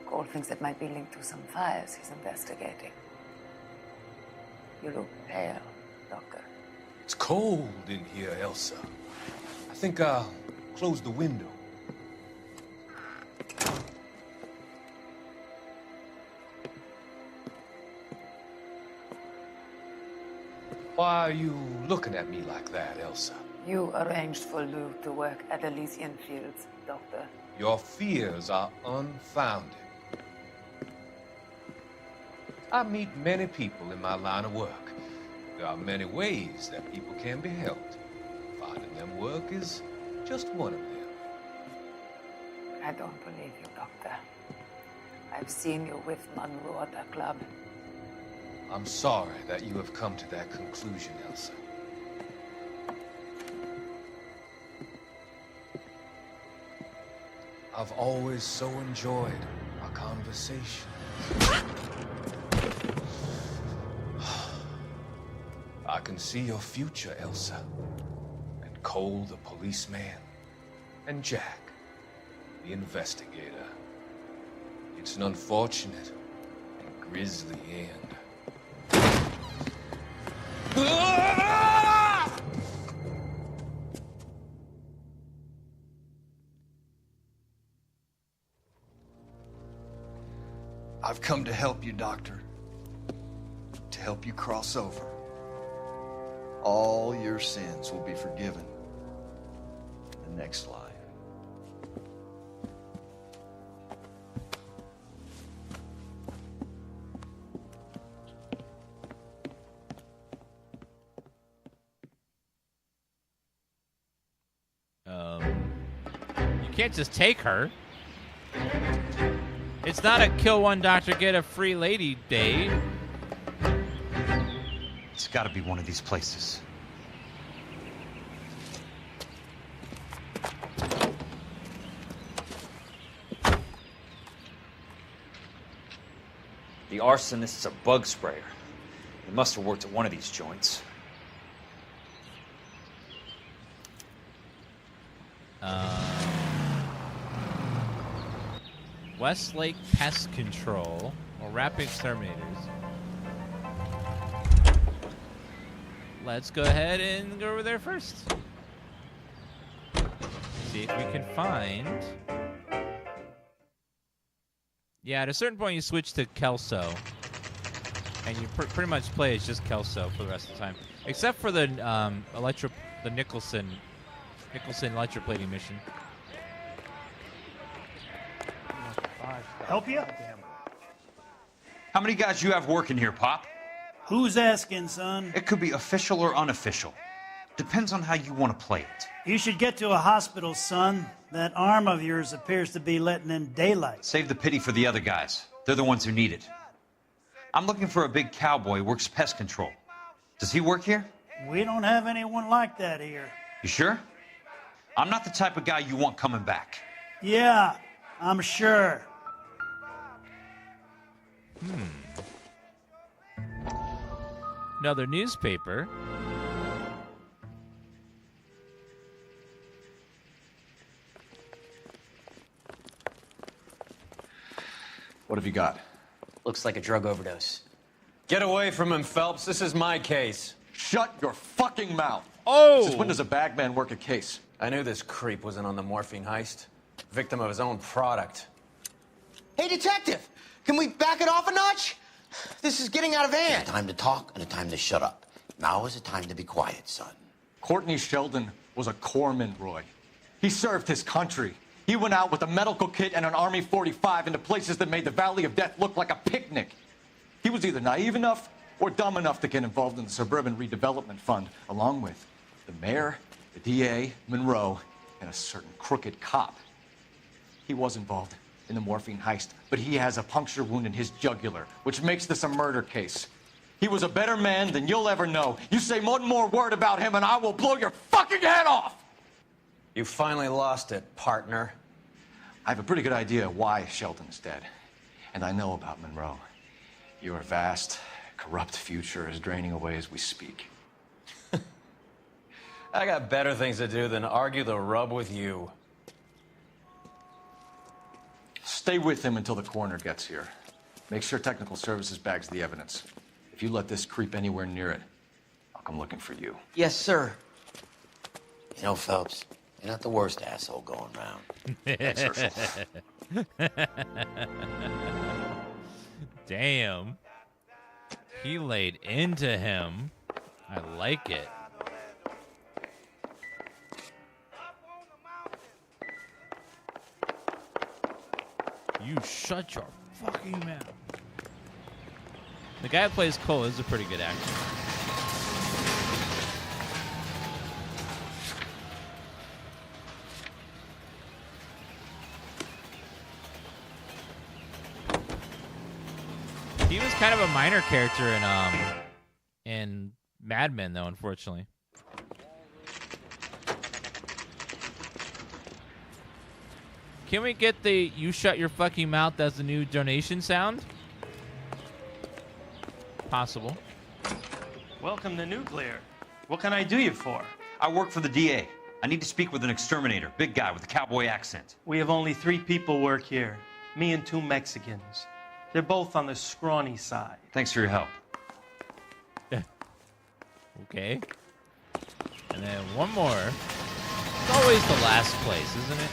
Cole thinks it might be linked to some fires he's investigating. You look pale, Doctor. It's cold in here, Elsa. I think I'll close the window. Why are you looking at me like that, Elsa? You arranged for Lou to work at Elysian Fields, Doctor. Your fears are unfounded. I meet many people in my line of work. There are many ways that people can be helped. Finding them work is just one of them. I don't believe you, Doctor. I've seen you with Monroe at the club. I'm sorry that you have come to that conclusion, Elsa. I've always so enjoyed our conversations. I can see your future, Elsa. And Cole, the policeman. And Jack, the investigator. It's an unfortunate and grisly end. I've come to help you, Doctor. To help you cross over. All your sins will be forgiven in the next life. Can't just take her. It's not a kill one doctor, get a free lady day. It's got to be one of these places. The arsonist's a bug sprayer. He must have worked at one of these joints. Westlake Pest Control or Rapid Exterminators. Let's go ahead and go over there first. See if we can find. Yeah, at a certain point you switch to Kelso, and you pretty much play as just Kelso for the rest of the time, except for the Nicholson electroplating mission. Help you? How many guys you have working here, Pop? Who's asking, son? It could be official or unofficial. Depends on how you want to play it. You should get to a hospital, son. That arm of yours appears to be letting in daylight. Save the pity for the other guys. They're the ones who need it. I'm looking for a big cowboy who works pest control. Does he work here? We don't have anyone like that here. You sure? I'm not the type of guy you want coming back. Yeah, I'm sure. Another newspaper. What have you got? Looks like a drug overdose. Get away from him, Phelps. This is my case. Shut your fucking mouth. Oh! Since when does a bagman work a case? I knew this creep wasn't on the morphine heist. Victim of his own product. Hey, detective! Can we back it off a notch? This is getting out of hand. A time to talk and a time to shut up. Now is the time to be quiet, son. Courtney Sheldon was a corpsman, Roy. He served his country. He went out with a medical kit and an Army 45 into places that made the Valley of Death look like a picnic. He was either naive enough or dumb enough to get involved in the Suburban Redevelopment Fund, along with the mayor, the DA, Monroe, and a certain crooked cop. He was involved in the morphine heist, but he has a puncture wound in his jugular, which makes this a murder case. He was a better man than you'll ever know. You say one more word about him and I will blow your fucking head off! You finally lost it, partner. I have a pretty good idea why Sheldon's dead. And I know about Monroe. Your vast, corrupt future is draining away as we speak. I got better things to do than argue the rub with you. Stay with him until the coroner gets here. Make sure technical services bags the evidence. If you let this creep anywhere near it, I'll come looking for you. Yes, sir. You know, Phelps, you're not the worst asshole going around. Thanks, Herschel. Damn. He laid into him. I like it. You shut your fucking mouth. The guy who plays Cole is a pretty good actor. He was kind of a minor character in Mad Men, though, unfortunately. Can we get the "you shut your fucking mouth" as the new donation sound? Possible. Welcome to Nuclear. What can I do you for? I work for the DA. I need to speak with an exterminator, big guy with a cowboy accent. We have only 3 people work here. Me and 2 Mexicans. They're both on the scrawny side. Thanks for your help. Okay. And then one more. It's always the last place, isn't it?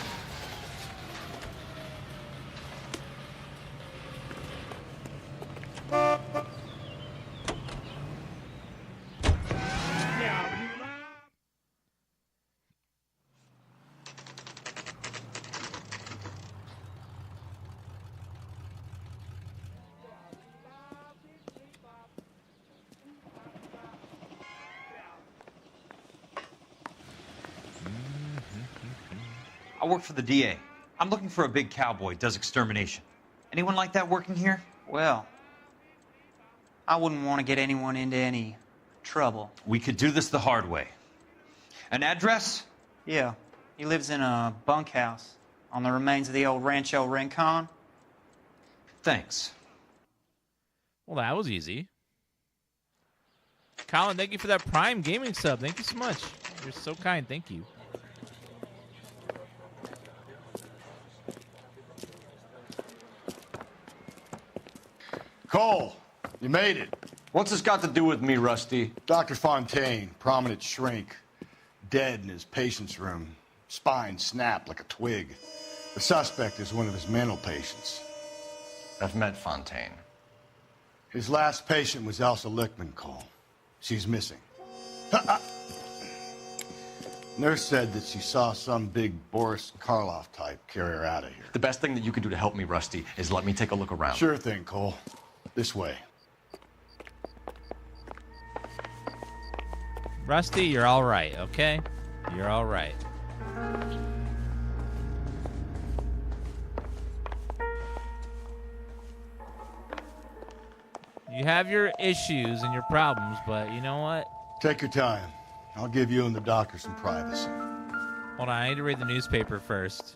I work for the DA. I'm looking for a big cowboy, does extermination. Anyone like that working here? Well, I wouldn't want to get anyone into any trouble. We could do this the hard way. An address? Yeah, he lives in a bunkhouse on the remains of the old Rancho Rincon. Thanks. Well, that was easy. Colin, thank you for that Prime Gaming sub. Thank you so much. You're so kind. Thank you. Cole, you made it. What's this got to do with me, Rusty? Dr. Fontaine, prominent shrink, dead in his patient's room, spine snapped like a twig. The suspect is one of his mental patients. I've met Fontaine. His last patient was Elsa Lichtman, Cole. She's missing. Nurse said that she saw some big Boris Karloff type carry her out of here. The best thing that you can do to help me, Rusty, is let me take a look around. Sure thing, Cole. This way. Rusty, you're all right, okay? You're all right. You have your issues and your problems, but you know what? Take your time. I'll give you and the doctor some privacy. Hold on, I need to read the newspaper first.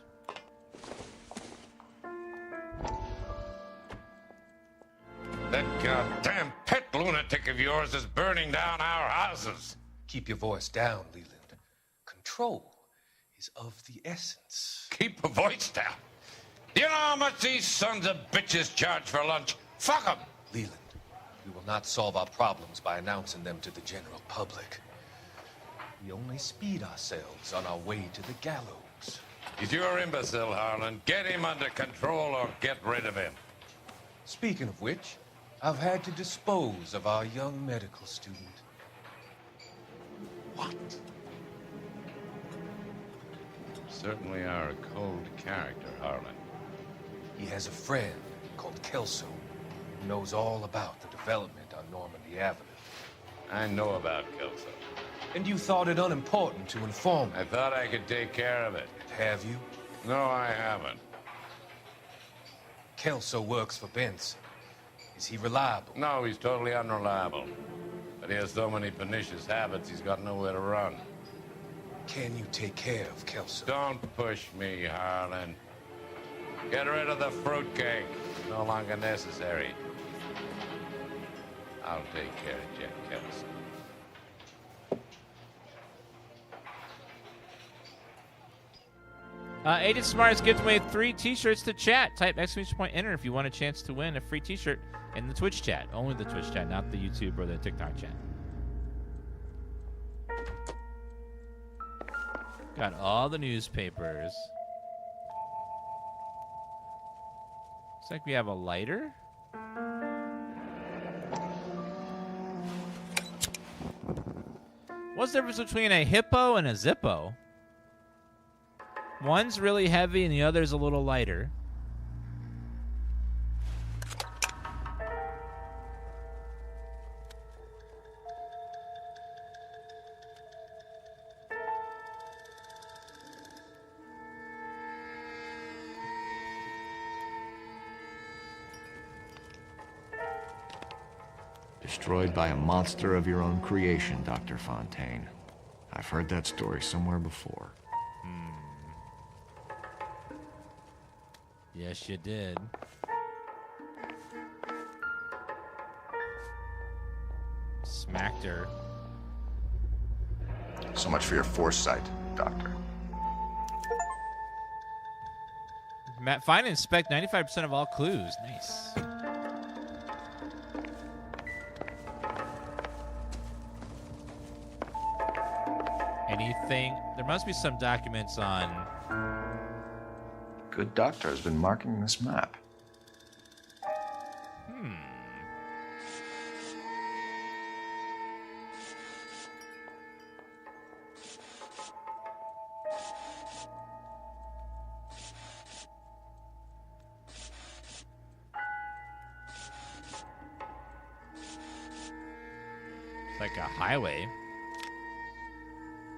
That goddamn pet lunatic of yours is burning down our houses. Keep your voice down, Leland. Control is of the essence. Keep your voice down. Do you know how much these sons of bitches charge for lunch? Fuck them. Leland, we will not solve our problems by announcing them to the general public. We only speed ourselves on our way to the gallows. He's your imbecile, Harlan. Get him under control or get rid of him. Speaking of which, I've had to dispose of our young medical student. What? Certainly are a cold character, Harlan. He has a friend called Kelso who knows all about the development on Normandy Avenue. I know about Kelso. And you thought it unimportant to inform me. I thought I could take care of it. Have you? No, I haven't. Kelso works for Benson. Is he reliable? No, he's totally unreliable. But he has so many pernicious habits, he's got nowhere to run. Can you take care of Kelso? Don't push me, Harlan. Get rid of the fruitcake. No longer necessary. I'll take care of Jack Kelso. Agent Smartest gives away 3 t-shirts to chat. Type !enter if you want a chance to win a free t-shirt in the Twitch chat. Only the Twitch chat, not the YouTube or the TikTok chat. Got all the newspapers. Looks like we have a lighter. What's the difference between a hippo and a Zippo? One's really heavy and the other's a little lighter. Destroyed by a monster of your own creation, Dr. Fontaine. I've heard that story somewhere before. Yes, you did. Smacked her. So much for your foresight, Doctor. Find and inspect 95% of all clues. Nice. Anything? There must be some documents on... Good doctor has been marking this map. It's like a highway.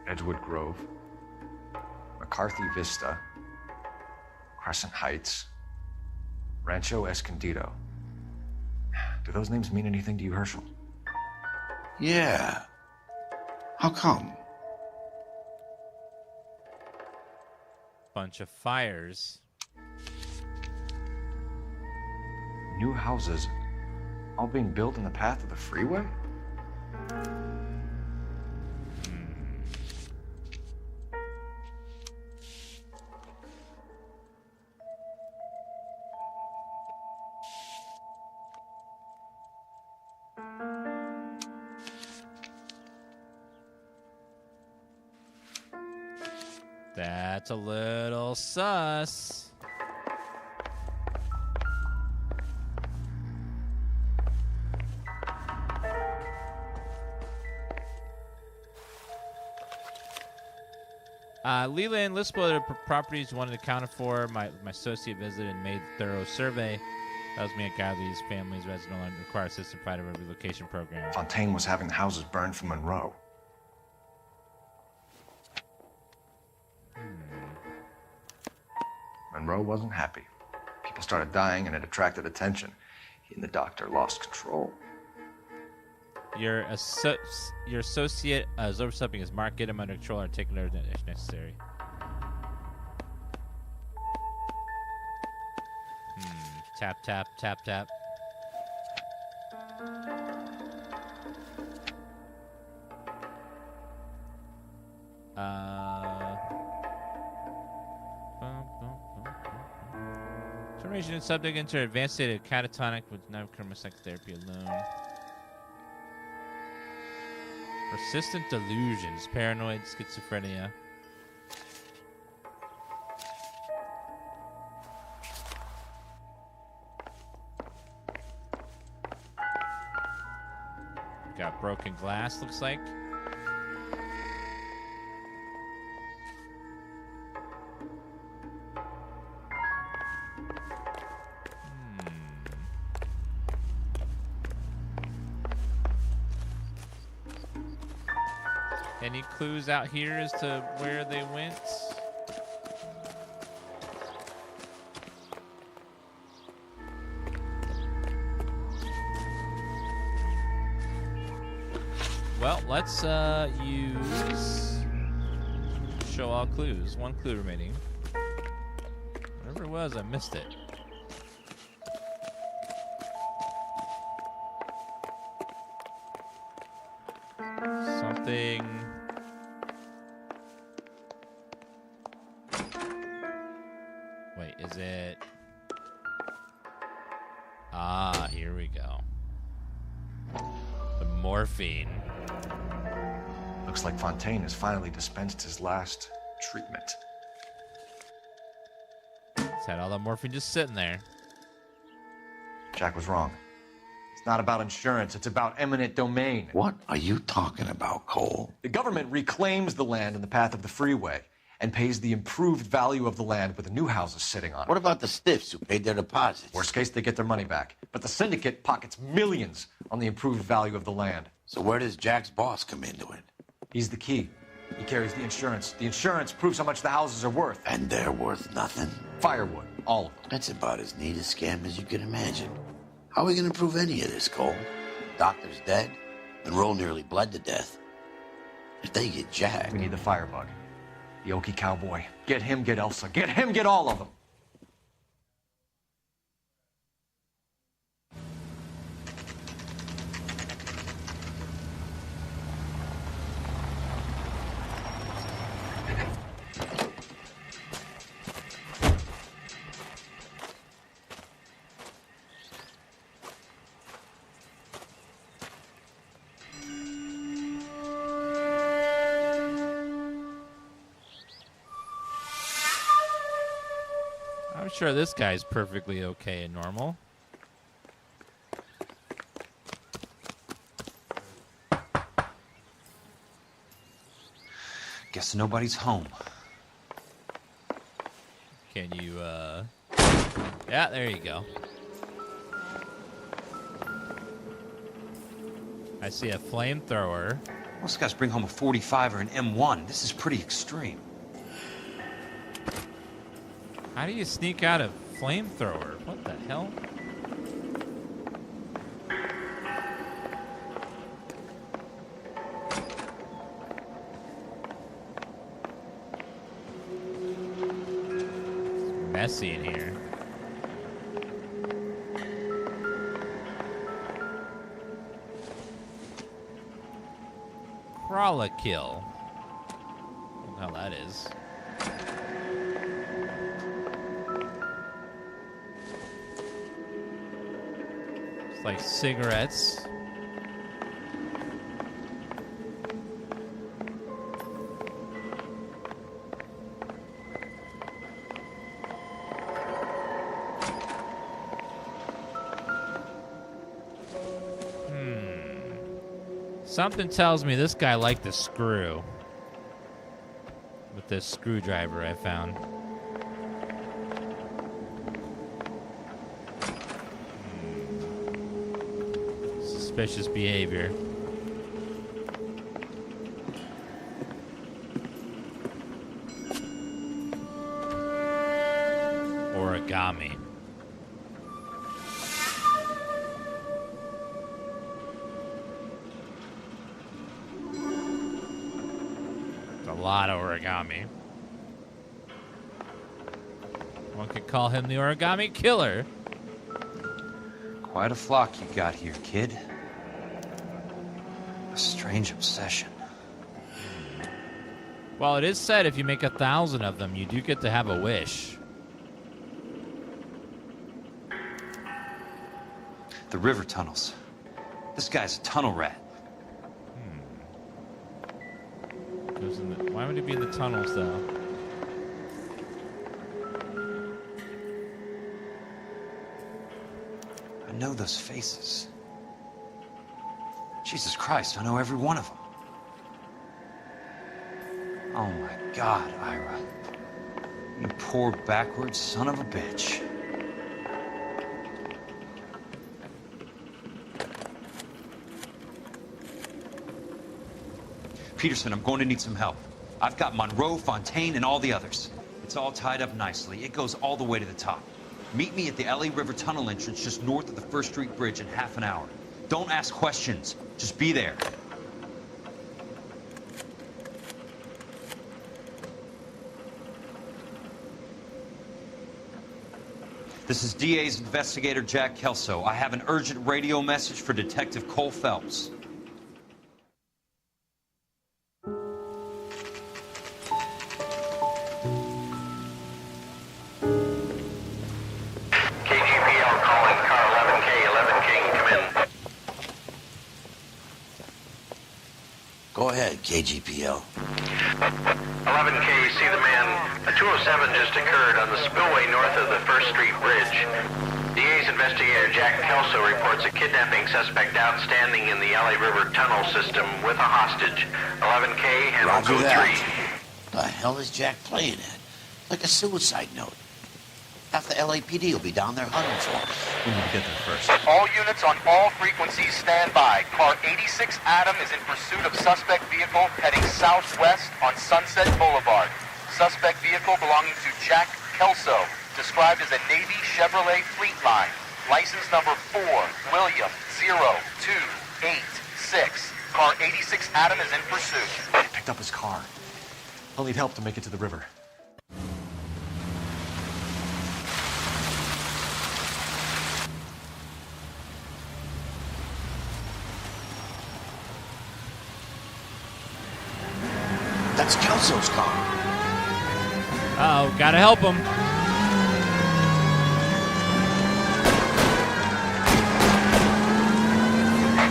Edgewood Grove. McCarthy Vista. Arson Heights, Rancho Escondido. Do those names mean anything to you, Herschel? Yeah. How come? Bunch of fires. New houses all being built in the path of the freeway? That's a little sus. Leland, list of the properties wanted accounted for. My associate visited and made a thorough survey. Tells me a guy these families resident and require assistance provided by a relocation program. Fontaine was having the houses burned for Monroe. Monroe wasn't happy. People started dying and it attracted attention. He and the doctor lost control. Your associate is overstepping his mark. Get him under control or take another if necessary. Tap, tap, tap, tap. Termination and subject into advanced state of catatonic with non-criminal psychotherapy alone. Persistent delusions, paranoid, schizophrenia. Got broken glass, looks like. Any clues out here as to where they went? Well, let's use show all clues. One clue remaining. Whatever it was, I missed it. Something. Wait, is it? Ah, here we go. The morphine. Looks like Fontaine has finally dispensed his last treatment. He's had all that morphine just sitting there. Jack was wrong. It's not about insurance, it's about eminent domain. What are you talking about, Cole? The government reclaims the land in the path of the freeway and pays the improved value of the land with the new houses sitting on it. What about the stiffs who paid their deposits? Worst case, they get their money back. But the syndicate pockets millions on the improved value of the land. So where does Jack's boss come into it? He's the key. He carries the insurance. The insurance proves how much the houses are worth. And they're worth nothing? Firewood, all of them. That's about as neat a scam as you can imagine. How are we going to prove any of this, Cole? Doctor's dead. Monroe nearly bled to death. If they get Jack... We need the firebug. The Okie cowboy. Get him, get Elsa. Get him, get all of them. I'm sure this guy's perfectly okay and normal. Guess nobody's home. Can you, Yeah, there you go. I see a flamethrower. Most guys bring home a 45 or an M1. This is pretty extreme. How do you sneak out a flamethrower? What the hell? It's messy in here. Crawler kill. I don't know how that is. It's like cigarettes. Something tells me this guy liked the screw. With this screwdriver I found. Suspicious behavior. Origami. A lot of origami. One could call him the origami killer. Quite a flock you got here, kid. A strange obsession. Well, it is said if you make 1,000 of them, you do get to have a wish. The river tunnels. This guy's a tunnel rat. Why would he be in the tunnels, though? I know those faces. Jesus Christ, I know every one of them. Oh my God, Ira. You poor backwards son of a bitch. Peterson, I'm going to need some help. I've got Monroe, Fontaine, and all the others. It's all tied up nicely. It goes all the way to the top. Meet me at the LA River Tunnel entrance just north of the First Street Bridge in half an hour. Don't ask questions. Just be there. This is DA's investigator Jack Kelso. I have an urgent radio message for Detective Cole Phelps. Go ahead, KGPL. 11K, see the man. A 207 just occurred on the spillway north of the First Street Bridge. DA's investigator Jack Kelso reports a kidnapping suspect outstanding in the LA River tunnel system with a hostage. 11K, handle Roger code that. 3. The hell is Jack playing at? Like a suicide note. Half the LAPD will be down there hunting for him. We need to get there first. All units on all frequencies stand by. Car 86 Adam is in pursuit of suspect vehicle heading southwest on Sunset Boulevard. Suspect vehicle belonging to Jack Kelso, described as a Navy Chevrolet Fleetline. License number 4, William 0286. Car 86 Adam is in pursuit. I picked up his car. He'll need help to make it to the river. That's Kelso's car. Uh-oh, gotta help him.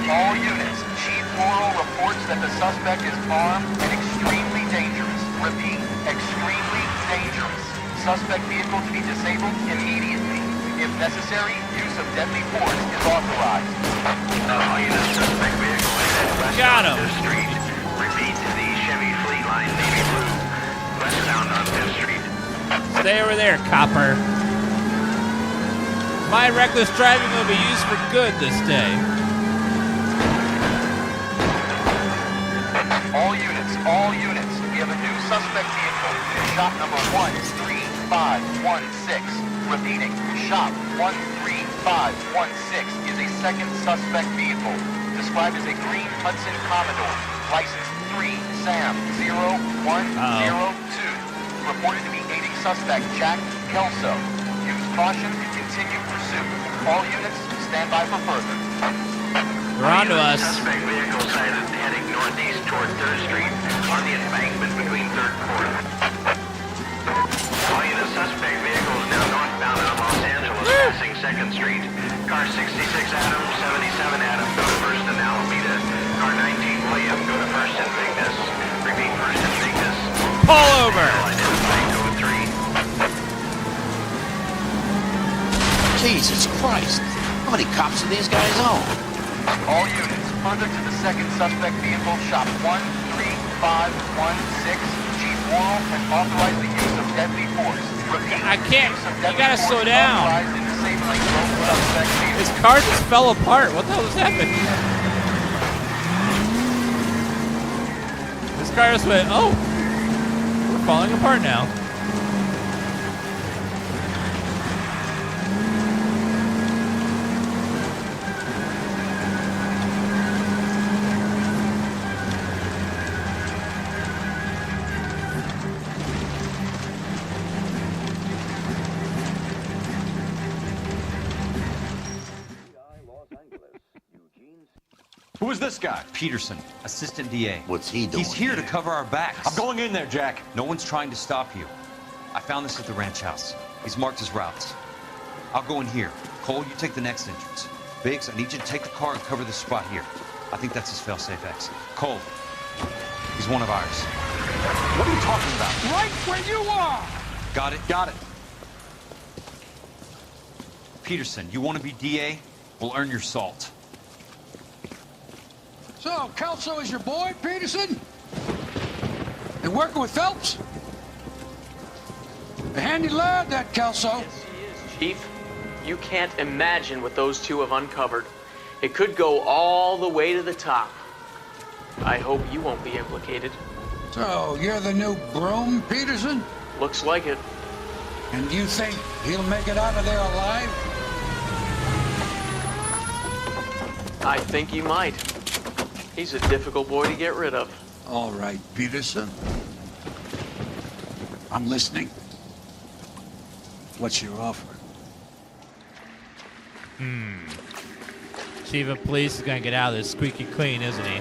All units, Chief Morrow reports that the suspect is armed and extremely dangerous. Repeat, extremely dangerous. Suspect vehicle to be disabled immediately. If necessary, use of deadly force is authorized. All units, suspect vehicle headed west Got on him. 5th Street. Repeat, the Chevy Fleetline Navy Blue, westbound on 5th Street. Stay over there, copper. My reckless driving will be used for good this day. All units, we have a new suspect vehicle. Shop number 133. Repeating, shop 13516 is a second suspect vehicle, described as a green Hudson Commodore, license 3 Sam 0102, reported to be aiding suspect Jack Kelso. Use caution, continue pursuit. All units, stand by for further. They're on to us. Suspect vehicle sighted heading northeast toward 3rd Street on the embankment between 3rd and 4th. All units, suspect vehicle is now northbound on Los Angeles, passing 2nd Street. Car 66 Adam, 77 Adam, go to 1st and Alameda. Car 19 William, go to 1st and Vignes. Repeat, 1st and Vignes. Pull over! Identified code 3. Jesus Christ. How many cops do these guys own? All units, further to the second suspect vehicle, shop 13516. Chief Worrell has authorized the use of deadly force. Repeat, I can't. You gotta slow down. authorized in disabling both suspect vehicles. His car just fell apart. What the hell was happening? This car just went, oh, we're falling apart now. Who is this guy? Peterson, assistant DA. What's he doing? He's here to cover our backs. I'm going in there, Jack. No one's trying to stop you. I found this at the ranch house. He's marked his routes. I'll go in here. Cole, you take the next entrance. Biggs, I need you to take the car and cover this spot here. I think that's his fail-safe exit. Cole, he's one of ours. What are you talking about? Right where you are! Got it? Got it. Peterson, you want to be DA? We'll earn your salt. So, Kelso is your boy, Peterson? And working with Phelps? A handy lad, that Kelso. Chief, you can't imagine what those two have uncovered. It could go all the way to the top. I hope you won't be implicated. So, you're the new broom, Peterson? Looks like it. And you think he'll make it out of there alive? I think he might. He's a difficult boy to get rid of. All right, Peterson. I'm listening. What's your offer? Chief of Police is gonna get out of this squeaky clean, isn't he?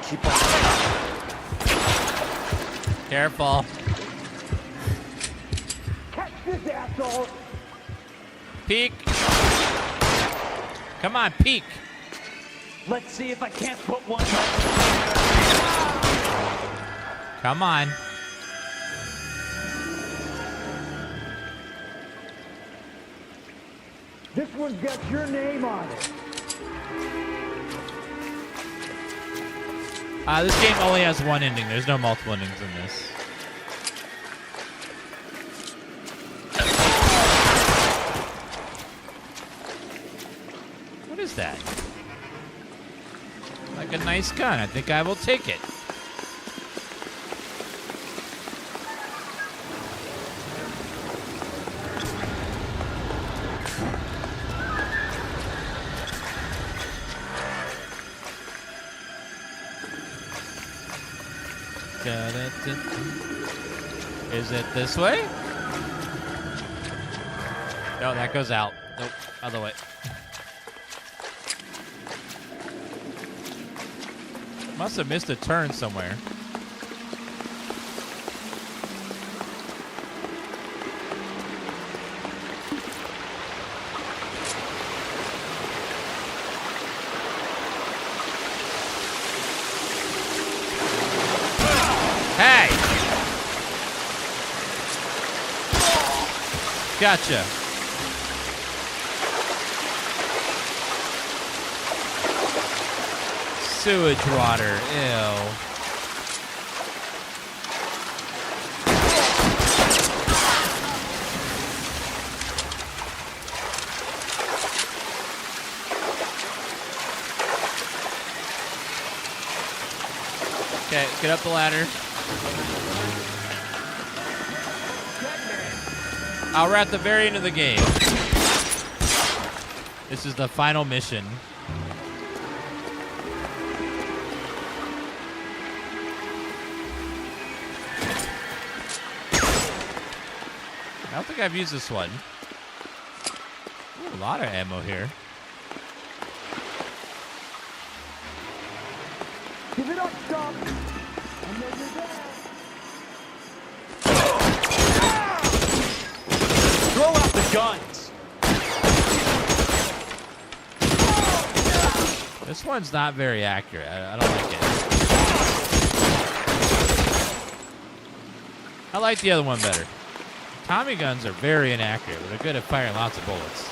Keep on. Careful. Catch this asshole! Peek. Come on, peek. Let's see if I can't put one. Come on. This one's got your name on it. This game only has one ending. There's no multiple endings in this. What is that? Like a nice gun. I think I will take it. Is it this way? No, that goes out. Nope, other way. Must have missed a turn somewhere. Hey! Gotcha. Sewage water. Ew. Get up the ladder. We're at the very end of the game. This is the final mission. I don't think I've used this one. Ooh, a lot of ammo here. Give it up, Doc. And then you're down. Throw out the guns. This one's not very accurate. I don't like it. I like the other one better. Tommy guns are very inaccurate, but they're good at firing lots of bullets.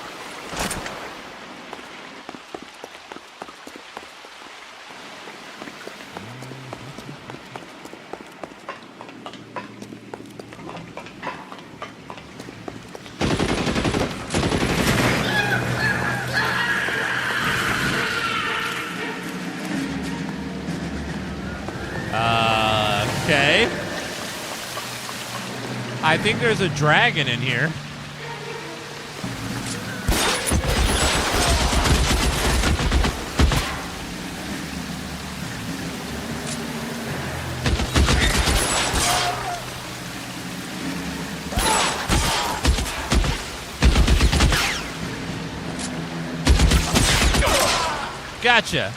Okay. I think there's a dragon in here. Gotcha.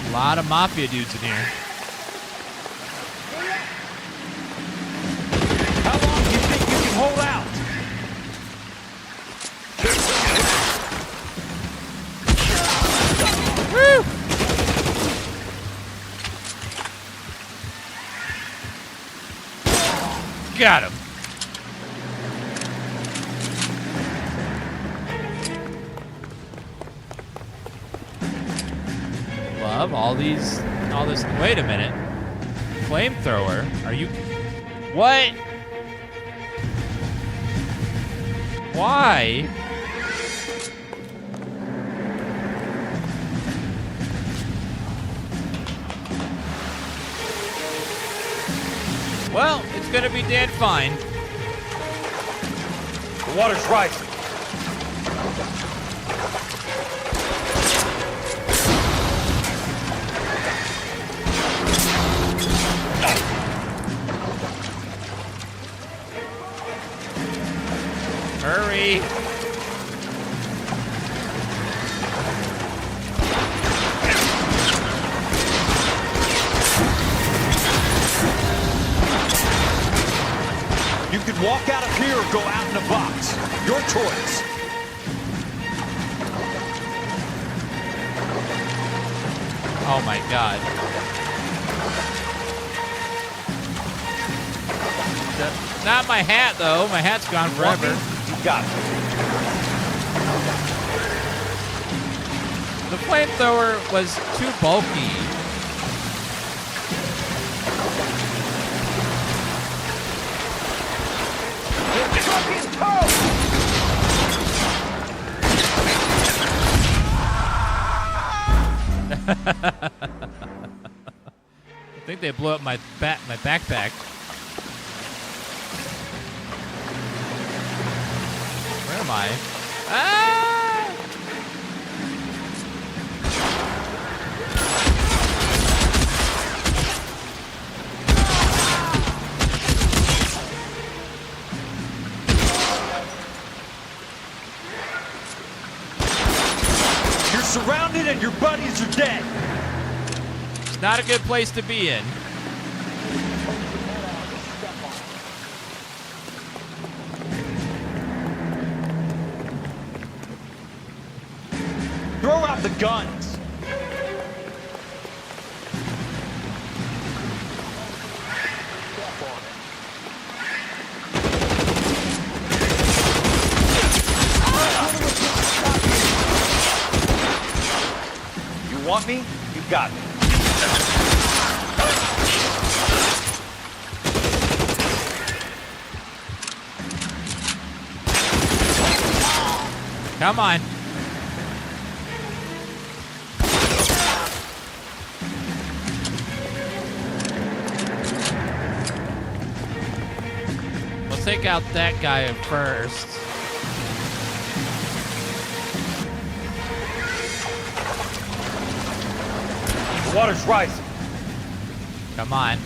A lot of mafia dudes in here. How long do you think you can hold out? Woo! Got him. Love all this. Wait a minute. Flamethrower? Are you? What? Why? Well, it's gonna be dead fine. The water's rising. Hurry. You can walk out of here or go out in a box. Your choice. Oh my God. Not my hat, though. My hat's gone forever. You got it. The flamethrower was too bulky. I think they blew up my backpack. Where am I? Ah! You're surrounded and your buddies are dead. It's not a good place to be in. Throw out the guns. You want me? You got me. Come on. take out that guy first. The water's rising. Come on.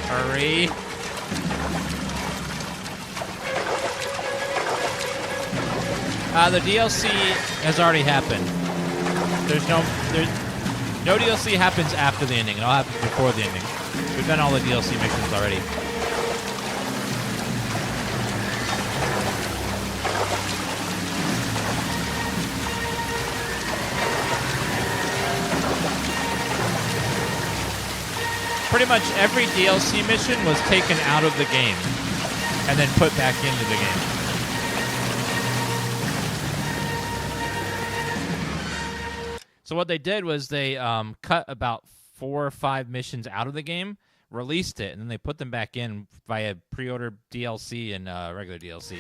Hurry. The DLC has already happened. There's no DLC happens after the ending. It all happens before the ending. We've done all the DLC missions already. Pretty much every DLC mission was taken out of the game and then put back into the game. So what they did was they cut about 4 or 5 missions out of the game, released it, and then they put them back in via pre-order DLC and regular DLC.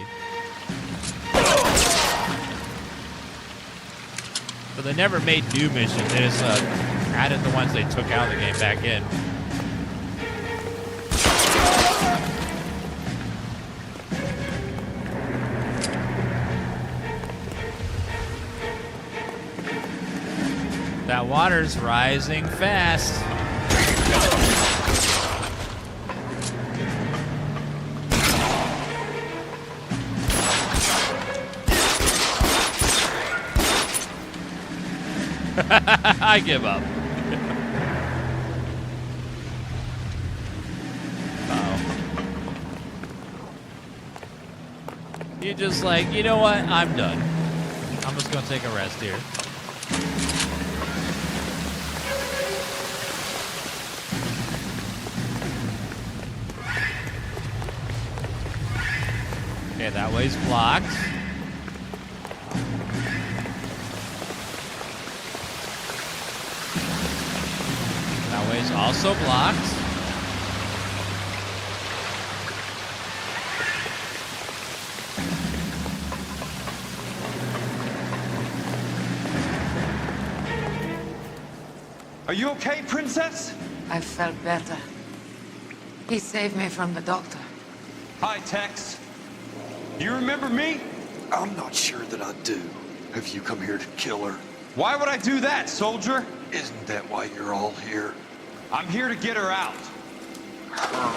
So they never made new missions. They just added the ones they took out of the game back in. That water's rising fast. I give up. You're just like, you know what? I'm done. I'm just gonna take a rest here. Okay, that way's blocked. That way's also blocked. Are you okay, Princess? I felt better. He saved me from the doctor. Hi, Tex. You remember me? I'm not sure that I do. Have you come here to kill her? Why would I do that, soldier? Isn't that why you're all here? I'm here to get her out. Her.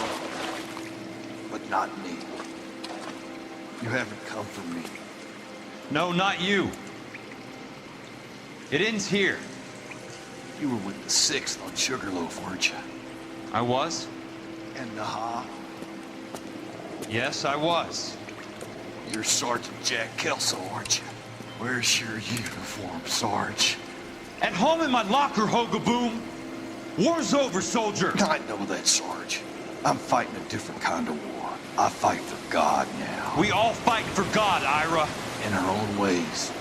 But not me. You haven't come for me. No, not you. It ends here. You were with the 6th on Sugarloaf, weren't you? I was? And Naha? Yes, I was. You're Sergeant Jack Kelso, aren't you? Where's your uniform, Sarge? At home in my locker, Hogaboom. War's over, soldier. I know that, Sarge. I'm fighting a different kind of war. I fight for God now. We all fight for God, Ira. In our own ways.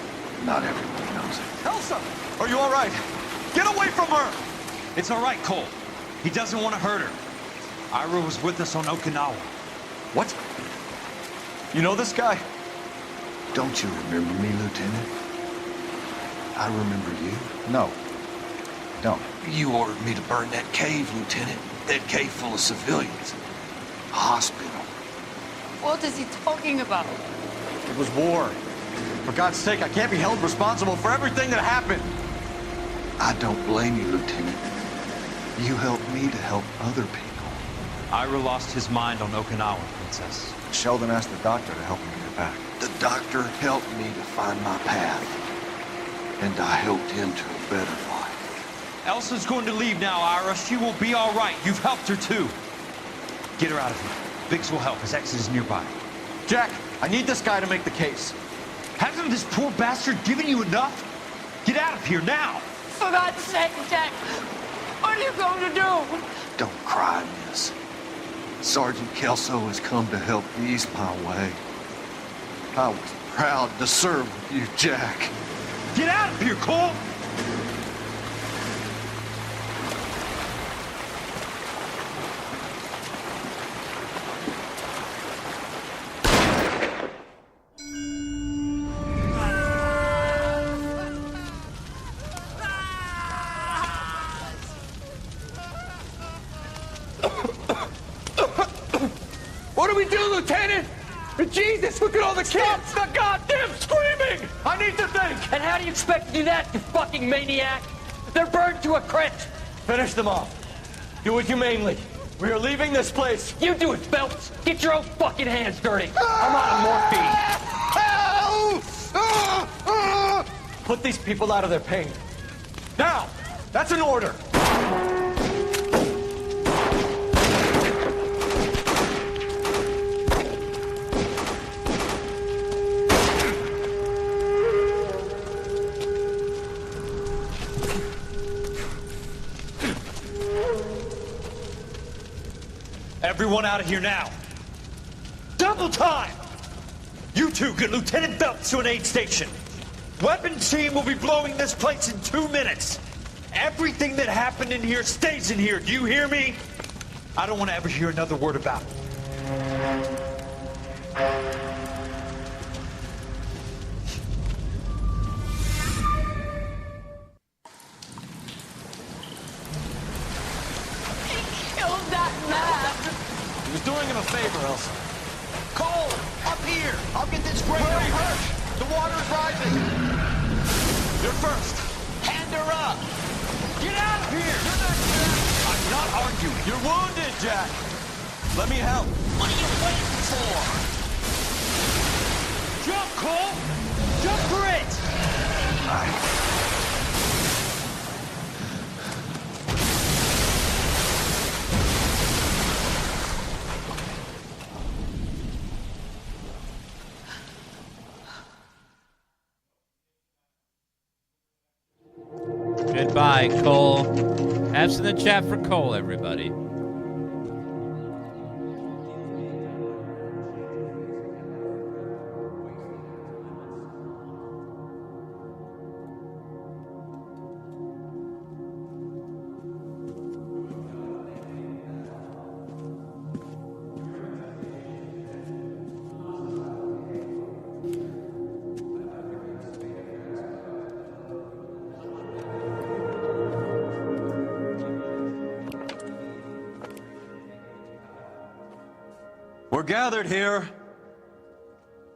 Not everyone knows it. Elsa, are you all right? Get away from her! It's all right, Cole. He doesn't want to hurt her. Ira was with us on Okinawa. What? You know this guy? Don't you remember me, Lieutenant? I remember you. No. Don't. You ordered me to burn that cave, Lieutenant. That cave full of civilians. A hospital. What is he talking about? It was war. For God's sake, I can't be held responsible for everything that happened. I don't blame you, Lieutenant. You helped me to help other people. Ira lost his mind on Okinawa, Princess. Sheldon asked the doctor to help him get back. The doctor helped me to find my path. And I helped him to a better life. Elsa's going to leave now, Ira. She will be all right. You've helped her, too. Get her out of here. Biggs will help. His exit is nearby. Jack, I need this guy to make the case. Hasn't this poor bastard given you enough? Get out of here now! For God's sake, Jack! What are you going to do? Don't cry, miss. Sergeant Kelso has come to help ease my way. I was proud to serve with you, Jack. Get out of here, Cole! Jesus, look at all the kids! Stop the goddamn screaming! I need to think! And how do you expect to do that, you fucking maniac? They're burned to a crisp! Finish them off. Do it humanely. We are leaving this place. You do it, Phelps! Get your own fucking hands dirty! I'm on morphine! Put these people out of their pain. Now! That's an order! Everyone out of here now. Double time! You two get Lieutenant Phelps to an aid station. Weapons team will be blowing this place in 2 minutes. Everything that happened in here stays in here. Do you hear me? I don't want to ever hear another word about it. Killed that man! He was doing him a favor, Elsa. Cole, up here! I'll get this grader. Where are you hurt? The water's rising. You're first. Hand her up. Get out of here! You're not Jack. I'm not arguing. You're wounded, Jack. Let me help. What are you waiting for? Jump, Cole! Jump for it! Goodbye, Cole. F's in the chat for Cole, everybody. We're gathered here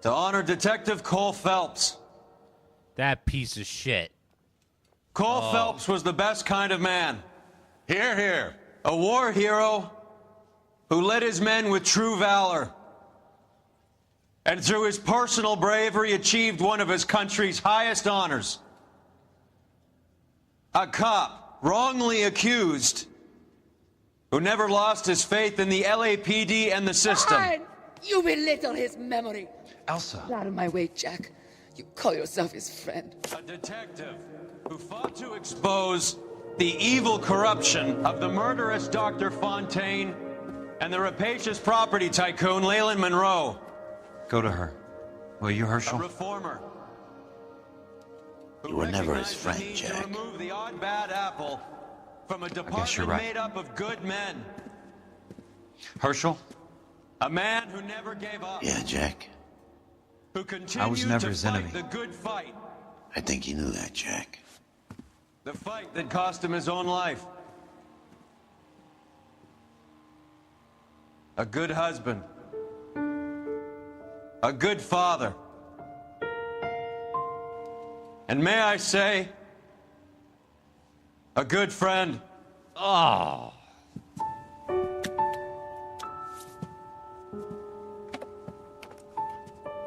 to honor Detective Cole Phelps. That piece of shit. Cole Phelps was the best kind of man. Hear, hear. A war hero who led his men with true valor. And through his personal bravery achieved one of his country's highest honors. A cop wrongly accused who never lost his faith in the LAPD and the system. Fine. You belittle his memory. Elsa. Get out of my way, Jack. You call yourself his friend. A detective who fought to expose the evil corruption of the murderous Dr. Fontaine and the rapacious property tycoon Leyland Monroe. Go to her. Will you, Herschel? A reformer. You were never his friend, Jack. To remove the odd bad apple from a department right. made up of good men. Herschel? A man who never gave up. Yeah, Jack. Who continued I was never to his fight enemy. the good fight. I think you knew that, Jack. The fight that cost him his own life. A good husband. A good father. And may I say, a good friend. Oh.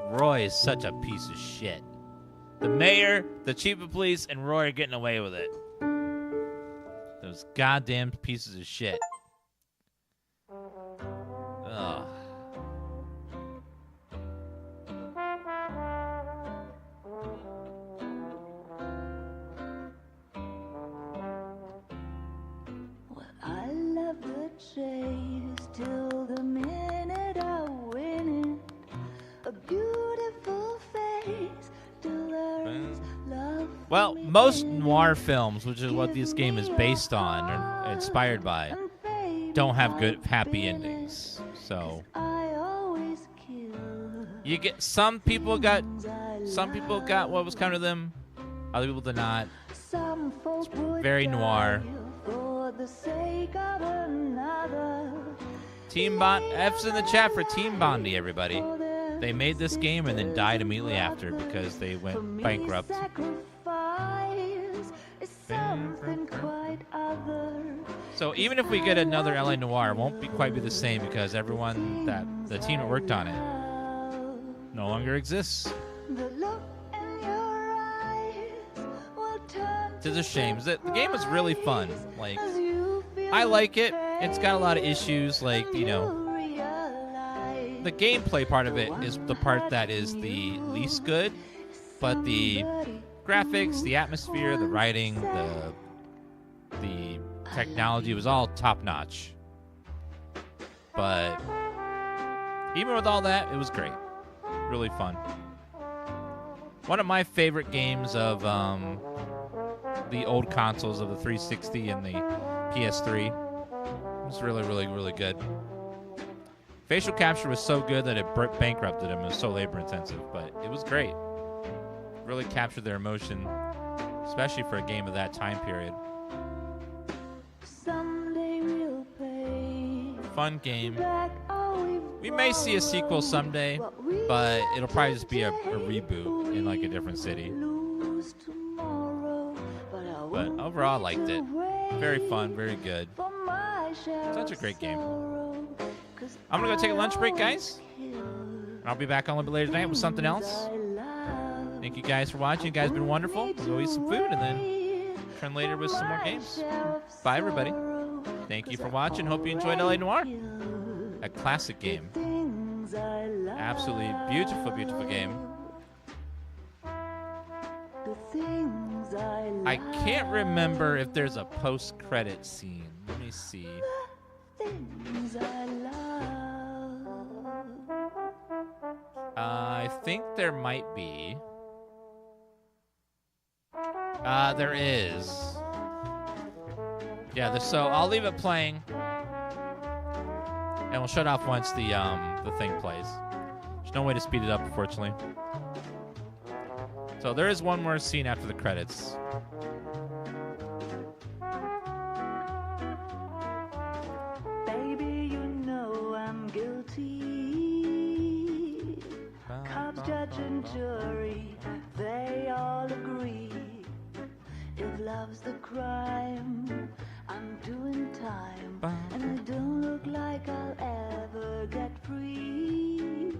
Roy is such a piece of shit. The mayor, the chief of police, and Roy are getting away with it. Those goddamn pieces of shit. Ugh. I love the chase till the minute I win it. A beautiful face till there is love. Well, most noir films, which is what this game is based on or inspired by, don't have good, happy endings. So you get some people got what was coming to them, other people did not. It's very noir. Team Bond, F's in the chat for Team Bondi, everybody. They made this game and then died immediately after because they went bankrupt. So even if we get another LA Noire, it won't quite be the same because everyone the team that worked on it no longer exists. It's a shame. The game is really fun. Like, I like it. It's got a lot of issues, like, you know, the gameplay part of it is the part that is the least good, but the graphics, the atmosphere, the writing, the technology was all top-notch. But even with all that, it was great. Really fun. One of my favorite games of the old consoles of the 360 and the PS3. It was really, really, really good. Facial capture was so good that it bankrupted him. It was so labor-intensive, but it was great. Really captured their emotion, especially for a game of that time period. Fun game. We may see a sequel someday, but it'll probably just be a reboot in like a different city. But overall, I liked it. Very fun, very good. Such a great game. I'm going to go take a lunch break, guys. And I'll be back on a little bit later tonight with something else. Thank you guys for watching. You guys have been wonderful. We'll go eat some food and then turn later with some more games. Bye, everybody. Thank you for watching. Hope you enjoyed LA Noire. A classic game. Absolutely beautiful, beautiful game. I can't remember if there's a post-credit scene. Let me see. I think there might be. There is. Yeah, so I'll leave it playing. And we'll shut off once the thing plays. There's no way to speed it up, unfortunately. So there is one more scene after the credits. Baby, you know I'm guilty. Cops, judge, and jury, they all agree. If love's the crime, I'm doing time. And I don't look like I'll ever get free.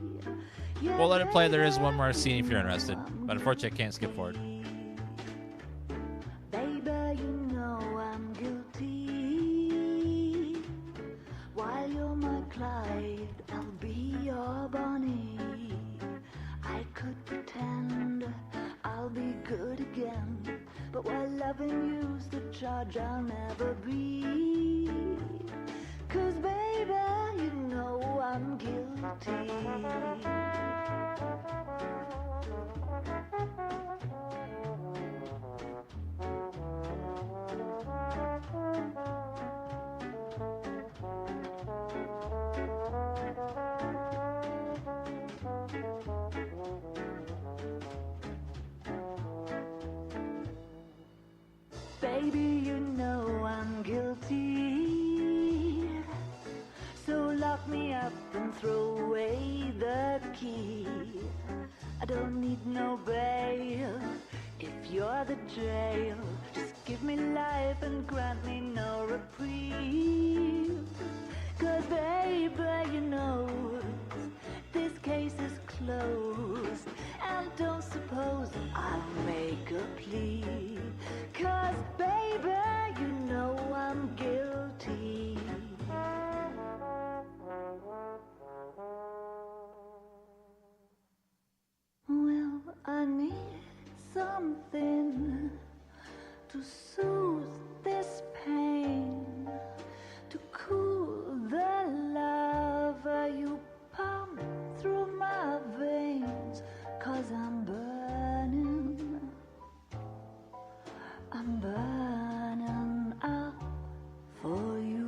We'll let it play. There is one more scene if you're interested. But unfortunately, I can't skip forward. Baby, you know I'm guilty. While you're my Clyde, I'll be your Bonnie. I could pretend I'll be good again, but while loving you's the charge I'll never be. 'Cause baby, you know I'm guilty. Baby, you know I'm guilty. So lock me up and throw away the key. I don't need no bail if you're the jail. Just give me life and grant me no reprieve. 'Cause baby, you know this case is closed. And don't suppose I'll make a plea. 'Cause baby, you know I'm guilty. Well, I need something to soothe this pain, to cool the lava you pump through my veins. 'Cause I'm burning up for you.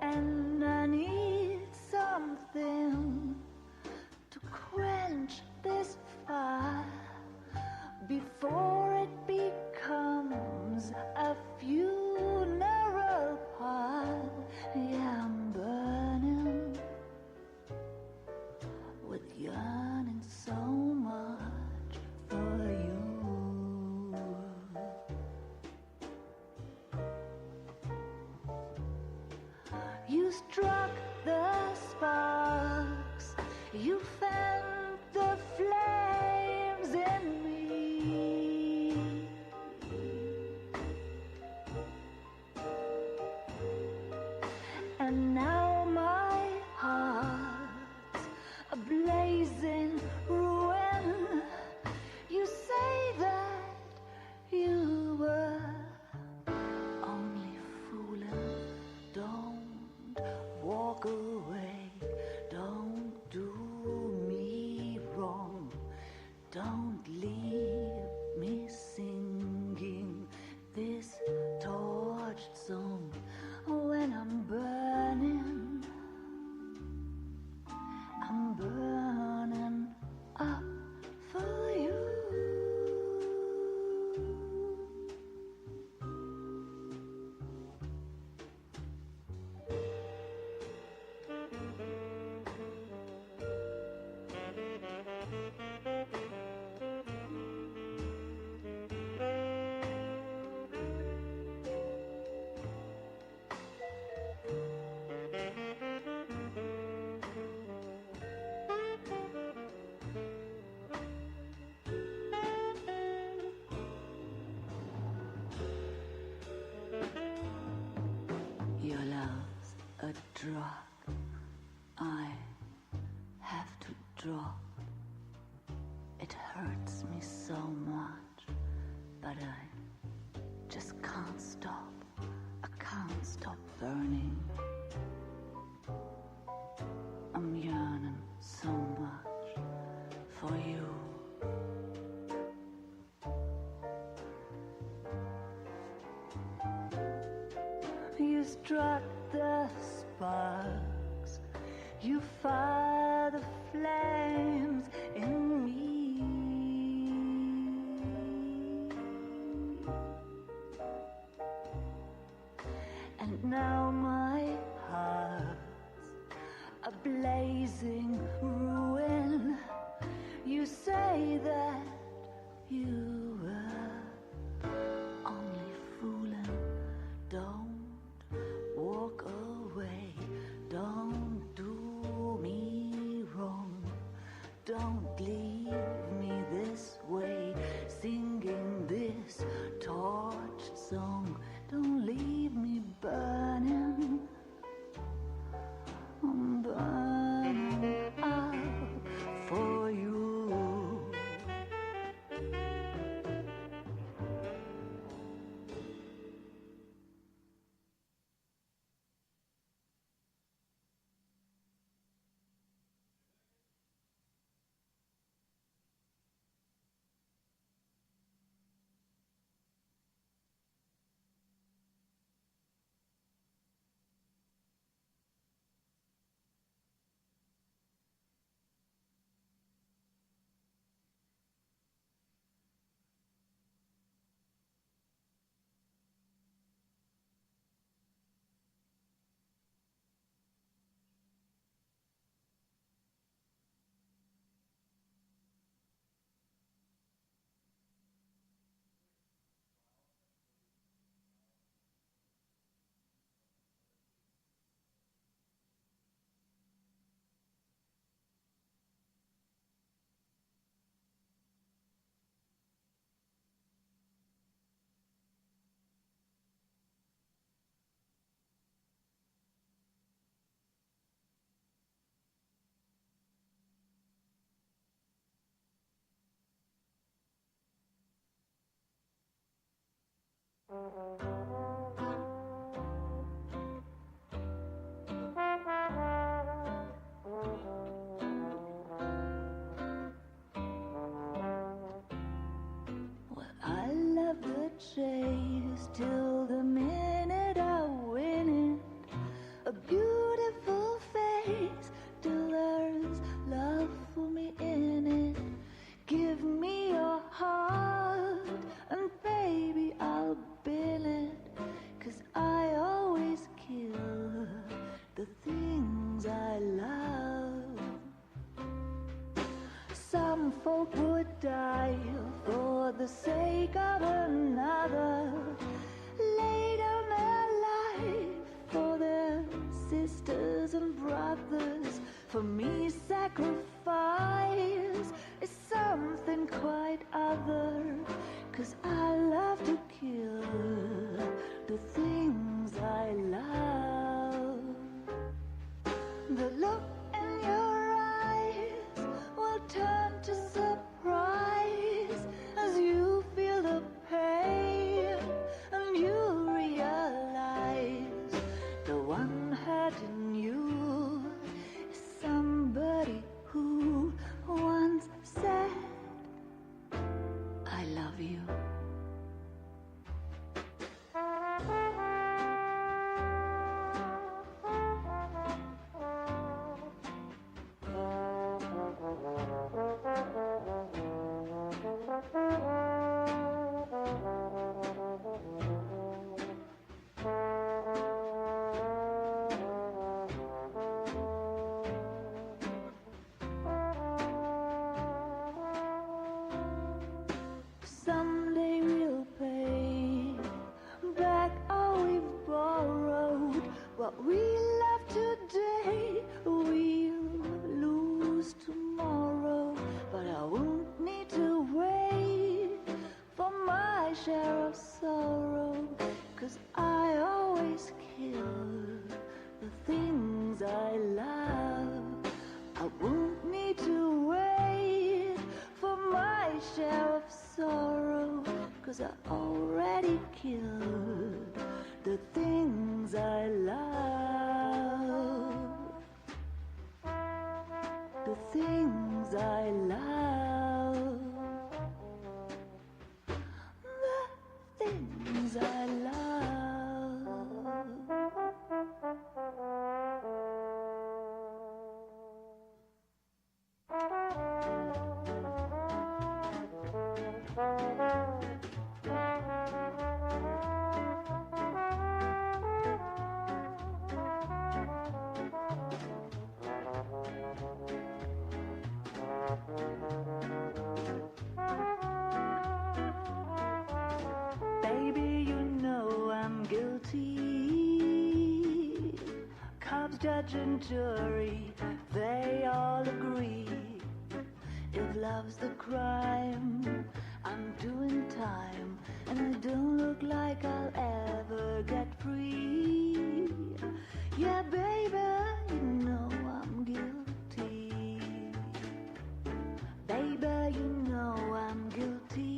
And I need something to quench this fire. You felt the flames in me. And now my heart's a blazing ruin. You say that you were only fooling. Don't walk away. Don't do me wrong. Don't leave me singing this torched song when I'm burning. I'm burning up for you. Your love's a drug I have to drop. It hurts me so much, but I just can't stop. I can't stop burning. I'm yearning so much for you. You struck the sparks, you fire the flames in me. And now my heart's a blazing ruin. You say that you were only fooling. Don't walk away, don't do me wrong. Don't leave me this way, singing this torched song. Don't leave me burning. I'm burning up for you. I love the chase till the minute I win it. A beautiful face till there's love for me in it. Give me your heart and baby I'll bill it. 'Cause I always kill the things I love. Some folk would die for the sake of another, lay down their life for their sisters and brothers. For me, sacrifice The look in your eyes will turn to surprise as you feel the pain and you realize the one hurting you is somebody who once said, I love you. Someday we'll pay back all we've borrowed. What we love today, we'll lose tomorrow. But I won't need to wait for my share of sorrow, 'cause I always kill the things I love. I won't need to wait for my share of sorrow, 'cause I already killed the things I love. The things I love. The things I love. Baby, you know I'm guilty. Cops, judge, and jury, they all agree. If love's the crime, I'm doing time, and I don't look like I'll ever get free. Yeah, baby, you know I'm guilty. Baby, you know I'm guilty.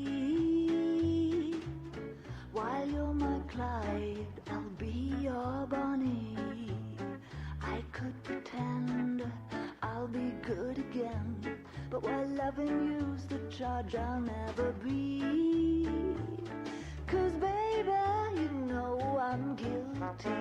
While you're my Clyde, I'll be your Bonnie. I could pretend I'll be good again, but while loving you's the charge I'll never be. 'Cause baby, you know I'm guilty.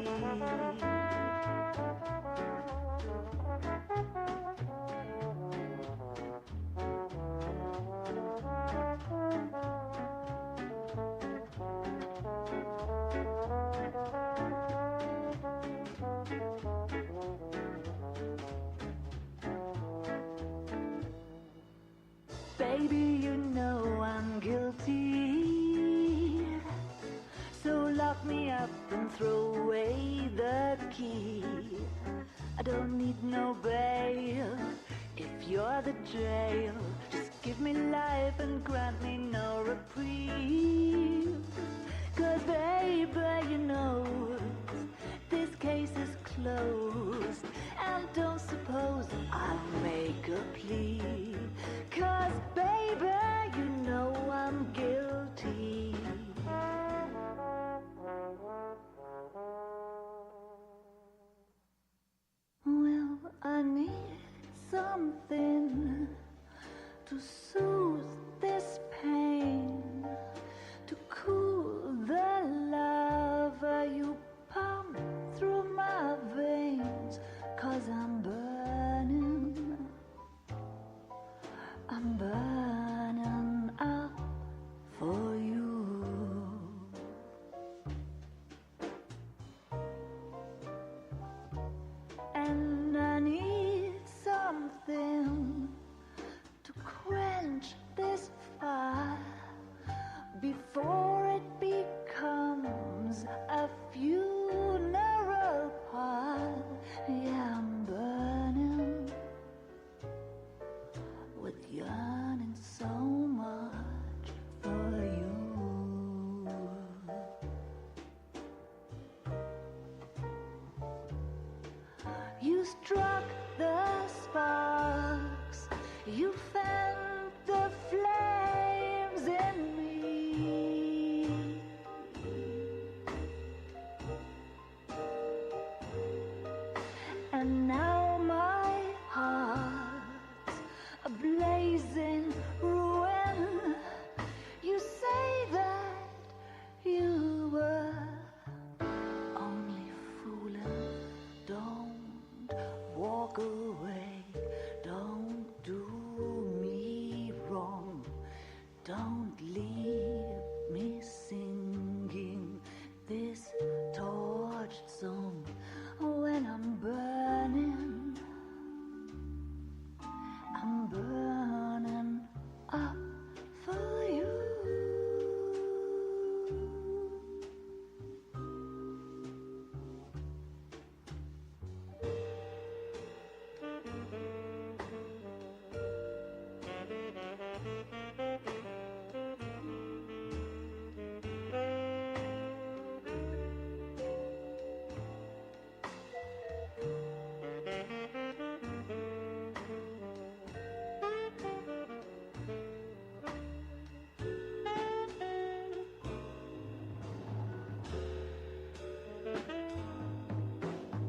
Baby, you know I'm guilty. So lock me up and throw away the key. I don't need no bail if you're the jail. Just give me life and grant me no reprieve. 'Cause baby, you know this case is closed, and don't suppose I'll make a plea. 'Cause baby, you know I'm guilty. Well, I need something to soothe this pain, to cool the lava you pump through my veins. 'Cause I'm burning up for you. And I need something to quench this fire. walk away. Don't do me wrong. Don't leave me singing this torched song when I'm burning. I'm burning up for you.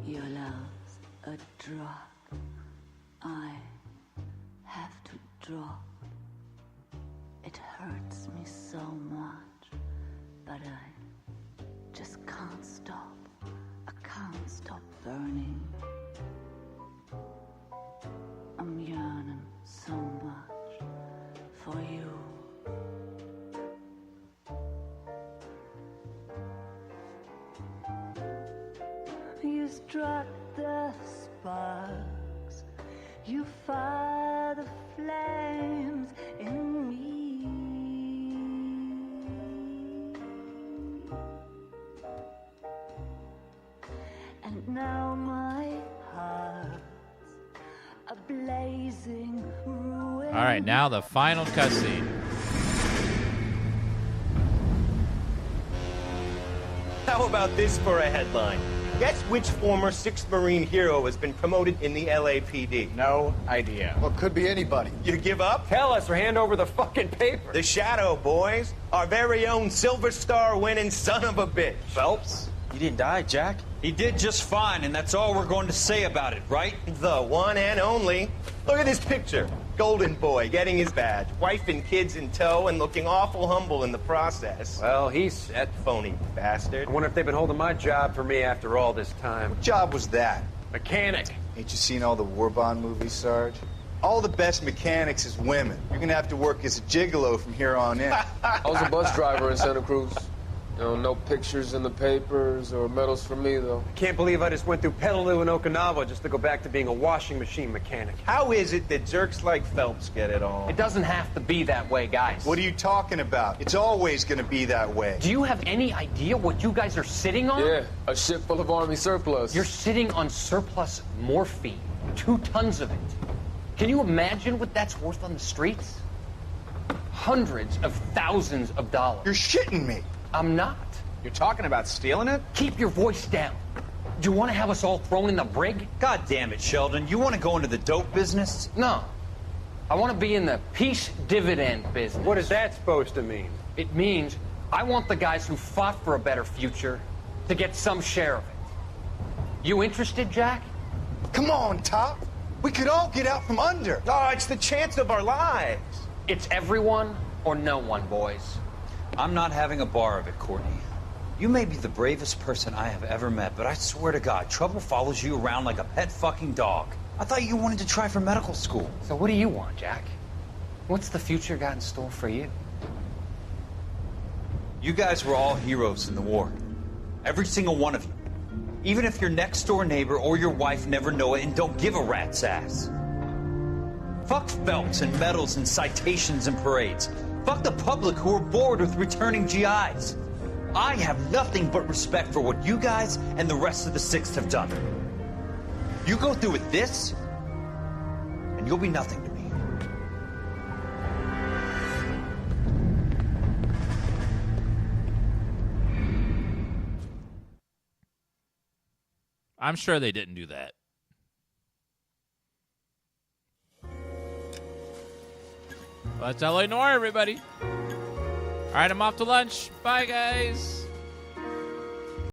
Your love's a drug I have to drop. It hurts me so much, but I just can't stop. I can't stop burning. I'm yearning so much for you. You struck the sparks, you fire the flames in me. And now my heart's a blazing ruin. All right, now the final cutscene. How about this for a headline? Guess which former 6th Marine hero has been promoted in the LAPD? No idea. Well, it could be anybody. You give up? Tell us or hand over the fucking paper. The Shadow, boys. Our very own Silver Star winning son of a bitch. Phelps, you didn't die, Jack. He did just fine, and that's all we're going to say about it, right? The one and only. Look at this picture. Golden boy getting his badge, wife and kids in tow, and looking awful humble in the process. Well, he's set. Phony bastard. I wonder if they've been holding my job for me after all this time. What job was that? Mechanic. Ain't you seen all the war bond movies, Sarge? All the best mechanics is women. You're gonna have to work as a gigolo from here on in. I was a bus driver in Santa Cruz. You know, no pictures in the papers or medals for me, though. I can't believe I just went through Petaloo and Okinawa just to go back to being a washing machine mechanic. How is it that jerks like Phelps get it all? It doesn't have to be that way, guys. What are you talking about? It's always gonna be that way. Do you have any idea what you guys are sitting on? Yeah, a ship full of Army surplus. You're sitting on surplus morphine. 2 tons of it. Can you imagine what that's worth on the streets? Hundreds of thousands of dollars. You're shitting me. I'm not. You're talking about stealing it? Keep your voice down. Do you want to have us all thrown in the brig? God damn it, Sheldon. You want to go into the dope business? No. I want to be in the peace dividend business. What is that supposed to mean? It means I want the guys who fought for a better future to get some share of it. You interested, Jack? Come on, Top. We could all get out from under. Oh, it's the chance of our lives. It's everyone or no one, boys. I'm not having a bar of it, Courtney. You may be the bravest person I have ever met, but I swear to God, trouble follows you around like a pet fucking dog. I thought you wanted to try for medical school. So what do you want, Jack? What's the future got in store for you? You guys were all heroes in the war. Every single one of you. Even if your next door neighbor or your wife never know it and don't give a rat's ass. Fuck Phelps and medals and citations and parades. Fuck the public who are bored with returning GIs. I have nothing but respect for what you guys and the rest of the 6th have done. You go through with this, and you'll be nothing to me. I'm sure they didn't do that. Well, that's LA Noire, everybody. All right, I'm off to lunch. Bye, guys.